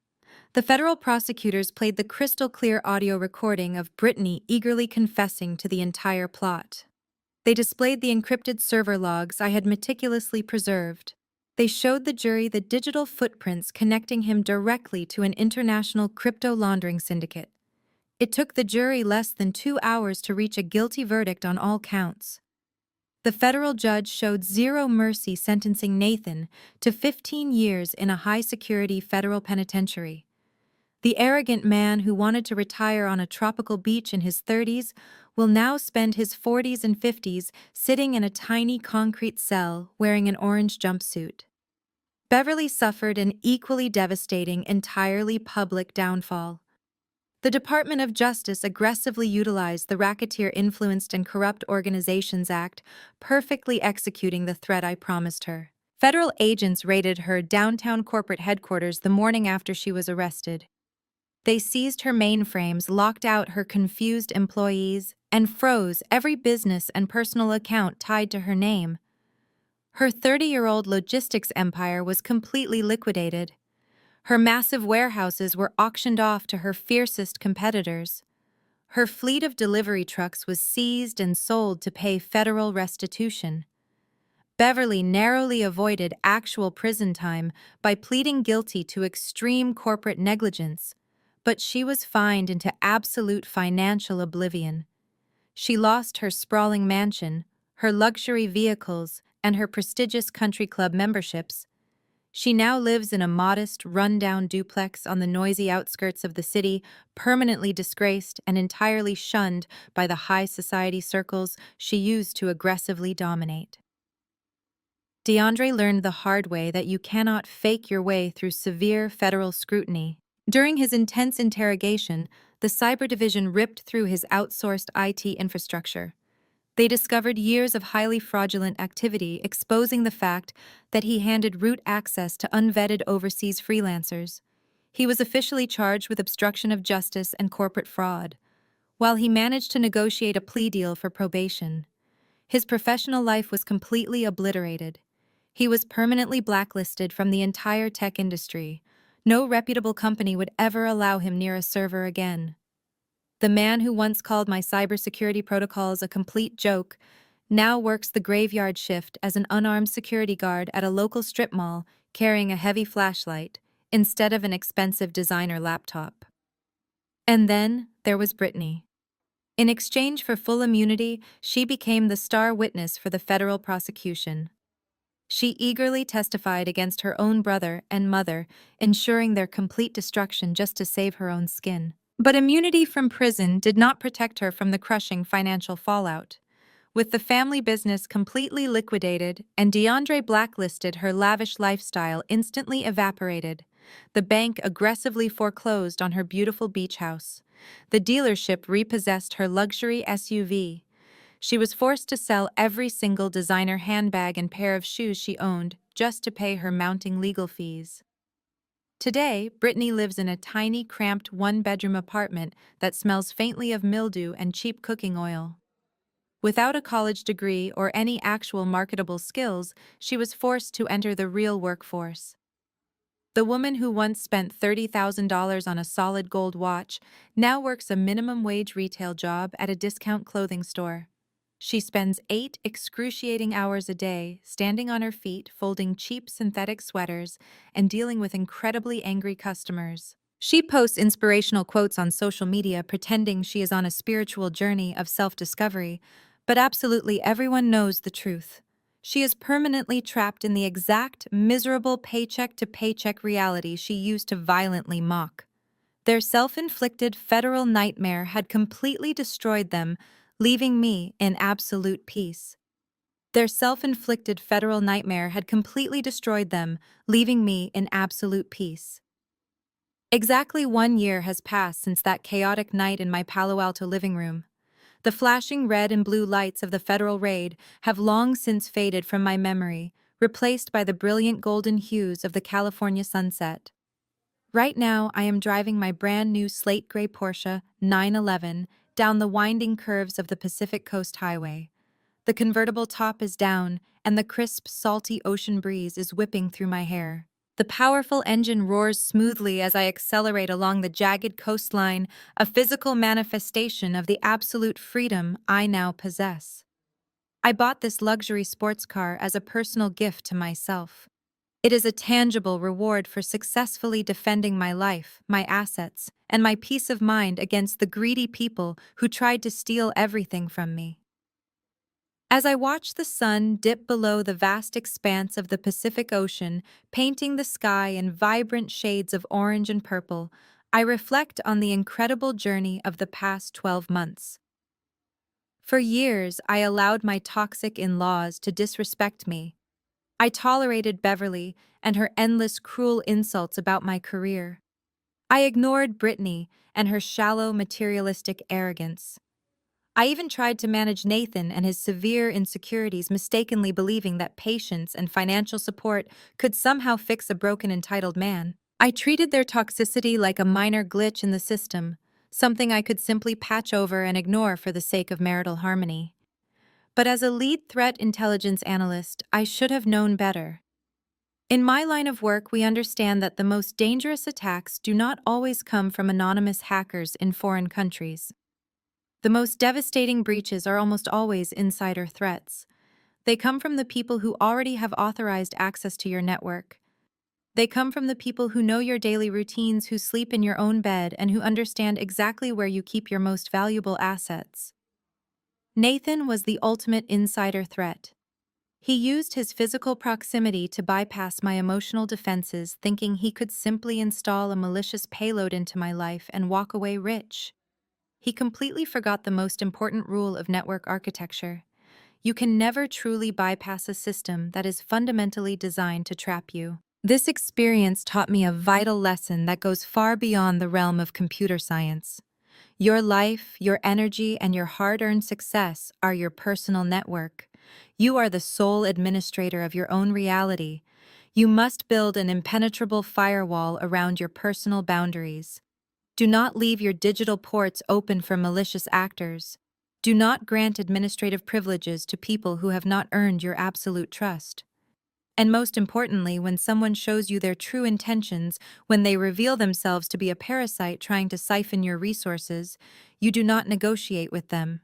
Speaker 1: The federal prosecutors played the crystal-clear audio recording of Brittany eagerly confessing to the entire plot. They displayed the encrypted server logs I had meticulously preserved. They showed the jury the digital footprints connecting him directly to an international crypto laundering syndicate. It took the jury less than 2 hours to reach a guilty verdict on all counts. The federal judge showed zero mercy, sentencing Nathan to 15 years in a high-security federal penitentiary. The arrogant man who wanted to retire on a tropical beach in his 30s will now spend his 40s and 50s sitting in a tiny concrete cell wearing an orange jumpsuit. Beverly suffered an equally devastating, entirely public downfall. The Department of Justice aggressively utilized the Racketeer-Influenced and Corrupt Organizations Act, perfectly executing the threat I promised her. Federal agents raided her downtown corporate headquarters the morning after she was arrested. They seized her mainframes, locked out her confused employees, and froze every business and personal account tied to her name. Her 30-year-old logistics empire was completely liquidated. Her massive warehouses were auctioned off to her fiercest competitors. Her fleet of delivery trucks was seized and sold to pay federal restitution. Beverly narrowly avoided actual prison time by pleading guilty to extreme corporate negligence, but she was fined into absolute financial oblivion. She lost her sprawling mansion, her luxury vehicles, and her prestigious country club memberships. She now lives in a modest, run-down duplex on the noisy outskirts of the city, permanently disgraced and entirely shunned by the high society circles she used to aggressively dominate. DeAndre learned the hard way that you cannot fake your way through severe federal scrutiny. During his intense interrogation, the Cyber Division ripped through his outsourced IT infrastructure. They discovered years of highly fraudulent activity, exposing the fact that he handed root access to unvetted overseas freelancers. He was officially charged with obstruction of justice and corporate fraud, while he managed to negotiate a plea deal for probation. His professional life was completely obliterated. He was permanently blacklisted from the entire tech industry. No reputable company would ever allow him near a server again. The man who once called my cybersecurity protocols a complete joke now works the graveyard shift as an unarmed security guard at a local strip mall carrying a heavy flashlight instead of an expensive designer laptop. And then there was Brittany. In exchange for full immunity, she became the star witness for the federal prosecution. She eagerly testified against her own brother and mother, ensuring their complete destruction just to save her own skin. But immunity from prison did not protect her from the crushing financial fallout. With the family business completely liquidated and DeAndre blacklisted, her lavish lifestyle instantly evaporated. The bank aggressively foreclosed on her beautiful beach house. The dealership repossessed her luxury SUV. She was forced to sell every single designer handbag and pair of shoes she owned just to pay her mounting legal fees. Today, Brittany lives in a tiny, cramped one-bedroom apartment that smells faintly of mildew and cheap cooking oil. Without a college degree or any actual marketable skills, she was forced to enter the real workforce. The woman who once spent $30,000 on a solid gold watch now works a minimum wage retail job at a discount clothing store. She spends 8 excruciating hours a day standing on her feet, folding cheap synthetic sweaters, and dealing with incredibly angry customers. She posts inspirational quotes on social media pretending she is on a spiritual journey of self-discovery, but absolutely everyone knows the truth. She is permanently trapped in the exact, miserable paycheck-to-paycheck reality she used to violently mock. Their self-inflicted federal nightmare had completely destroyed them, leaving me in absolute peace. Their self-inflicted federal nightmare had completely destroyed them, leaving me in absolute peace. Exactly 1 year has passed since that chaotic night in my Palo Alto living room. The flashing red and blue lights of the federal raid have long since faded from my memory, replaced by the brilliant golden hues of the California sunset. Right now, I am driving my brand new slate gray Porsche 911 down the winding curves of the Pacific Coast Highway. The convertible top is down, and the crisp, salty ocean breeze is whipping through my hair. The powerful engine roars smoothly as I accelerate along the jagged coastline, a physical manifestation of the absolute freedom I now possess. I bought this luxury sports car as a personal gift to myself. It is a tangible reward for successfully defending my life, my assets, and my peace of mind against the greedy people who tried to steal everything from me. As I watch the sun dip below the vast expanse of the Pacific Ocean, painting the sky in vibrant shades of orange and purple, I reflect on the incredible journey of the past 12 months. For years, I allowed my toxic in-laws to disrespect me. I tolerated Beverly and her endless cruel insults about my career. I ignored Brittany and her shallow materialistic arrogance. I even tried to manage Nathan and his severe insecurities, mistakenly believing that patience and financial support could somehow fix a broken, entitled man. I treated their toxicity like a minor glitch in the system, something I could simply patch over and ignore for the sake of marital harmony. But as a lead threat intelligence analyst, I should have known better. In my line of work, we understand that the most dangerous attacks do not always come from anonymous hackers in foreign countries. The most devastating breaches are almost always insider threats. They come from the people who already have authorized access to your network. They come from the people who know your daily routines, who sleep in your own bed, and who understand exactly where you keep your most valuable assets. Nathan was the ultimate insider threat. He used his physical proximity to bypass my emotional defenses, thinking he could simply install a malicious payload into my life and walk away rich. He completely forgot the most important rule of network architecture. You can never truly bypass a system that is fundamentally designed to trap you. This experience taught me a vital lesson that goes far beyond the realm of computer science. Your life, your energy, and your hard-earned success are your personal network. You are the sole administrator of your own reality. You must build an impenetrable firewall around your personal boundaries. Do not leave your digital ports open for malicious actors. Do not grant administrative privileges to people who have not earned your absolute trust. And most importantly, when someone shows you their true intentions, when they reveal themselves to be a parasite trying to siphon your resources, you do not negotiate with them.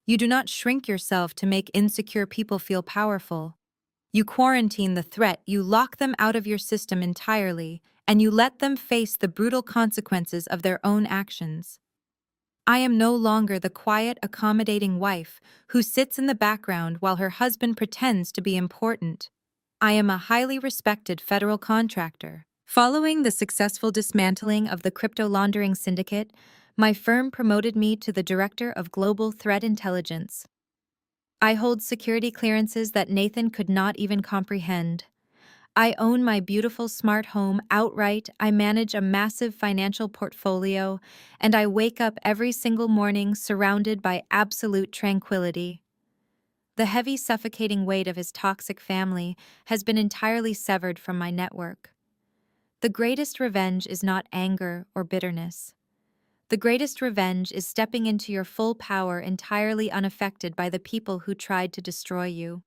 Speaker 1: You do not shrink yourself to make insecure people feel powerful. You quarantine the threat, you lock them out of your system entirely, and you let them face the brutal consequences of their own actions. I am no longer the quiet, accommodating wife who sits in the background while her husband pretends to be important. I am a highly respected federal contractor. Following the successful dismantling of the crypto laundering syndicate, my firm promoted me to the Director of Global Threat Intelligence. I hold security clearances that Nathan could not even comprehend. I own my beautiful smart home outright, I manage a massive financial portfolio, and I wake up every single morning surrounded by absolute tranquility. The heavy, suffocating weight of his toxic family has been entirely severed from my network. The greatest revenge is not anger or bitterness. The greatest revenge is stepping into your full power entirely unaffected by the people who tried to destroy you.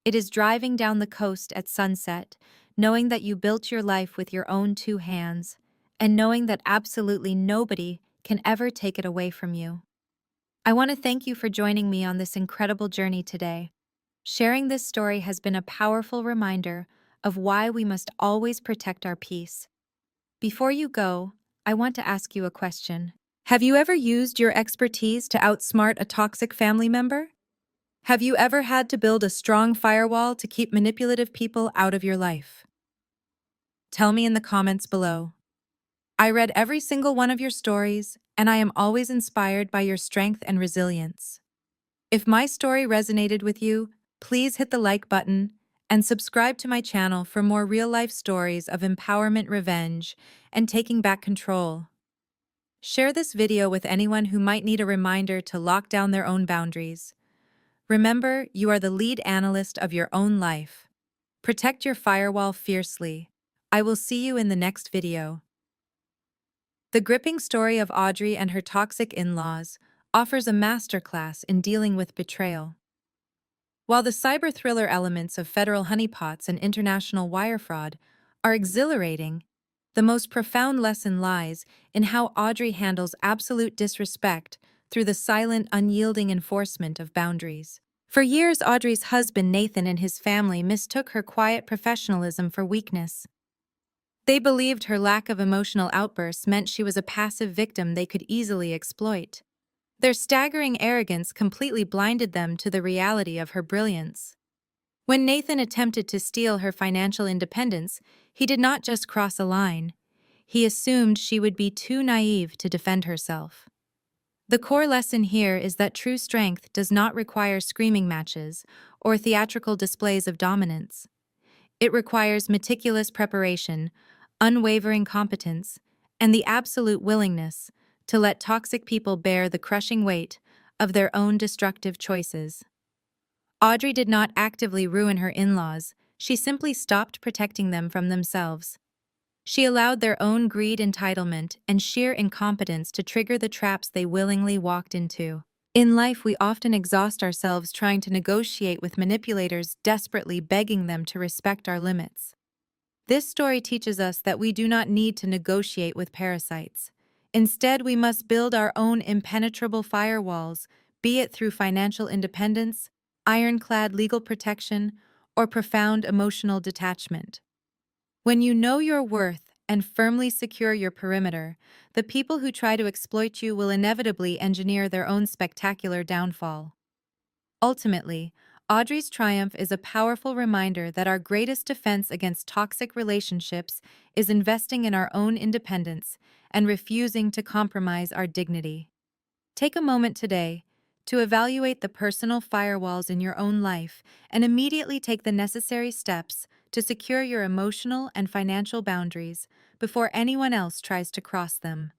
Speaker 1: It is driving down the coast at sunset, knowing that you built your life with your own two hands, and knowing that absolutely nobody can ever take it away from you. I want to thank you for joining me on this incredible journey today. Sharing this story has been a powerful reminder of why we must always protect our peace. Before you go, I want to ask you a question. Have you ever used your expertise to outsmart a toxic family member? Have you ever had to build a strong firewall to keep manipulative people out of your life? Tell me in the comments below. I read every single one of your stories, and I am always inspired by your strength and resilience. If my story resonated with you, please hit the like button and subscribe to my channel for more real-life stories of empowerment, revenge, and taking back control. Share this video with anyone who might need a reminder to lock down their own boundaries. Remember, you are the lead analyst of your own life. Protect your firewall fiercely. I will see you in the next video. The gripping story of Audrey and her toxic in-laws offers a masterclass in dealing with betrayal. While the cyber thriller elements of federal honeypots and international wire fraud are exhilarating, the most profound lesson lies in how Audrey handles absolute disrespect through the silent, unyielding enforcement of boundaries. For years, Audrey's husband Nathan and his family mistook her quiet professionalism for weakness. They believed her lack of emotional outbursts meant she was a passive victim they could easily exploit. Their staggering arrogance completely blinded them to the reality of her brilliance. When Nathan attempted to steal her financial independence, he did not just cross a line. He assumed she would be too naive to defend herself. The core lesson here is that true strength does not require screaming matches or theatrical displays of dominance. It requires meticulous preparation, unwavering competence, and the absolute willingness to let toxic people bear the crushing weight of their own destructive choices. Audrey did not actively ruin her in-laws, she simply stopped protecting them from themselves. She allowed their own greed, entitlement, and sheer incompetence to trigger the traps they willingly walked into. In life, we often exhaust ourselves trying to negotiate with manipulators, desperately begging them to respect our limits. This story teaches us that we do not need to negotiate with parasites. Instead, we must build our own impenetrable firewalls, be it through financial independence, ironclad legal protection, or profound emotional detachment. When you know your worth and firmly secure your perimeter, the people who try to exploit you will inevitably engineer their own spectacular downfall. Ultimately, Audrey's triumph is a powerful reminder that our greatest defense against toxic relationships is investing in our own independence and refusing to compromise our dignity. Take a moment today to evaluate the personal firewalls in your own life and immediately take the necessary steps to secure your emotional and financial boundaries before anyone else tries to cross them.